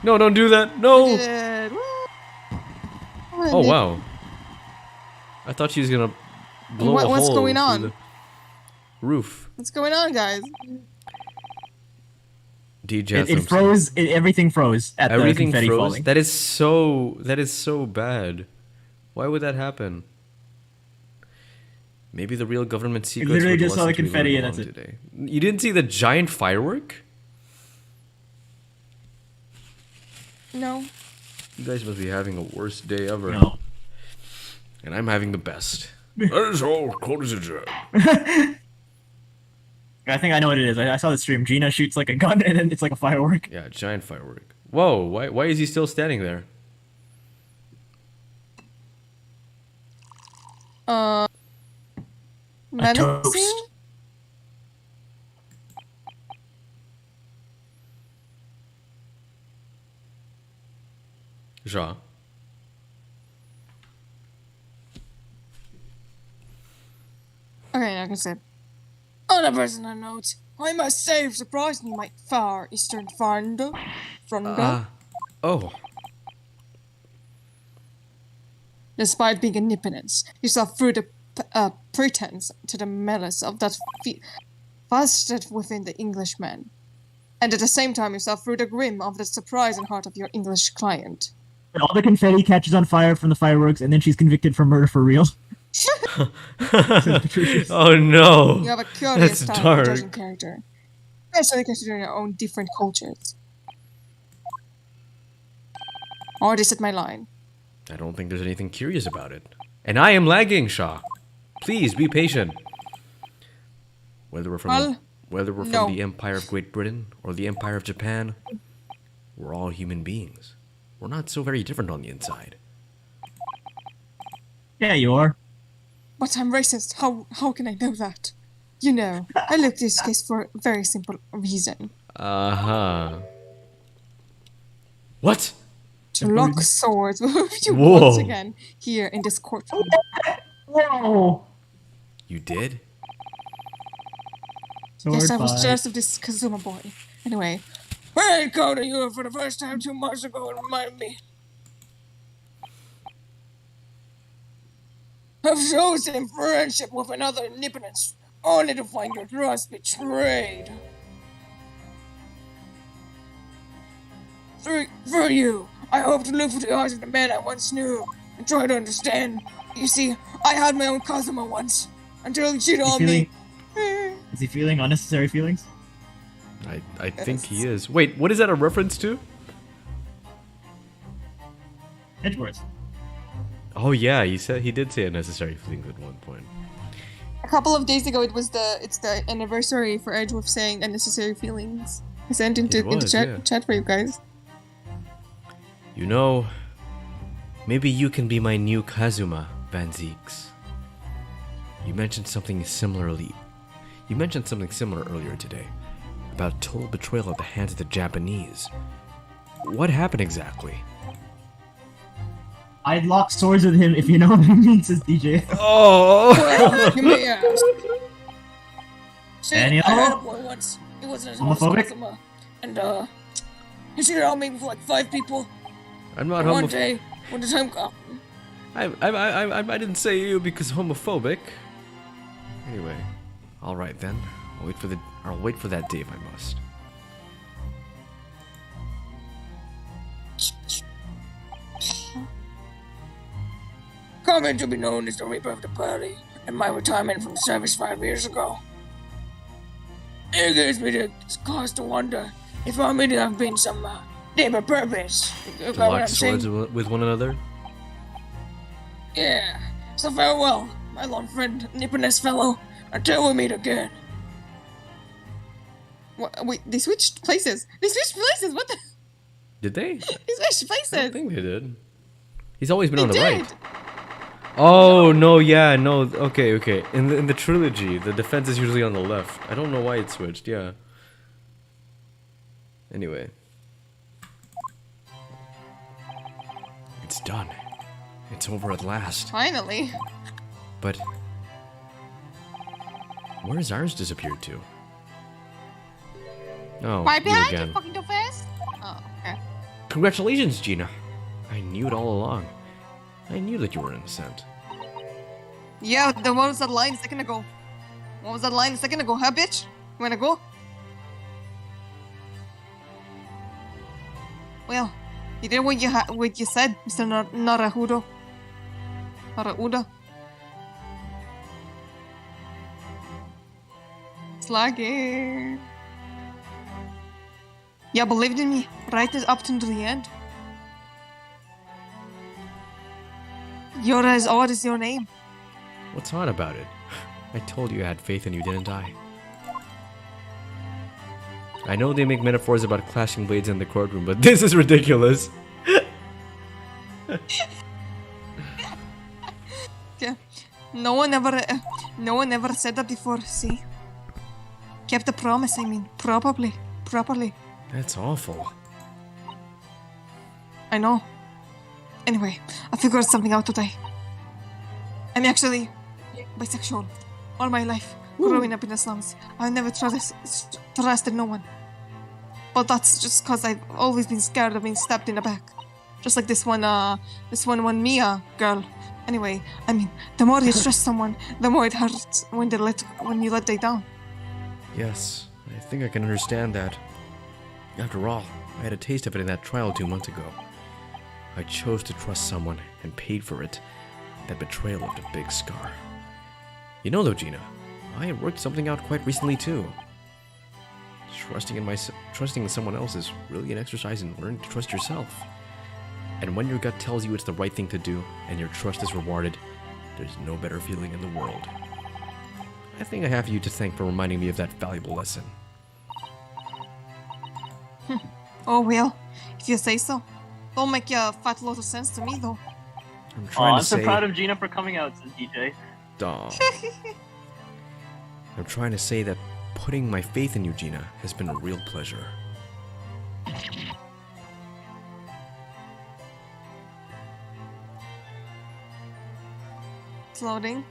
No, don't do that. No. Good. Oh wow. I thought she was gonna blow a hole What's going through on? the roof. What's going on, guys? DJ. It froze. Everything froze at Everything the confetti froze. falling. That is so bad. Why would that happen? Maybe the real government secrets literally were the just saw the lessons we confetti learned and along that's it. today. You didn't see the giant firework? No. You guys must be having a worst day ever. No. And I'm having the best. That is all cold as a jet. I think I know what it is. I saw the stream. Gina shoots like a gun and then it's like a firework. Yeah, giant firework. Whoa, why is he still standing there? Menacing? toast. Ja. Okay, like I said. On a personal note, I must say you've surprised me, my far eastern friend. Oh. Despite being a Nippinance, you saw through the pretense to the malice of that fostered within the Englishman. And at the same time, you saw through the grim of the surprise and heart of your English client. And all the confetti catches on fire from the fireworks, and then she's convicted for murder for real. Oh no. You have a curious That's style of judging dark. character, especially considering your own different cultures. Or is it my line? I don't think there's anything curious about it. And I am lagging, Shaw. Please be patient. Whether we're from no. the Empire of Great Britain or the Empire of Japan, we're all human beings. We're not so very different on the inside. Yeah, you are. But I'm racist. How can I know that? You know, I looked at this case for a very simple reason. Uh-huh. What? To lock swords with you Whoa. once again here in this courtroom. Whoa! You did? Yes, I was jealous of this Kazuma boy. Anyway, when I encountered you for the first time 2 months ago, it reminded me of chosen friendship with another Nippinance, only to find your trust betrayed. Through you, I hope to look through the eyes of the man I once knew and try to understand. You see, I had my own Kazuma once, until he cheated on me. Is he feeling unnecessary feelings? I think he is. Wait, what is that a reference to? Edgeworth. Oh yeah, he did say unnecessary feelings at one point. A couple of days ago, it's the anniversary for Edgeworth saying unnecessary feelings. I sent into in the chat for you guys. You know, maybe you can be my new Kazuma, Van Zeeks. You mentioned something similar earlier today about total betrayal at the hands of the Japanese. What happened exactly? I'd lock swords with him if you know what I mean, says DJ. Oh! Well, you may ask. See, Daniel? I had a boy once. He wasn't as much Homophobic? Kazuma. And, he cheated on me with like 5 people. I'm not One homophobic. day, when the time got... I didn't say you because homophobic. Anyway, all right then. I'll wait for that day if I must. Coming to be known as the Reaper of the Party, and my retirement from service 5 years ago. It gives me the cause to wonder if I may have been some deeper purpose. You To got what lock I'm swords saying? with one another? Yeah. So farewell, my long friend, Nippiness fellow, until we meet again. What, wait, they switched places. What the? Did they? They switched places. I don't think they did. He's always been on the did. right. Oh no, yeah, no, okay. In the trilogy, the defense is usually on the left. I don't know why it switched. Yeah. Anyway, it's done. It's over at last. Finally. But where has ours disappeared to? Oh, Right you behind you, again. fucking doofus. Oh, okay. Congratulations, Gina. I knew it all along. I knew that you were innocent. Yeah, then what was that line a second ago? Huh, bitch? You wanna go? Well, you did what you said, Mr. Narahudo. Narauda. Sluggy. You believed in me right up to the end. You're as odd as your name. What's odd about it? I told you I had faith in you, didn't I? I know they make metaphors about clashing blades in the courtroom, but this is ridiculous. Yeah. No one ever said that before, see? Kept the promise, I mean, properly. That's awful. I know. Anyway, I figured something out today. I'm actually bisexual. All my life, growing up in the slums, I never trusted no one. But that's just cause I've always been scared of being stabbed in the back. Just like this one Mia girl. Anyway, I mean, the more you trust someone, the more it hurts when you let them down. Yes, I think I can understand that. After all, I had a taste of it in that trial 2 months ago. I chose to trust someone and paid for it. That betrayal left a big scar. You know though, Gina, I had worked something out quite recently too. Trusting in someone else is really an exercise in learning to trust yourself. And when your gut tells you it's the right thing to do and your trust is rewarded, there's no better feeling in the world. I think I have you to thank for reminding me of that valuable lesson. Oh well, if you say so. Don't make a fat lot of sense to me though. I'm trying I'm to so say... proud of Gina for coming out, says DJ. Aw. I'm trying to say that putting my faith in you, Gina, has been a real pleasure. Loading.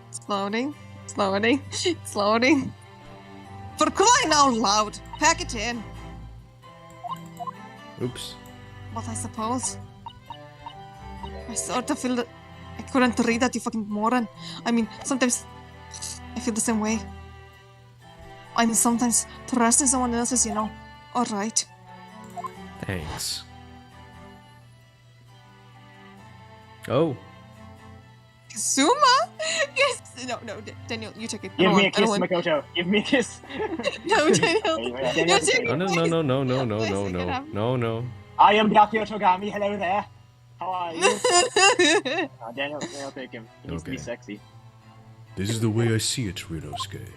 For crying out loud, pack it in. Oops. But I suppose I sort of feel that I couldn't read that, you fucking moron. I mean, sometimes I feel the same way. I mean, sometimes trusting someone else is, alright. Thanks. Oh. Zuma? Yes. No, Daniel, you take it. Give me a kiss, Makoto. Give me a kiss. No, Daniel. Daniel, take No. I am Byakuya Togami. Hello there. How are you? Daniel, take him. He needs to be sexy. This is the way I see it, Ryunosuke.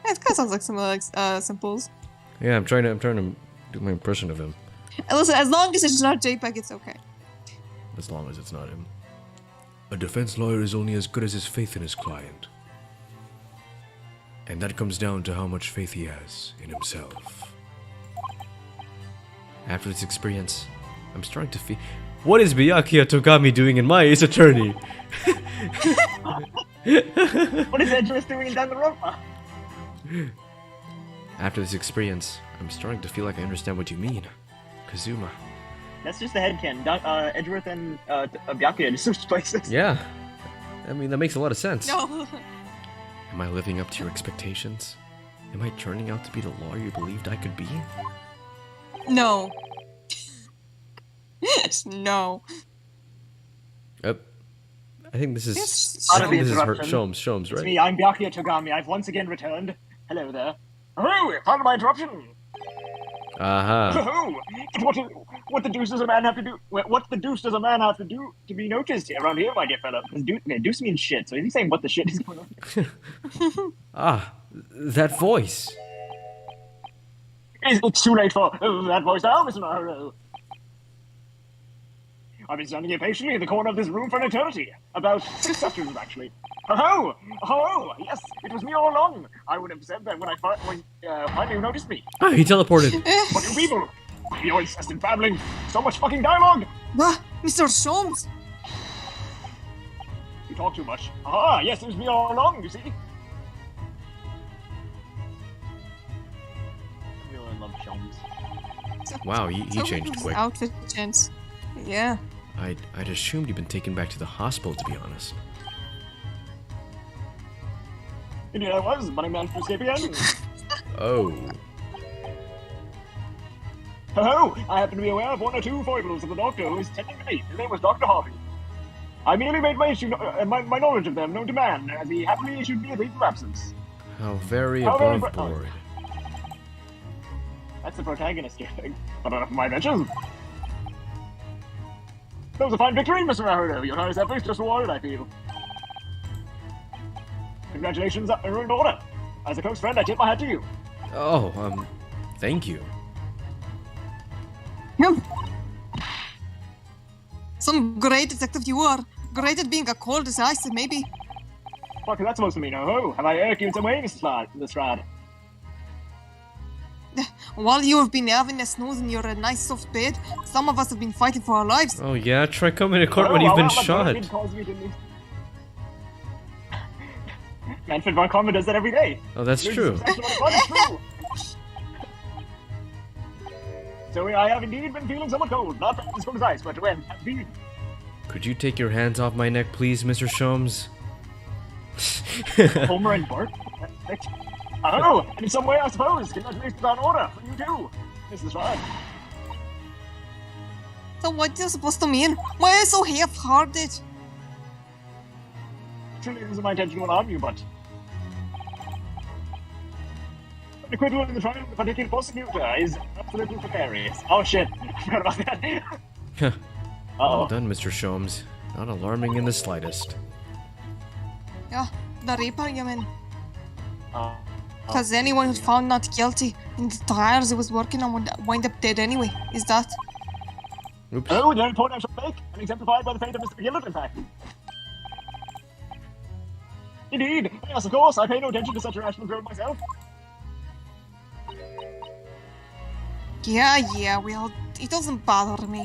It kind of sounds like some Simples. Yeah, I'm trying to do my impression of him. And listen, as long as it's not JPEG, it's okay. As long as it's not him. A defense lawyer is only as good as his faith in his client. And that comes down to how much faith he has in himself. After this experience, I'm starting to feel... What is Byakuya Togami doing in my Ace Attorney? What is Edgerus doing in Danganronpa? After this experience, I'm starting to feel like I understand what you mean, Kazuma. That's just the headcanon. Edgeworth and Byakuya just switched places. Yeah. I mean, that makes a lot of sense. No. Am I living up to your expectations? Am I turning out to be the lawyer you believed I could be? No. No. I think this is... Yes. I think this is Sholmes, It's right? me, I'm Byakuya Togami. I've once again returned. Hello there. Oh, pardon my interruption. Uh-huh. What the deuce does a man have to do? What the deuce does a man have to do to be noticed around here, my dear fellow? Deuce means shit, so is he saying what the shit is going on? Ah, that voice. It's too late for that voice now, Mr. Naruto. I've been standing here patiently in the corner of this room for an eternity. About 6 sessions, actually. Oh, yes, it was me all along. I would have said that when finally you noticed me. Ah, he teleported. But you people, you're incessant babbling. So much fucking dialogue. What? Mr. Sholmes? You talk too much. Ah, yes, it was me all along, you see. I really love Sholmes. Wow, he changed quick. Outfit change. Yeah. I'd assumed you'd been taken back to the hospital, to be honest. Indeed I was, but I managed to escape again. Oh. Oh, I happen to be aware of 1 or 2 foibles of the doctor who is tending to me. His name was Dr. Harvey. I merely made my knowledge of them known to man, as he happily issued me a leave of absence. How very How very above bra- board. That's the protagonist here. But enough of my adventures. That was a fine victory, Mr. Naruto. Your highness efforts just rewarded, I feel. Congratulations in ruined order. As a close friend, I tip my hat to you. Oh, thank you. Some great detective you are. Great at being a cold as ice, maybe. What could that supposed to mean? Oh, have I irked you in some way, Mr. Strad? While you have been having a snooze in your nice soft bed, some of us have been fighting for our lives. Oh yeah, try coming to court when you've been shot. Manfred von Karma does that every day. Oh, that's true. So I have indeed been feeling somewhat cold. Not as cold as ice, but when have been. Could you take your hands off my neck, please, Mr. Sholmes? Homer and Bart? I don't know, and in some way I suppose. Congratulations on order for you too, Mrs. Ryan. So what are you supposed to mean? Why are you so half-hearted? Truly it isn't my intention to alarm you, but... The acquittal in the trial of the particular prosecutor is absolutely precarious. Oh shit, I forgot about that. Well done, Mr. Sholmes. Not alarming in the slightest. Yeah, the rape argument. Because anyone who's found not guilty in the trials he was working on would wind up dead anyway. Is that? Oops. Oh, the report I shall make, and exemplified by the fate of Mr. Gillett, in fact. Indeed, yes, of course, I pay no attention to such irrational growth myself. Yeah, well, it doesn't bother me.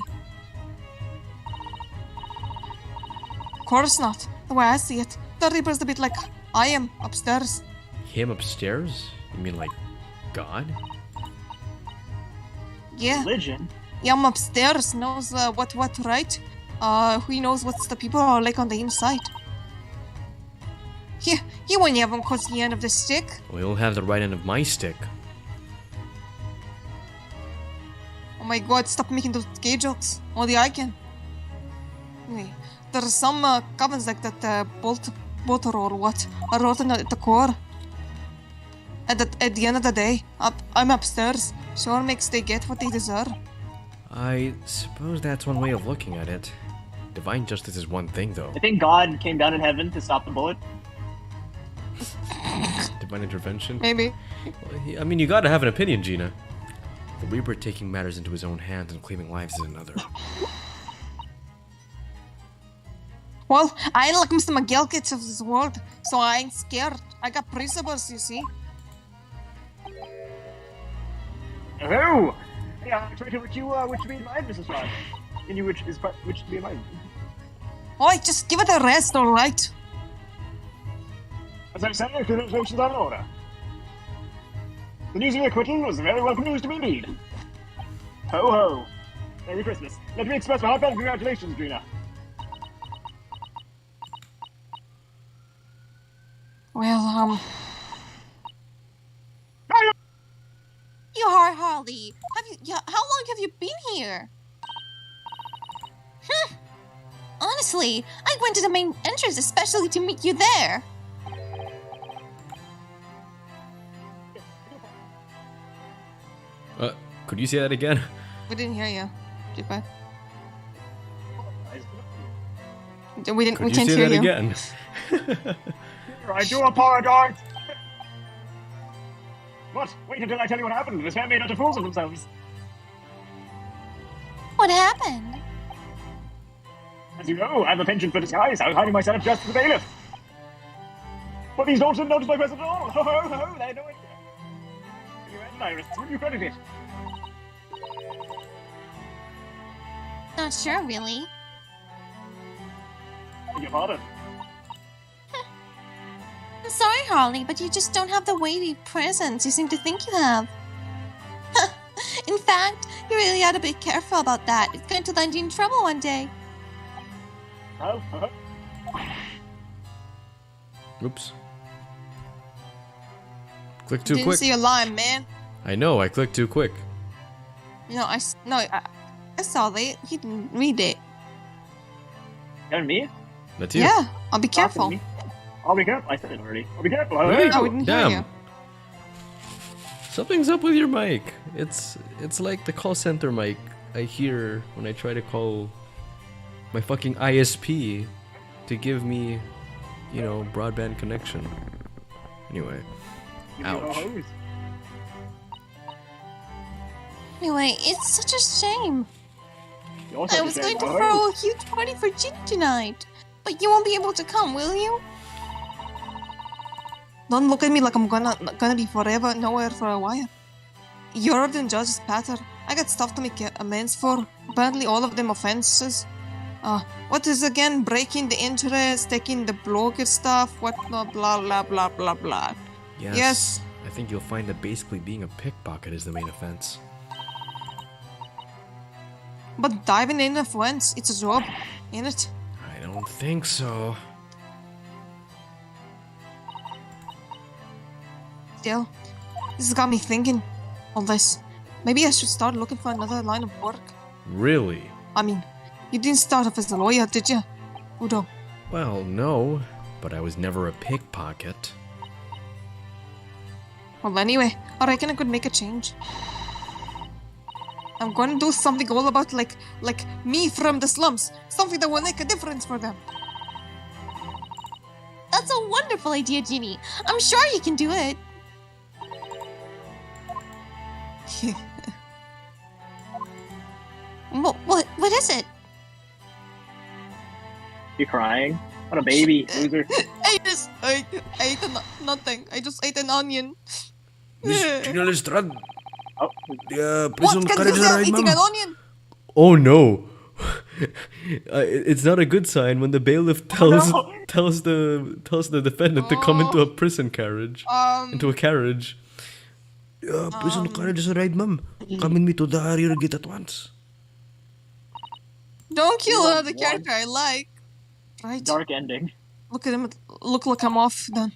Of course not. The way I see it, the Reaper's a bit like I am upstairs. Him upstairs? You mean like God? Yeah. Religion? Yeah, I'm upstairs, knows what, right? Who knows what the people are like on the inside. He won't have him cause the end of the stick. Well, he'll have the right end of my stick. Oh my god, stop making those gay jokes. Only I can. Anyway, there's some cabins like that butter or what are rotten at the core. At the end of the day, I'm upstairs. Sure makes they get what they deserve. I suppose that's one way of looking at it. Divine justice is one thing, though. I think God came down in heaven to stop the bullet. Divine intervention? Maybe. Well, I mean, you gotta have an opinion, Gina. The Reaper taking matters into his own hands and claiming lives is another. Well, I ain't like Mr. McGillicuddy of this world, so I ain't scared. I got principles, you see. Oh! Yeah, I tried to which to be in mind, Mrs. Ryan. And you which to be in mind. Oi, just give it a rest, alright? As I say, congratulations on order. The news of the acquittal was very welcome news to me indeed. Ho ho! Merry Christmas. Let me express my heartfelt congratulations, Gina. Well, You are Harley. How long have you been here? Honestly, I went to the main entrance especially to meet you there. Could you say that again? we didn't hear you. Jeepa. Could We you can't say hear that you. again? I do apologize. What? Wait until I tell you what happened. This man made utter fools of themselves. What happened? As you know, I have a penchant for disguise. I was hiding myself just as the bailiff. But these don't notice my presence at all. Ho ho ho! They had no idea. You and Iris, will you credit it? Not sure, really. Beg your pardon. I'm sorry, Harley, but you just don't have the weighty presence you seem to think you have. In fact, you really ought to be careful about that. It's going to land you in trouble one day. Oh, Oops. Click too Didn't quick. see your line, man. I know, I clicked too quick. No, I saw that. He didn't read it. and me? That's you. Yeah, I'll be careful. I'll be careful. I said it already. I'll be careful. Really? I wouldn't hear Damn. you. Something's up with your mic. It's like the call center mic I hear when I try to call my fucking ISP to give me, you know, broadband connection. Anyway. Ouch. Anyway, it's such a shame. You also I was said, going to throw a huge party for Ginny tonight, but you won't be able to come, will you? Don't look at me like I'm gonna be forever nowhere for a while. You're the judge's patter. I got stuff to make amends for. Apparently all of them offenses. What is again? Breaking the interest, taking the broker stuff, what no, blah blah blah blah blah. Yes. I think you'll find that basically being a pickpocket is the main offense. But diving in offense, it's a job, ain't it? I don't think so. Still, this has got me thinking on this. Maybe I should start looking for another line of work. Really? I mean, you didn't start off as a lawyer, did you, Udo? Well, no, but I was never a pickpocket. Well, anyway, I reckon I could make a change. I'm gonna do something all about like me from the slums. Something that will make a difference for them. That's a wonderful idea, Ginny. I'm sure you can do it. What is it? You crying? What a baby, loser. I ate nothing. I just ate an onion. Miss Gina Lestrade, Oh, the What? prison Can carriage you say I'm arrived, eating an ma'am. onion? Oh no! It's not a good sign when the bailiff tells no. tells the defendant to come into a prison carriage, into a carriage. Prison carriage has arrived, ma'am. Come in me to the rear gate at once. Don't kill another character I like. Right? dark ending. Look at him. Look like I'm off then.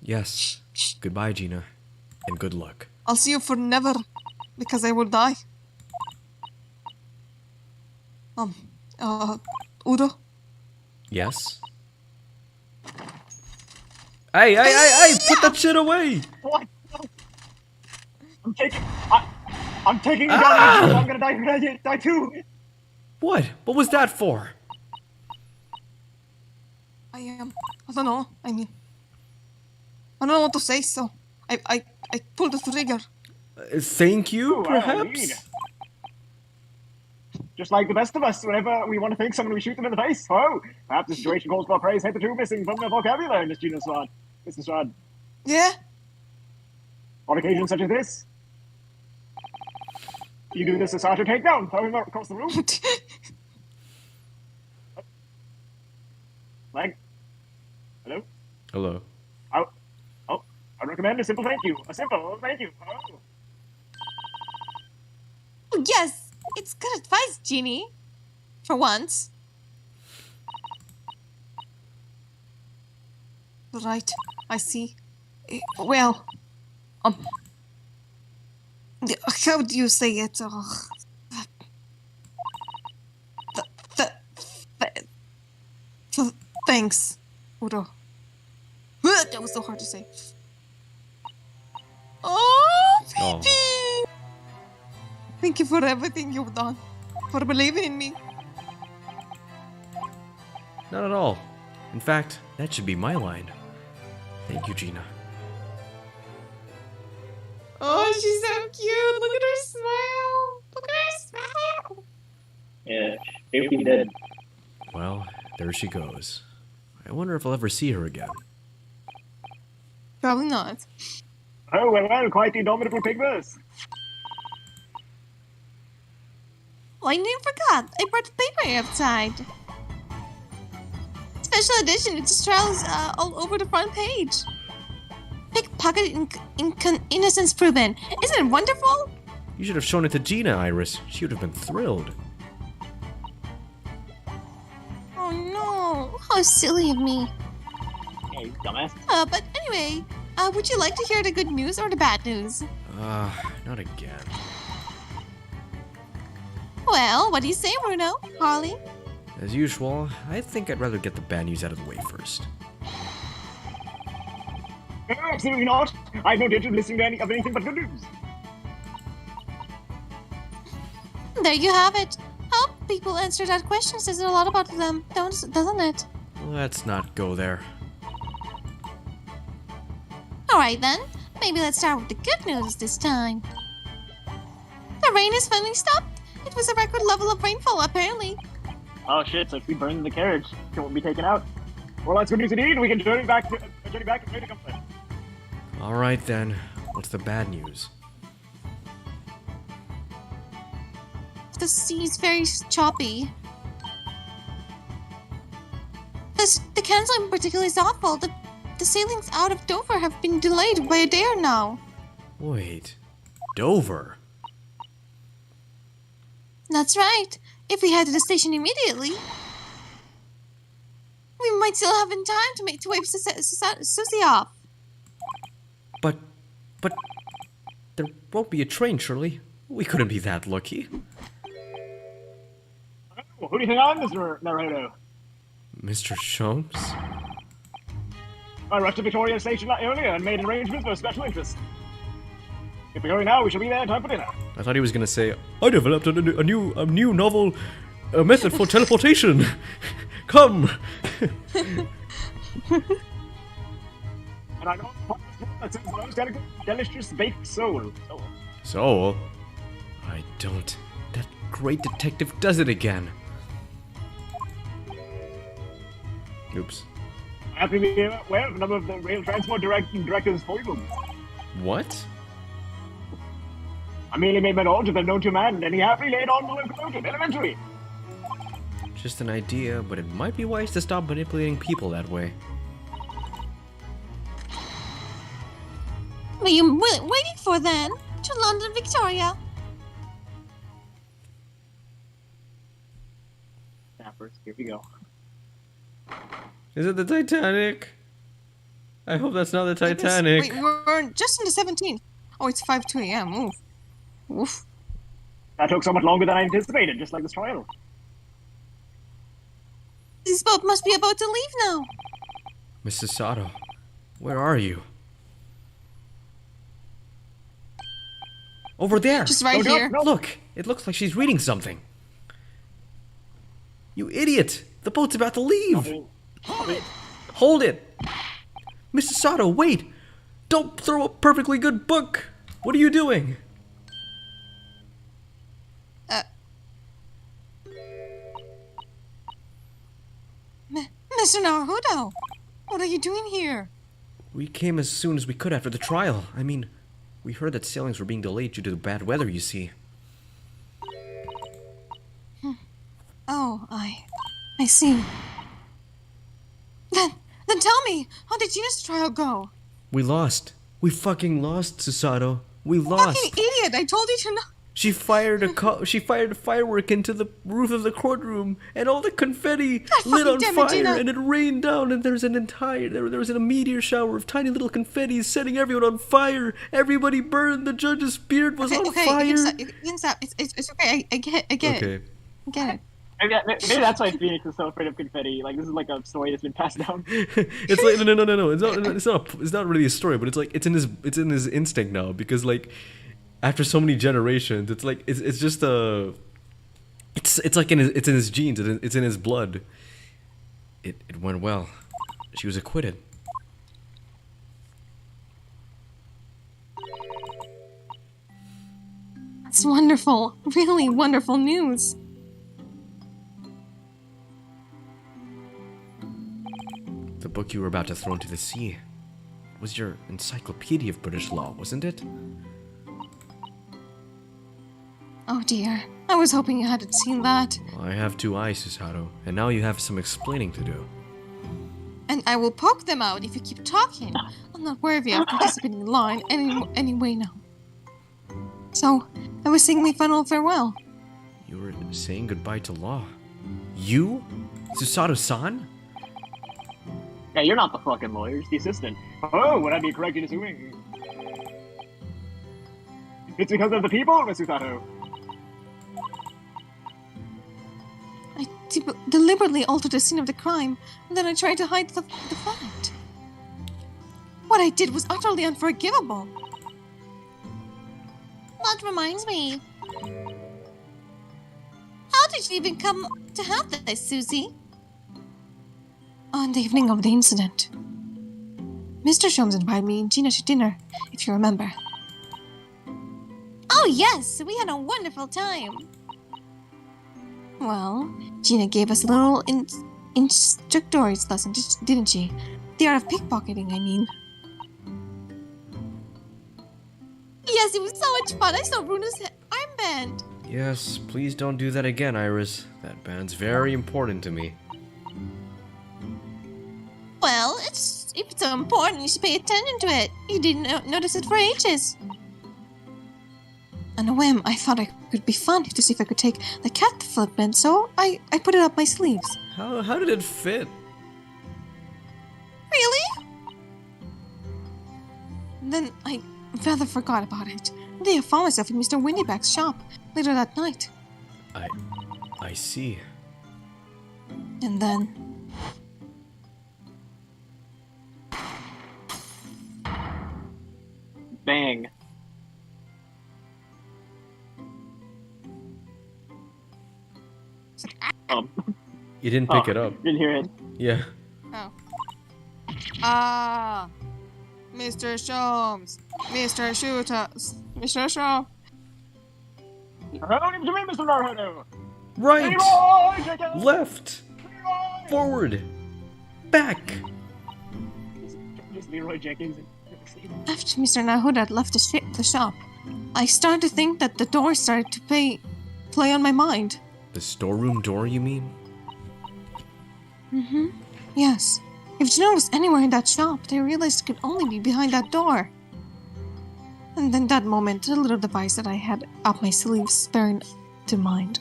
Yes. Goodbye, Gina, and good luck. I'll see you for never, because I will die. Udo? Yes. Hey! Put that shit away! What? No. I'm taking you down. I'm gonna die. I'm gonna die too. What? What was that for? I don't know. I mean, I don't know what to say, so I pulled the trigger. Thank you, Ooh, perhaps? indeed. Just like the best of us, whenever we want to thank someone, we shoot them in the face. Oh, perhaps the situation calls for praise. Hit the two missing from the vocabulary, Miss Gina Swan. Mr. Swan. Yeah? On occasions such as this, you do this Assault takedown, throw him across the room. Like, hello? Hello. I recommend a simple thank you. A simple thank you. Oh. Oh, yes, it's good advice, Ginny. For once. Right, I see. Well, how do you say it? Thanks, Udo. That was so hard to say. Oh, baby! Oh. Thank you for everything you've done, for believing in me. Not at all. In fact, that should be my line. Thank you, Gina. Oh, she's so cute. Look at her smile. Look at her smile. Yeah, if he did. Well, there she goes. I wonder if I'll ever see her again. Probably not. Oh, well, quite the indomitable pig this. Oh, I nearly forgot. I brought the paper outside. Special edition. It just trails all over the front page. Pickpocket innocence proven. Isn't it wonderful? You should have shown it to Gina, Iris. She would have been thrilled. Oh no. How silly of me. Hey, dumbass. But anyway, would you like to hear the good news or the bad news? Not again. Well, what do you say, Bruno? Harley? As usual, I think I'd rather get the bad news out of the way first. Absolutely not. I have no intention of listening to anything but good news. There you have it. How people answer that question says a lot about them, doesn't it? Let's not go there. Alright then, maybe let's start with the good news this time. The rain has finally stopped. It was a record level of rainfall, apparently. Oh shit, so if we burn the carriage, it won't be taken out. Well, that's good news indeed. We can journey back and ready to comfort. Alright then, what's the bad news? The sea's very choppy. The canceling particularly is awful. The sailings out of Dover have been delayed by a day or now. Wait, Dover? That's right. If we head to the station immediately, we might still have in time to wave Susie off. But there won't be a train, surely? We couldn't be that lucky. Well, who do you think I'm, Mr. Naruto? Mr. Sholmes? I rushed to Victoria Station earlier and made arrangements for a special interest. If we hurry now, we shall be there in time for dinner. I thought he was gonna say, I developed a new novel method for teleportation. Come! And I know that's the most delicious baked soul. So? I don't. That great detective does it again. Oops. I have to be aware of a number of the rail transport director's foibles. What? I merely made my knowledge of them known to man, and he happily laid on the locomotive elementary. Just an idea, but it might be wise to stop manipulating people that way. What are you waiting for then? To London, Victoria. Snappers, here we go. Is it the Titanic? I hope that's not the Titanic. Wait, we're just in the 17th. Oh, it's 5:02 a.m. Oof. Oof. That took so much longer than I anticipated, just like this trial. This boat must be about to leave now. Mrs. Sato, where are you? Over there! Just right here. No. Look! It looks like she's reading something. You idiot! The boat's about to leave! Hold it! Mrs. Sato, wait! Don't throw a perfectly good book! What are you doing? Mr. Naruto, what are you doing here? We came as soon as we could after the trial. I mean, we heard that sailings were being delayed due to the bad weather, you see. Oh, I see. Then tell me, how did Gina's trial go? We lost. We fucking lost, Susato. We lost. Fucking idiot! I told you to not. She fired a firework into the roof of the courtroom, and all the confetti lit on fire, and it rained down, and there was a meteor shower of tiny little confetti setting everyone on fire. Everybody burned. The judge's beard was on fire. You can stop. It's okay. I get it. Okay. I get it. Maybe that's why Phoenix is so afraid of confetti. Like, this is like a story that's been passed down. It's like no. It's not really a story, but it's in his instinct now, because like after so many generations, it's like it's just it's like in his genes. It's in his blood. It went well. She was acquitted. That's wonderful. Really wonderful news. The book you were about to throw into the sea was your Encyclopedia of British Law, wasn't it? Oh dear. I was hoping you hadn't seen that. I have 2 eyes, Susato, and now you have some explaining to do. And I will poke them out if you keep talking. I'm not worthy of participating in law in any way now. So, I was saying my final farewell. You were saying goodbye to law. You? Susato-san? Yeah, you're not the fucking lawyer, it's the assistant. Oh, would I be correct in assuming? It's because of the people, Miss Susato. I deliberately altered the scene of the crime, and then I tried to hide the fact. What I did was utterly unforgivable. That reminds me. How did you even come to have this, Susie? On the evening of the incident, Mr. Sholmes invited me and Gina to dinner, if you remember. Oh yes, we had a wonderful time. Well, Gina gave us a little instructor's lesson, didn't she? The art of pickpocketing, I mean. Yes, it was so much fun. I saw Bruno's armband. Yes, please don't do that again, Iris. That band's very important to me. Well, if it's so important, you should pay attention to it. You didn't notice it for ages. On a whim, I thought it could be fun to see if I could take the cat flipment, so I put it up my sleeves. How did it fit? Really? Then I rather forgot about it. The day I found myself in Mr. Windyback's shop later that night. I see. And then... Bang. You didn't pick it up. Didn't hear it. Yeah. Oh. Ah! Mr. Sholmes! Mr. Shooters! Mr. Shaw! Round to me, Mr. Naruto! Right! Leroy Jenkins! Left! Leroy! Forward! Back! Just Leroy Jenkins. After Mr. Nahuda had left the shop, I started to think that the door started to play on my mind. The storeroom door, you mean? Mm-hmm. Yes. If Gina was anywhere in that shop, I realized it could only be behind that door. And then that moment, a little device that I had up my sleeve sprang to mind.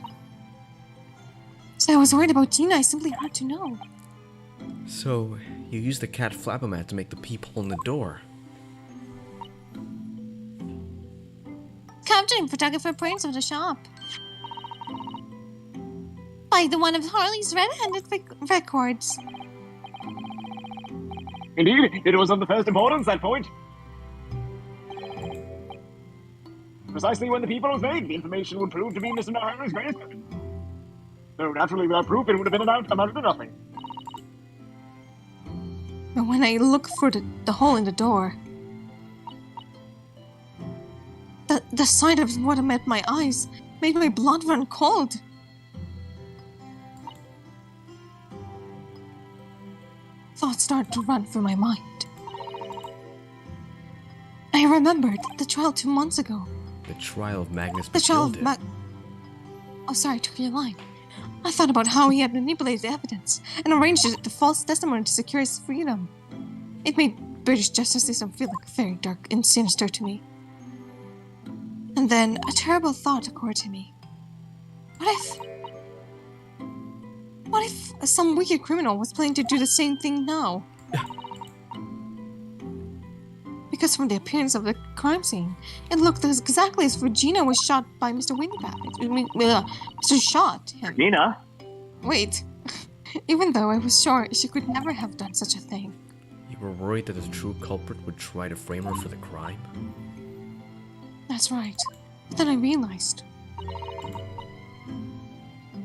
So I was worried about Gina, I simply had to know. So, you used the cat flapomat to make the peephole in the door. Capturing photographer prints of the shop. By the one of Harley's red-handed records. Indeed, it was of the first importance, that point. Precisely when the people was made, the information would prove to be Mr. Naruto's greatest weapon. So naturally, without proof, it would have been amounted to nothing. But when I looked for the hole in the door, the sight of what met my eyes made my blood run cold. Thoughts started to run through my mind. I remembered the trial 2 months ago. The trial of Magnus The trial of Matilda. Oh, sorry, I took your line. I thought about how he had manipulated the evidence and arranged it to false testimony to secure his freedom. It made British justice system feel like very dark and sinister to me. And then a terrible thought occurred to me. What if some wicked criminal was planning to do the same thing now? Because from the appearance of the crime scene, it looked exactly as Regina was shot by Mr. Windyback. Mr. Shot him. Nina? Wait. Even though I was sure she could never have done such a thing. You were worried that the true culprit would try to frame her for the crime? That's right. But then I realized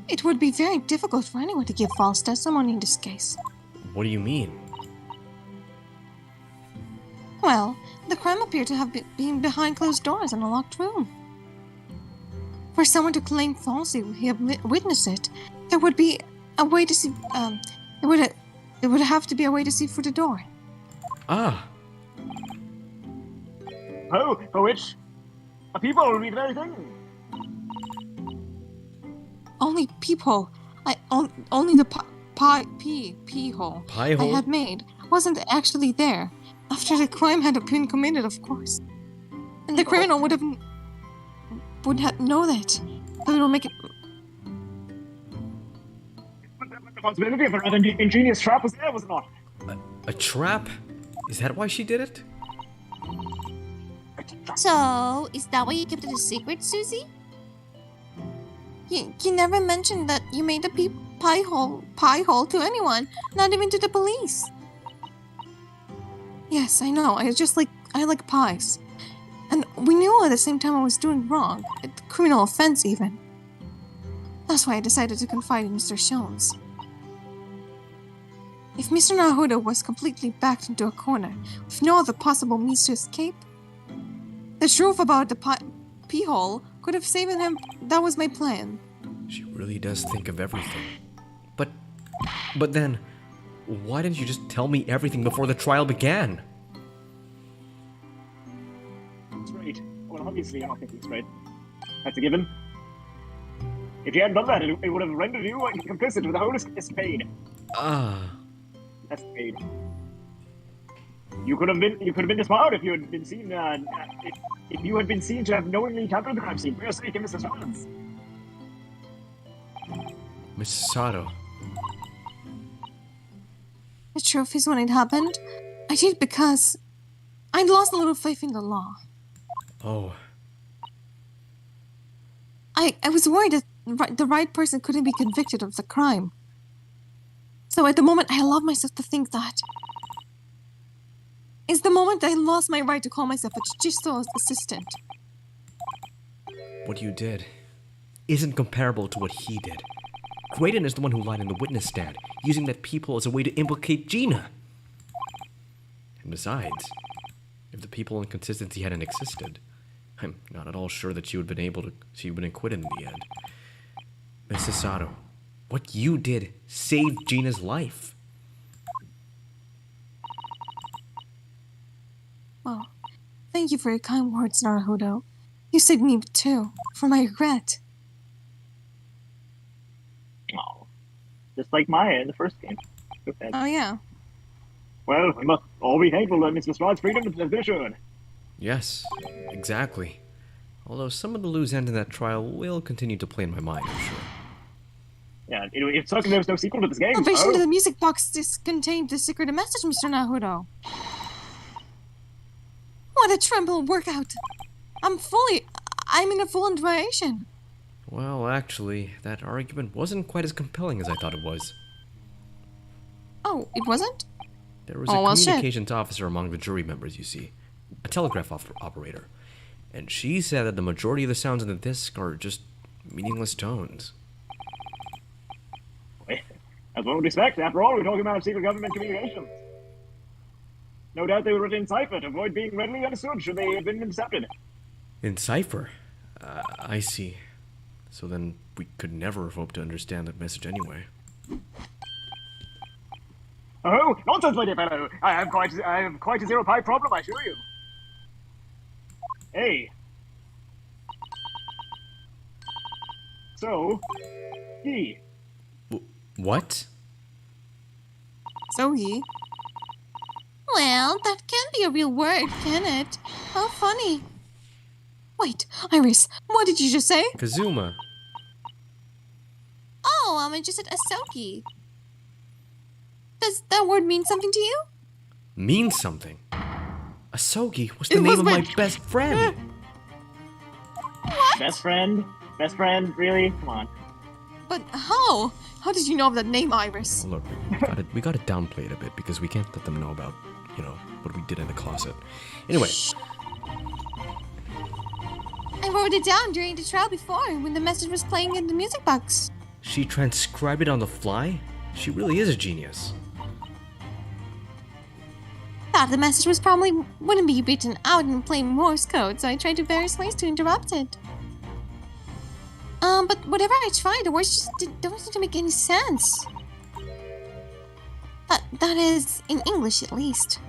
it would be very difficult for anyone to give false testimony in this case. What do you mean? Well, the crime appeared to have been behind closed doors in a locked room. For someone to claim falsely he had witnessed it, there would be a way to see. It would have to be a way to see through the door. Ah. Oh, for which a people will be the very thing. Only peephole. Only the pee hole Pie hole? I had made wasn't actually there. After the crime had been committed, of course. And the criminal would have know that. That would make it. The possibility of a rather ingenious trap was there, was it not? A trap? Is that why she did it? So, is that why you kept it a secret, Susie? You never mentioned that you made a pie hole to anyone, not even to the police. Yes, I know. I like pies. And we knew at the same time I was doing wrong. A criminal offense, even. That's why I decided to confide in Mr. Jones. If Mr. Naruto was completely backed into a corner, with no other possible means to escape, the truth about the pee hole could have saved him. That was my plan. She really does think of everything. But then, why didn't you just tell me everything before the trial began? Straight. Well, obviously you're not thinking straight. That's a given. If you hadn't done that, it would have rendered you complicit with the whole escapade. Escapade. You could have been disbarred if you had been seen. If you had been seen to have knowingly tampered with the crime scene. For your sake, Mrs. Rollins. Miss Sato. The truth is, when it happened, I did it because I'd lost a little faith in the law. Oh. I was worried that the right person couldn't be convicted of the crime. So at the moment, I allowed myself to think that. It's the moment I lost my right to call myself a Chichisto's assistant. What you did isn't comparable to what he did. Graydon is the one who lied in the witness stand, using that people as a way to implicate Gina. And besides, if the people inconsistency hadn't existed, I'm not at all sure that she would have been acquitted in the end. Mrs. Sato, what you did saved Gina's life. Well, thank you for your kind words, Naruto. You saved me too, from my regret. Oh, just like Maya in the first game. Okay. Oh yeah. Well, we must all be thankful that Miss Lestrade's freedom has been assured. Yes, exactly. Although some of the loose ends in that trial will continue to play in my mind, I'm sure. Yeah, it's certain there was no sequel to this game. Salvation to the music box contained the secret message, Mr. Naruto. What a tremble workout! I'm in a full admiration. Well, actually, that argument wasn't quite as compelling as I thought it was. Oh, it wasn't? There was a communications officer among the jury members, you see. A telegraph operator. And she said that the majority of the sounds in the disc are just meaningless tones. As one would expect, after all, we're talking about secret government communications. No doubt they were written in cipher to avoid being readily understood should they have been intercepted. In cipher? I see. So then we could never have hoped to understand that message anyway. Oh, nonsense, my dear fellow! I have quite a zero-pi problem, I assure you. Hey. So, he. What? Sogi? Well, that can't be a real word, can it? How funny. Wait, Iris, what did you just say? Kazuma. Oh, I just said Asoki. Does that word mean something to you? Mean something? Asogi was the name of my best friend. What? Best friend? Best friend? Really? Come on. But how? How did you know of that name, Iris? Look, we gotta downplay it a bit because we can't let them know about, what we did in the closet. Anyway. I wrote it down during the trial before, when the message was playing in the music box. She transcribed it on the fly? She really is a genius. Thought the message wouldn't be written out in plain Morse code, so I tried various ways to interrupt it. But whatever I tried, the words just don't seem to make any sense. That is, in English at least.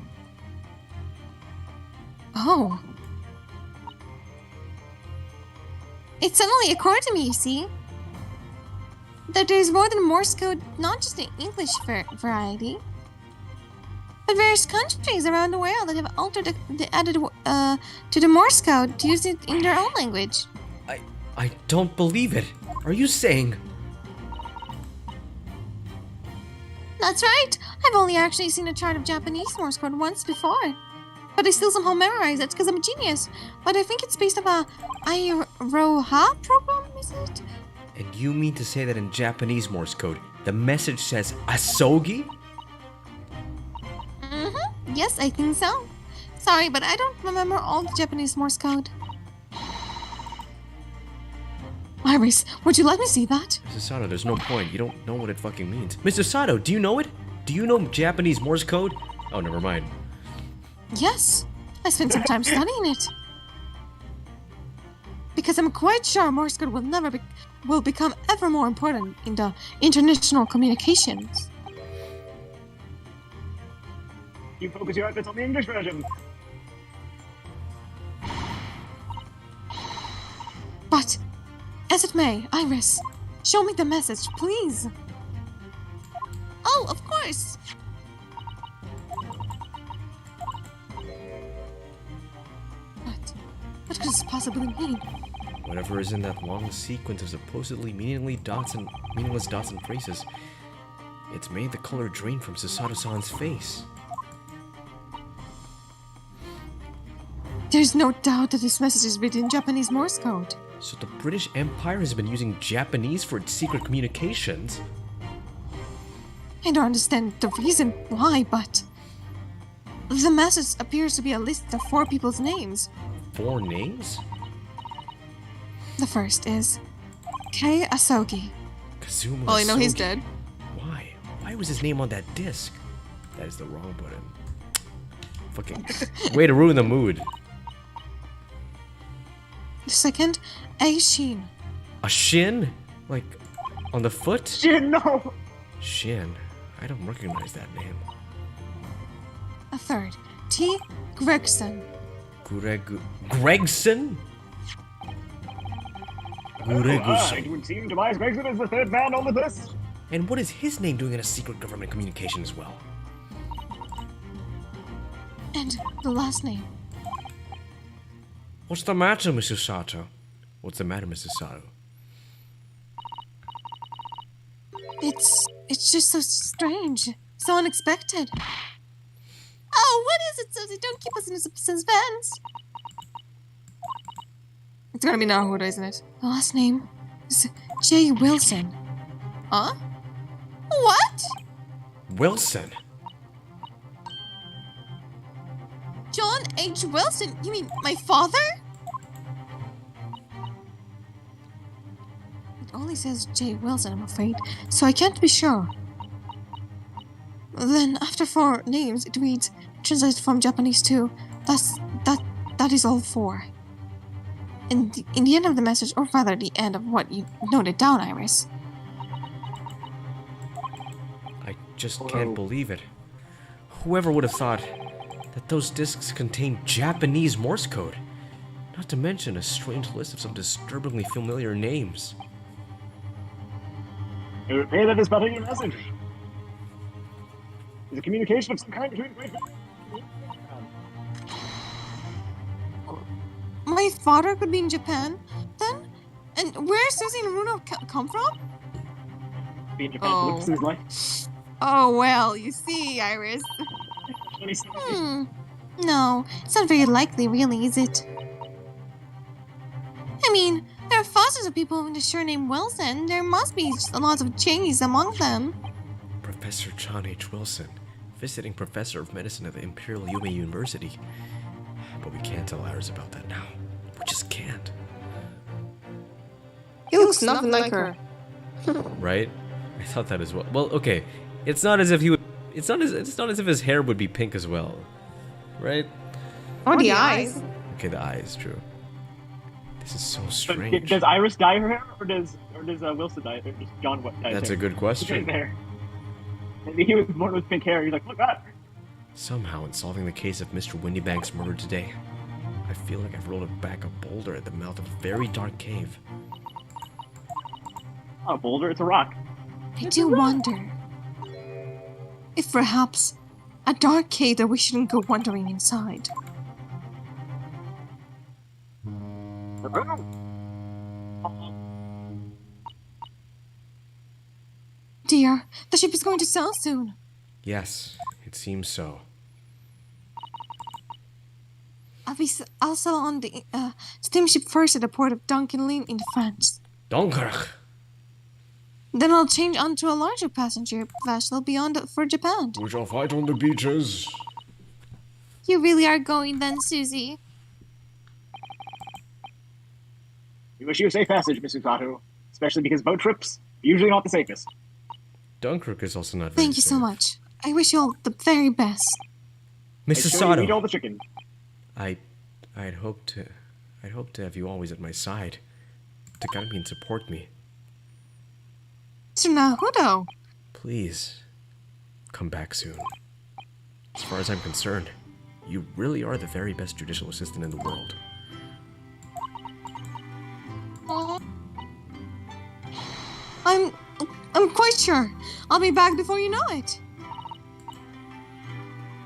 Oh. It suddenly occurred to me, you see, that there's more than Morse code, not just the English variety, but various countries around the world that have added to the Morse code to use it in their own language. I don't believe it. Are you saying? That's right. I've only actually seen a chart of Japanese Morse code once before. But I still somehow memorize it because I'm a genius. But I think it's based on a Iroha program, is it? And you mean to say that in Japanese Morse code, the message says Asogi? Mm-hmm. Yes, I think so. Sorry, but I don't remember all the Japanese Morse code. Iris, would you let me see that? Mrs. Sato, there's no point. You don't know what it fucking means. Mr. Sato, do you know it? Do you know Japanese Morse code? Oh, never mind. Yes, I spent some time studying it. Because I'm quite sure Morse code will become ever more important in the international communications. You focus your efforts on the English version. But, as it may, Iris, show me the message, please. Oh, of course. What could this possibly mean? Whatever is in that long sequence of supposedly meaningless dots and phrases, it's made the color drain from Susato-san's face. There's no doubt that this message is written in Japanese Morse code. So the British Empire has been using Japanese for its secret communications? I don't understand the reason why, but the message appears to be a list of 4 people's names. 4 names? The first is Kei Asogi. Kazuma Well, I know he's Asogi. dead. Why? Why was his name on that disc? That is the wrong button. Fucking way to ruin the mood. The second, A Shin. A shin? Like, on the foot? Shin, no! Shin? I don't recognize that name. A third, T. Gregson. Gregson? It would seem Tobias Gregson is the third man on the list. And what is his name doing in a secret government communication as well? And the last name. What's the matter, Mrs. Sato? What's the matter, Mrs. Sato? It's just so strange. So unexpected. Oh, what is it, Susie? Don't keep us in suspense. It's gonna be Naruto, isn't it? The last name is J. Wilson. Huh? What? Wilson? John H. Wilson? You mean my father? It only says J. Wilson, I'm afraid, so I can't be sure. Then, after 4 names, it reads, translated from Japanese to, that is all 4. In the end of the message, or rather the end of what you noted down, Iris. I just can't believe it. Whoever would have thought that those discs contain Japanese Morse code? Not to mention a strange list of some disturbingly familiar names. It would appear that is spelling your message. Is a communication of some kind between great. My father could be in Japan, then? And where Susie and Runo come from? Be in Japan looks his life. Oh, well, you see, Iris. No, it's not very likely, really, is it? I mean, there are thousands of people with the surname Wilson. There must be a lot of Chinese among them. Professor John H. Wilson, visiting professor of medicine at the Imperial Yume University. But we can't tell Iris about that now. We just can't. He looks nothing like her. Right? I thought that as well. Well, okay. It's not as if he would. It's not as if his hair would be pink as well, right? Or the eyes. Okay, the eyes, true. This is so strange. Does Iris dye her hair, or does Wilson dye it? Or does John dye his hair? That's a good question. There. Maybe he was born with pink hair. He's like, look at that. Somehow, in solving the case of Mr. Windybank's murder today, I feel like I've rolled back a boulder at the mouth of a very dark cave. Not a boulder, it's a rock. I do wonder if perhaps a dark cave that we shouldn't go wandering inside. Dear, the ship is going to sail soon. Yes, it seems so. I'll sail on the steamship first at the port of Duncanlin in France. Dunkirk! Then I'll change onto a larger passenger vessel beyond for Japan. We shall fight on the beaches. You really are going then, Susie. We wish you a safe passage, Mrs. Sato, especially because boat trips are usually not the safest. Dunkirk is also not very Thank you so safe. much. I wish you all the very best. Mrs. Make sure you Sato. eat all the chicken. I'd hope to have you always at my side, to guide me and support me. Mr. Naruto. Please, come back soon. As far as I'm concerned, you really are the very best judicial assistant in the world. Aw. I'm quite sure. I'll be back before you know it.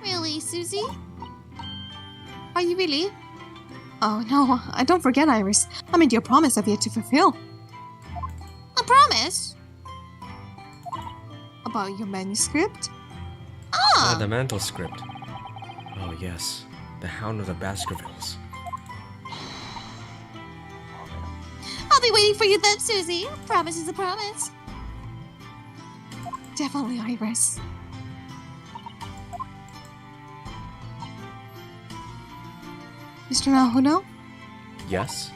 Really, Susie? Are you really? Oh no, I don't forget, Iris. I made you a promise I've yet to fulfill. A promise? About your manuscript? Ah! The mantle script. Oh yes, the Hound of the Baskervilles. I'll be waiting for you then, Susie. A promise is a promise. Definitely, Iris. Mr. Naruto, Yes?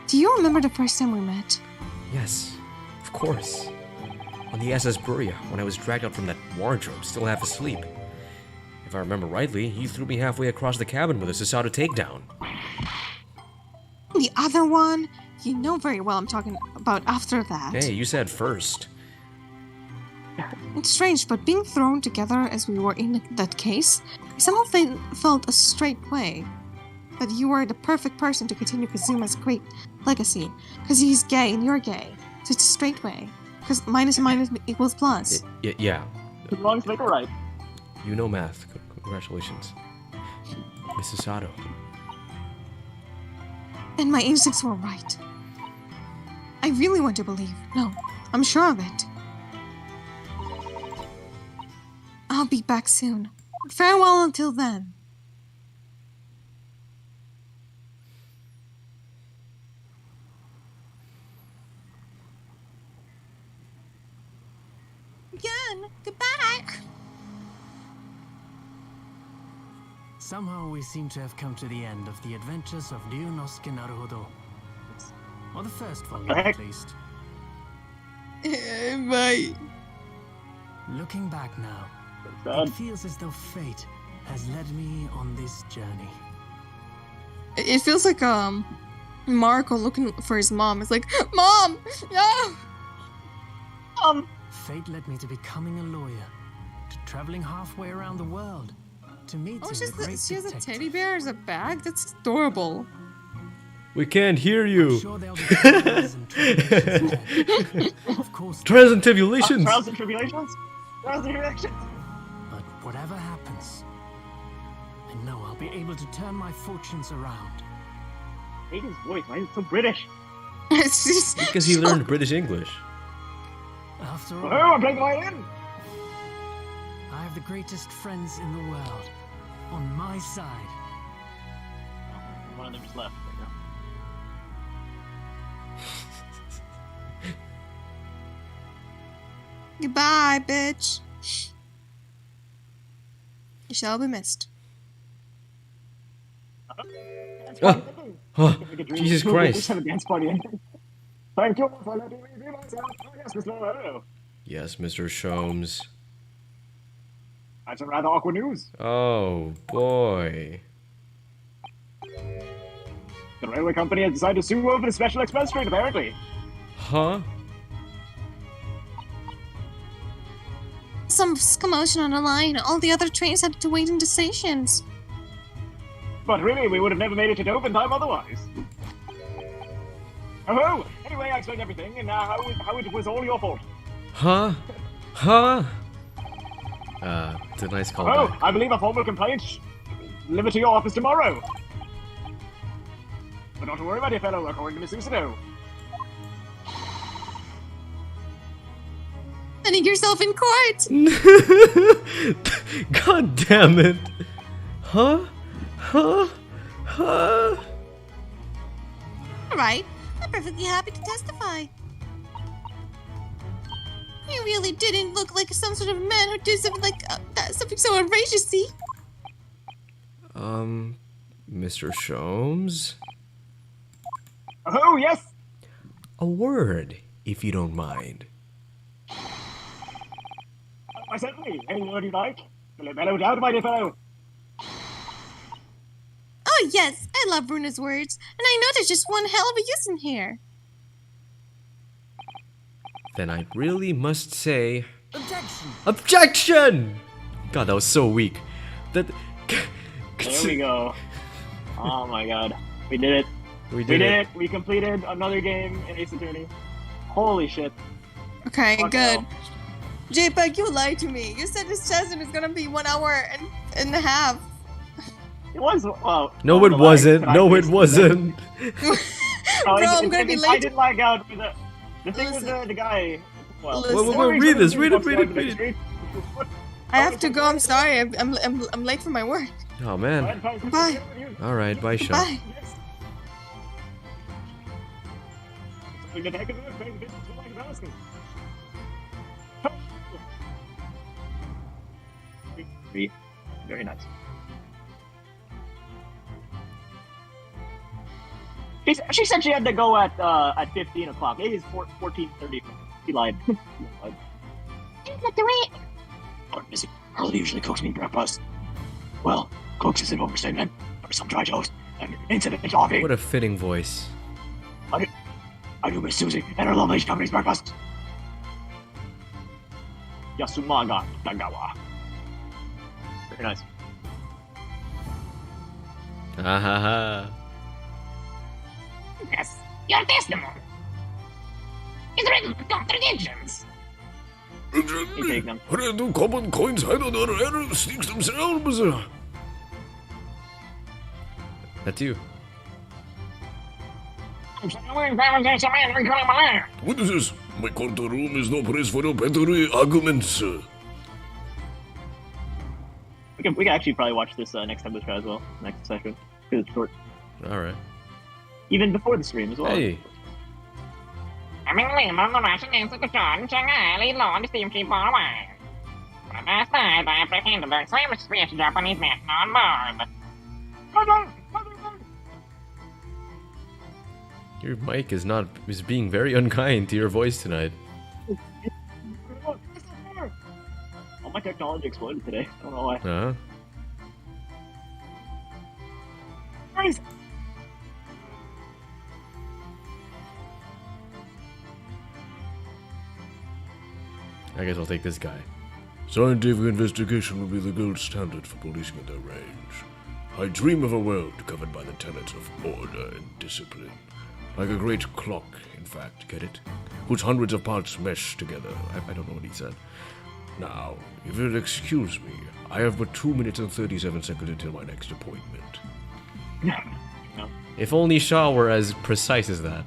do you remember the first time we met? Yes, of course. On the SS Buria, when I was dragged out from that wardrobe, still half asleep. If I remember rightly, he threw me halfway across the cabin with a Susato takedown. The other one? You know very well I'm talking about after that. Hey, you said first. It's strange, but being thrown together as we were in that case, I somehow felt a straight way. That you were the perfect person to continue Kazuma's great legacy. Because he's gay and you're gay. So it's a straight way. Because minus and minus equals plus. Yeah. Wrong's make a right. You know math. Congratulations. Mrs. Sato. And my instincts were right. I really want to believe. No, I'm sure of it. I'll be back soon. Farewell until then. Again, goodbye. Somehow we seem to have come to the end of the adventures of Ryunosuke Naruhodo. Or the first volume, at least. Bye. Looking back now, it feels as though fate has led me on this journey. It feels like Marco looking for his mom. It's like, Mom! No! Fate led me to becoming a lawyer, to traveling halfway around the world, to meeting the great she has a detective. teddy bear as a bag? That's adorable. We can't hear you. Sure there'll be trials and tribulations ahead. Of course, Trials and tribulations. Trials and tribulations? Trials and tribulations? but whatever happens, I know I'll be able to turn my fortunes around. Aiden's voice, why is it so British? It's just Because he learned British English. After Oh, all, I'm playing the violin! I have the greatest friends in the world on my side. One of them just left. There you Goodbye, bitch. You shall be missed. go. Jesus Christ. Just have a dance party. Thank you for letting me be myself. Oh, yes, Miss Laura. Yes, Mr. Sholmes. That's some rather awkward news. Oh, boy. The railway company has decided to sue over the special express train, apparently. Huh? Some commotion on the line. All the other trains had to wait in the stations. But really, we would have never made it to Dover in time otherwise. Oh, anyway, I explained everything, and how it was all your fault. Huh? Huh? It's a nice Oh, callback. I believe a formal complaint delivered to your office tomorrow. But not to worry, my dear fellow, according to Miss Usano. Sending yourself in court. God damn it. Huh? Huh? Huh? Alright, I'm perfectly happy to testify. You really didn't look like some sort of man who did something like something so outrageous, see? Mr. Sholmes? Oh, yes! A word, if you don't mind. I certainly. Any word you like? Mellow down, my dear fellow. Oh yes, I love Bruno's words, and I know there's just one hell of a use in here. Then I really must say... Objection! Objection! God, that was so weak. That... There we go. Oh my god. We did it. We did it. We completed another game in Ace Attorney. Holy shit. Okay, Fuck good. hell. JPEG, you lied to me. You said this session is gonna be 1 hour and a half. It was, well... No, it wasn't. No, it wasn't. Bro, I'm gonna be late. I didn't lag out with the thing with the guy. Well, Wait, read this. Read it. I have to go. I'm sorry. I'm late for my work. Oh, man. Bye. Alright, bye, Sean. Bye. Very nice. She said she had to go at 15 o'clock. It is 14:30. She lied. Harley usually cooks me breakfast. Well, cooks is an overstatement. Or some dry toast and instant coffee. What a fitting voice. I do miss Susie and her lovely company's breakfast. Yasumaga Tagawa. Very nice. Ha ha ha. Yes, your testimony is written with contradictions. You take them. Where do common coins hide on their error sneaks themselves? That's you. What is this? My courtroom is no place for your petty arguments. We can actually probably watch this next time we try as well. Next session. Because it's short. Alright. Even before the stream as well. Hey. Your mic is being very unkind to your voice tonight. All my technology exploded today. I don't know why. Huh? Nice. I guess I'll take this guy. Scientific investigation will be the gold standard for policing at their range. I dream of a world covered by the tenets of order and discipline. Like a great clock, in fact, get it? Whose hundreds of parts mesh together. I don't know what he said. Now, if you'll excuse me, I have but 2 minutes and 37 seconds until my next appointment. No. If only Shaw were as precise as that.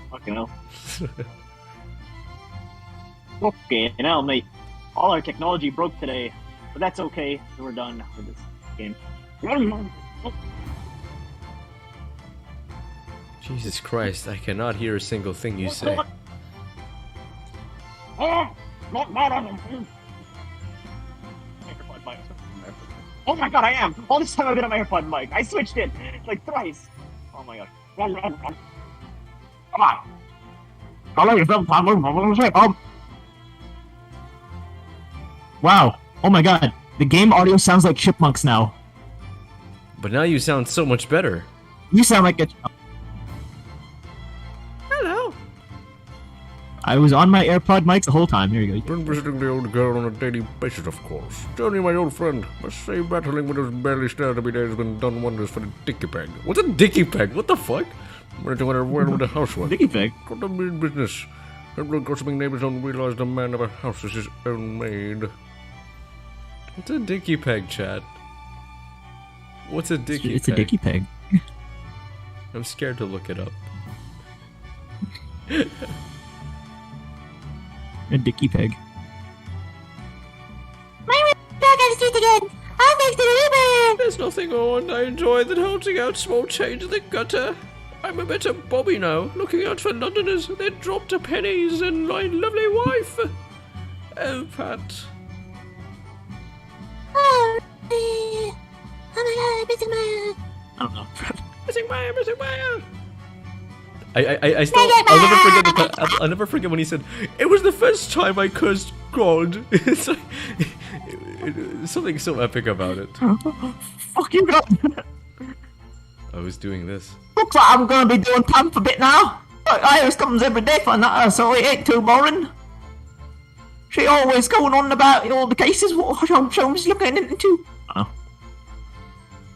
Fucking hell. Okay, now, mate. All our technology broke today, but that's okay. We're done with this game. Jesus Christ, I cannot hear a single thing you say. Oh my god, I am! All this time I've been on my AirPod mic. I switched it like thrice. Oh my god. Come on. Hello, yourself, Tom. Wow. Oh my god. The game audio sounds like chipmunks now. But now you sound so much better. You sound like a... Hello. I was on my AirPod mics the whole time. Here you go. Been visiting the old girl on a daily basis, of course. Johnny, my old friend, must say battling with those barely stared every day has been done wonders for the dicky peg. What's a dicky peg? What the fuck? Wanted to wonder well with the housewife. Dicky peg? Got a mean business. And blood gossiping neighbors don't realize the man of a house is his own maid. What's a dicky peg, chat? What's a dicky peg? It's a dicky peg. I'm scared to look it up. A dicky peg. My back on the street again! I'm next to the river! There's nothing on. I enjoy the holding out small change in the gutter. I'm a better Bobby now, looking out for Londoners. They dropped a pennies and my lovely wife. Oh, Pat. Oh, Oh my god, missing Maya. I don't know. Missing Maya, missing Maya. I still, I'll never forget when he said, "It was the first time I cursed God." It's like, something so epic about it. Fuck you, God. I was doing this. Looks like I'm gonna be doing Pam for a bit now. Iris comes every day for that, so it ain't too boring. She always going on about all the cases what she's looking into.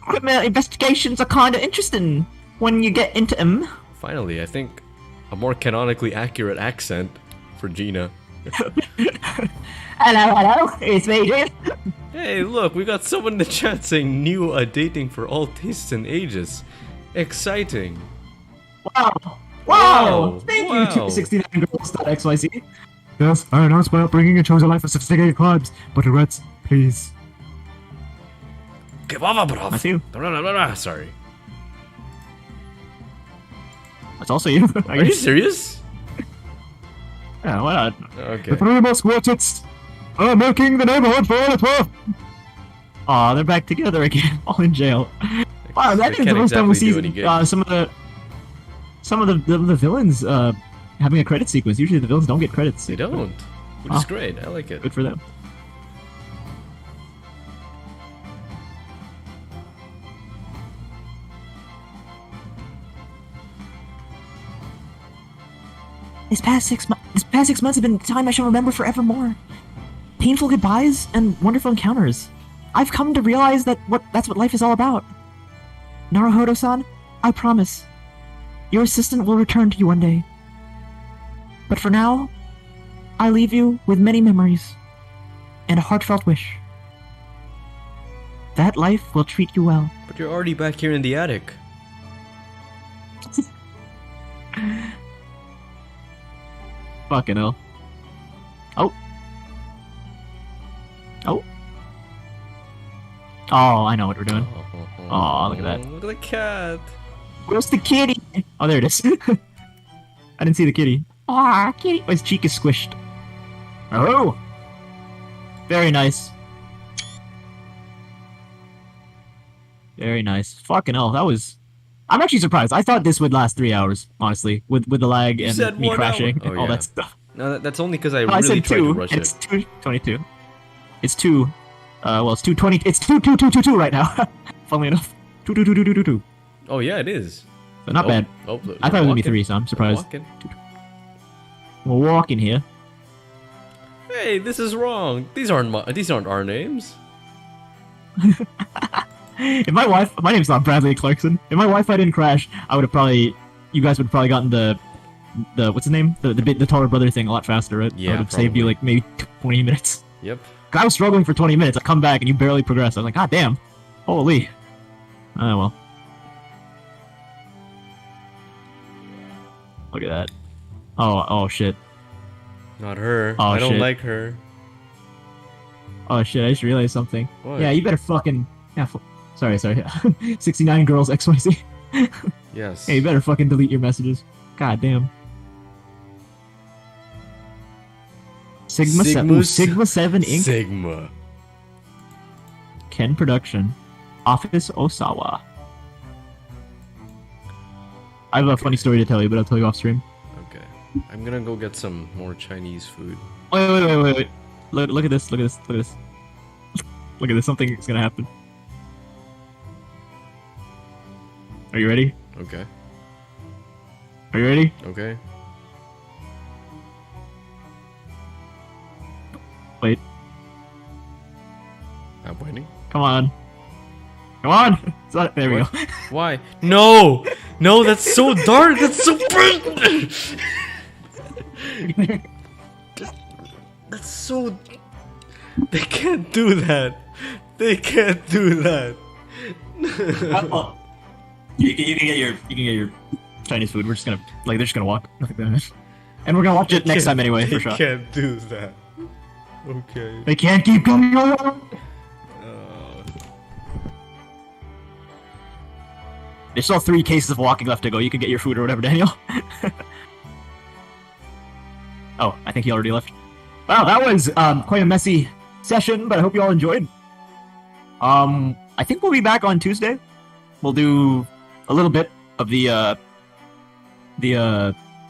Criminal investigations are kind of interesting when you get into them. Finally, I think a more canonically accurate accent for Gina. Hello, it's me, Jim. Hey, look, we got someone in the chat saying new dating for all tastes and ages. Exciting. Wow! Thank Wow. you, 269girls.xyz. Yes, I announced my upbringing and chose a life of sophisticated crimes, but regrets, please. Give over, bruv. That's you. Sorry. That's also you. Are you serious? Yeah, why not? Okay. The three most quartets are milking the neighborhood for all it's worth. Aw, they're back together again, all in jail. Wow, that is the can't first time we exactly see do any good. some of the villains having a credit sequence. Usually the villains don't get credits. They don't. Which is great. I like it. Good for them. This past 6 months have been time I shall remember forevermore. Painful goodbyes and wonderful encounters. I've come to realize that's what life is all about. Naruhodo-san, I promise. Your assistant will return to you one day. But for now, I leave you with many memories and a heartfelt wish. That life will treat you well. But you're already back here in the attic. Fucking hell. Oh. Oh. Oh, I know what we're doing. Oh, look at that. Look at the cat. Where's the kitty? Oh, there it is. I didn't see the kitty. Ah, kitty. Oh, his cheek is squished. Oh. Very nice. Very nice. Fucking hell, that was... I'm actually surprised. I thought this would last 3 hours, honestly, with the lag You and said me 1 crashing hour. and Oh, all yeah. that stuff. No, that's only because I No, I really said tried 2, to rush and it. it's 2:22. It's 2. Well, it's 2:20. It's 2:22 right now. Funnily enough, 2:22. Oh yeah, it is. So not bad. Oh, I thought it was gonna be walking. 3, so I'm surprised. Walking. We're walking here. Hey, this is wrong. These aren't our names. If my name's not Bradley Clarkson. If my Wi-Fi didn't crash, I would have probably, you guys would have probably gotten the what's his name? The taller brother thing a lot faster, right? Yeah, I would have saved you like maybe 20 minutes. Yep. I was struggling for 20 minutes. I come back and you barely progress. I was like, God damn. Holy. Oh well. Look at that. Oh shit. Not her. Oh, I don't shit. like her. Oh shit, I just realized something. What? Yeah, you better fucking... Yeah, sorry. 69 girls XYZ. Yes. Hey, you better fucking delete your messages. God damn. Sigma 7 Inc. Sigma. Ken Production. Office Osawa. I have a funny story to tell you, but I'll tell you off stream. Okay. I'm gonna go get some more Chinese food. Wait. Look at this. Look at this. Something's gonna happen. Are you ready? Okay. Are you ready? Okay. Wait. I'm waiting. Come on. There we go. Why? No! No, that's so dark! That's so bright! That's so... They can't do that! They can't do that! You can get your Chinese food. We're just gonna they're just gonna walk. And we're gonna watch it next time anyway, for sure. They can't do that. Okay. They can't keep coming on. There's still 3 cases of walking left to go. You can get your food or whatever, Daniel. Oh, I think he already left. Wow, that was quite a messy session, but I hope you all enjoyed. I think we'll be back on Tuesday. We'll do a little bit of the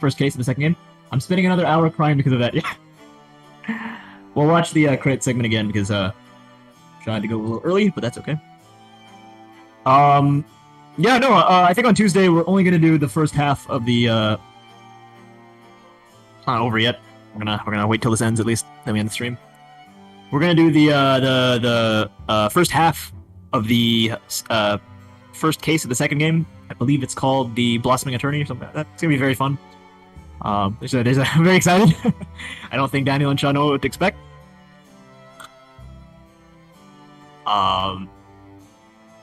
first case of the second game. I'm spending another hour crying because of that. Yeah. We'll watch the credit segment again because trying to go a little early, but that's okay. Yeah, no, I think on Tuesday we're only gonna do the first half of the. It's not over yet. We're gonna wait till this ends at least. Then we end the stream. We're gonna do the first half of the first case of the second game. I believe it's called the Blossoming Attorney or something like that. It's gonna be very fun. I'm very excited. I don't think Daniel and Sean know what to expect.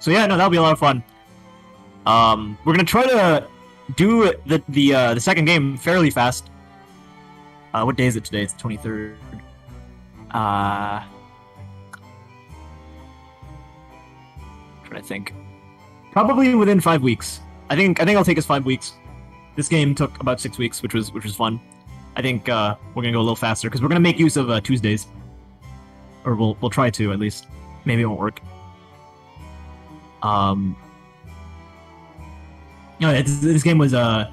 So yeah, no, that'll be a lot of fun. We're gonna try to do the second game fairly fast. What day is it today? It's the 23rd. Trying to think. Probably within 5 weeks. I think it'll take us 5 weeks. This game took about 6 weeks, which was fun. I think we're gonna go a little faster because we're gonna make use of Tuesdays, or we'll try to at least. Maybe it won't work. No, this game was in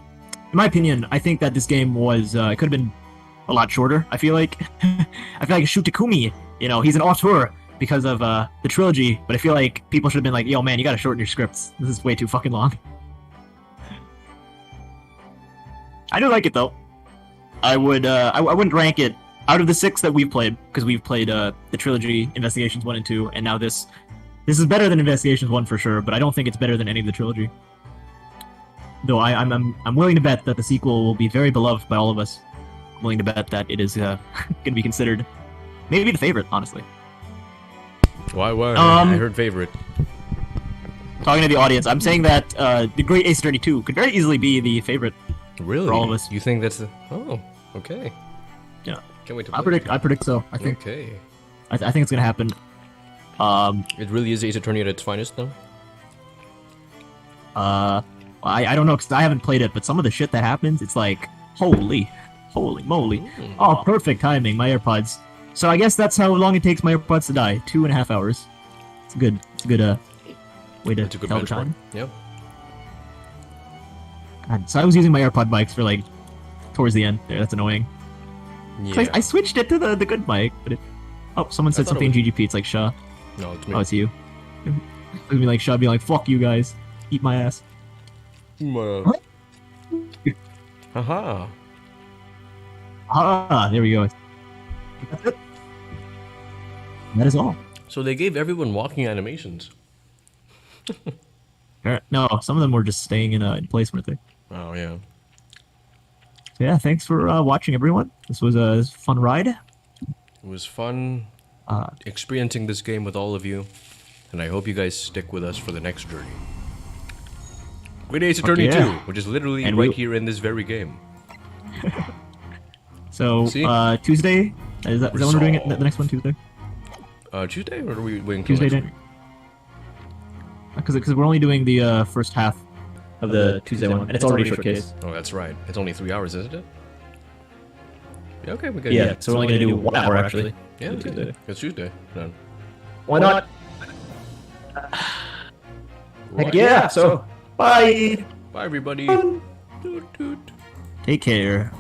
my opinion, I think that this game was it could have been a lot shorter. I feel like Shu Takumi, he's an auteur because of the trilogy, but I feel like people should have been like, yo man, you gotta shorten your scripts. This is way too fucking long. I do like it though. I wouldn't rank it out of the 6 that we've played, because we've played the trilogy, Investigations 1 and 2, and now this is better than Investigations 1 for sure, but I don't think it's better than any of the trilogy. Though I'm willing to bet that the sequel will be very beloved by all of us. I'm willing to bet that it is going to be considered maybe the favorite, honestly. Why? I heard favorite. Talking to the audience, I'm saying that the Great Ace Attorney 2 could very easily be the favorite. Really? For all of us. You think that's the... Oh, okay. Yeah. Can't wait to play I predict so. I think. Okay. I think it's gonna happen. It really is Ace Attorney at its finest, though. I don't know because I haven't played it, but some of the shit that happens, it's like holy moly! Oh, perfect timing. My AirPods. So I guess that's how long it takes my AirPods to die. 2.5 hours. It's a good way to tell the time. Yep. God, so I was using my AirPod mics for like towards the end there. That's annoying. Yeah. I switched it to the good mic, but it... Oh, someone said something in GGP. It's like Shaw. No, it's me. Oh, it's you. It's gonna be like Shaw being like, "Fuck you guys, eat my ass." Haha. There we go. That's it. That is all. So they gave everyone walking animations. No, some of them were just staying in place, weren't they? Oh yeah. So yeah, thanks for watching, everyone. This was a fun ride. It was fun experiencing this game with all of you, and I hope you guys stick with us for the next journey. Great Ace Attorney 2, which is literally here in this very game. So, Tuesday? Is that when we're doing it? The next one, Tuesday? Tuesday, or are we waiting Tuesday next week? Because we're only doing the first half of the Tuesday one, and it's already showcased. Oh, that's right. It's only 3 hours, isn't it? Yeah, okay, we got Yeah, so we're only going to do 1 hour, actually. Yeah, Tuesday. It's Tuesday. No. Why not? Heck yeah, so, bye! Bye, everybody. Take care.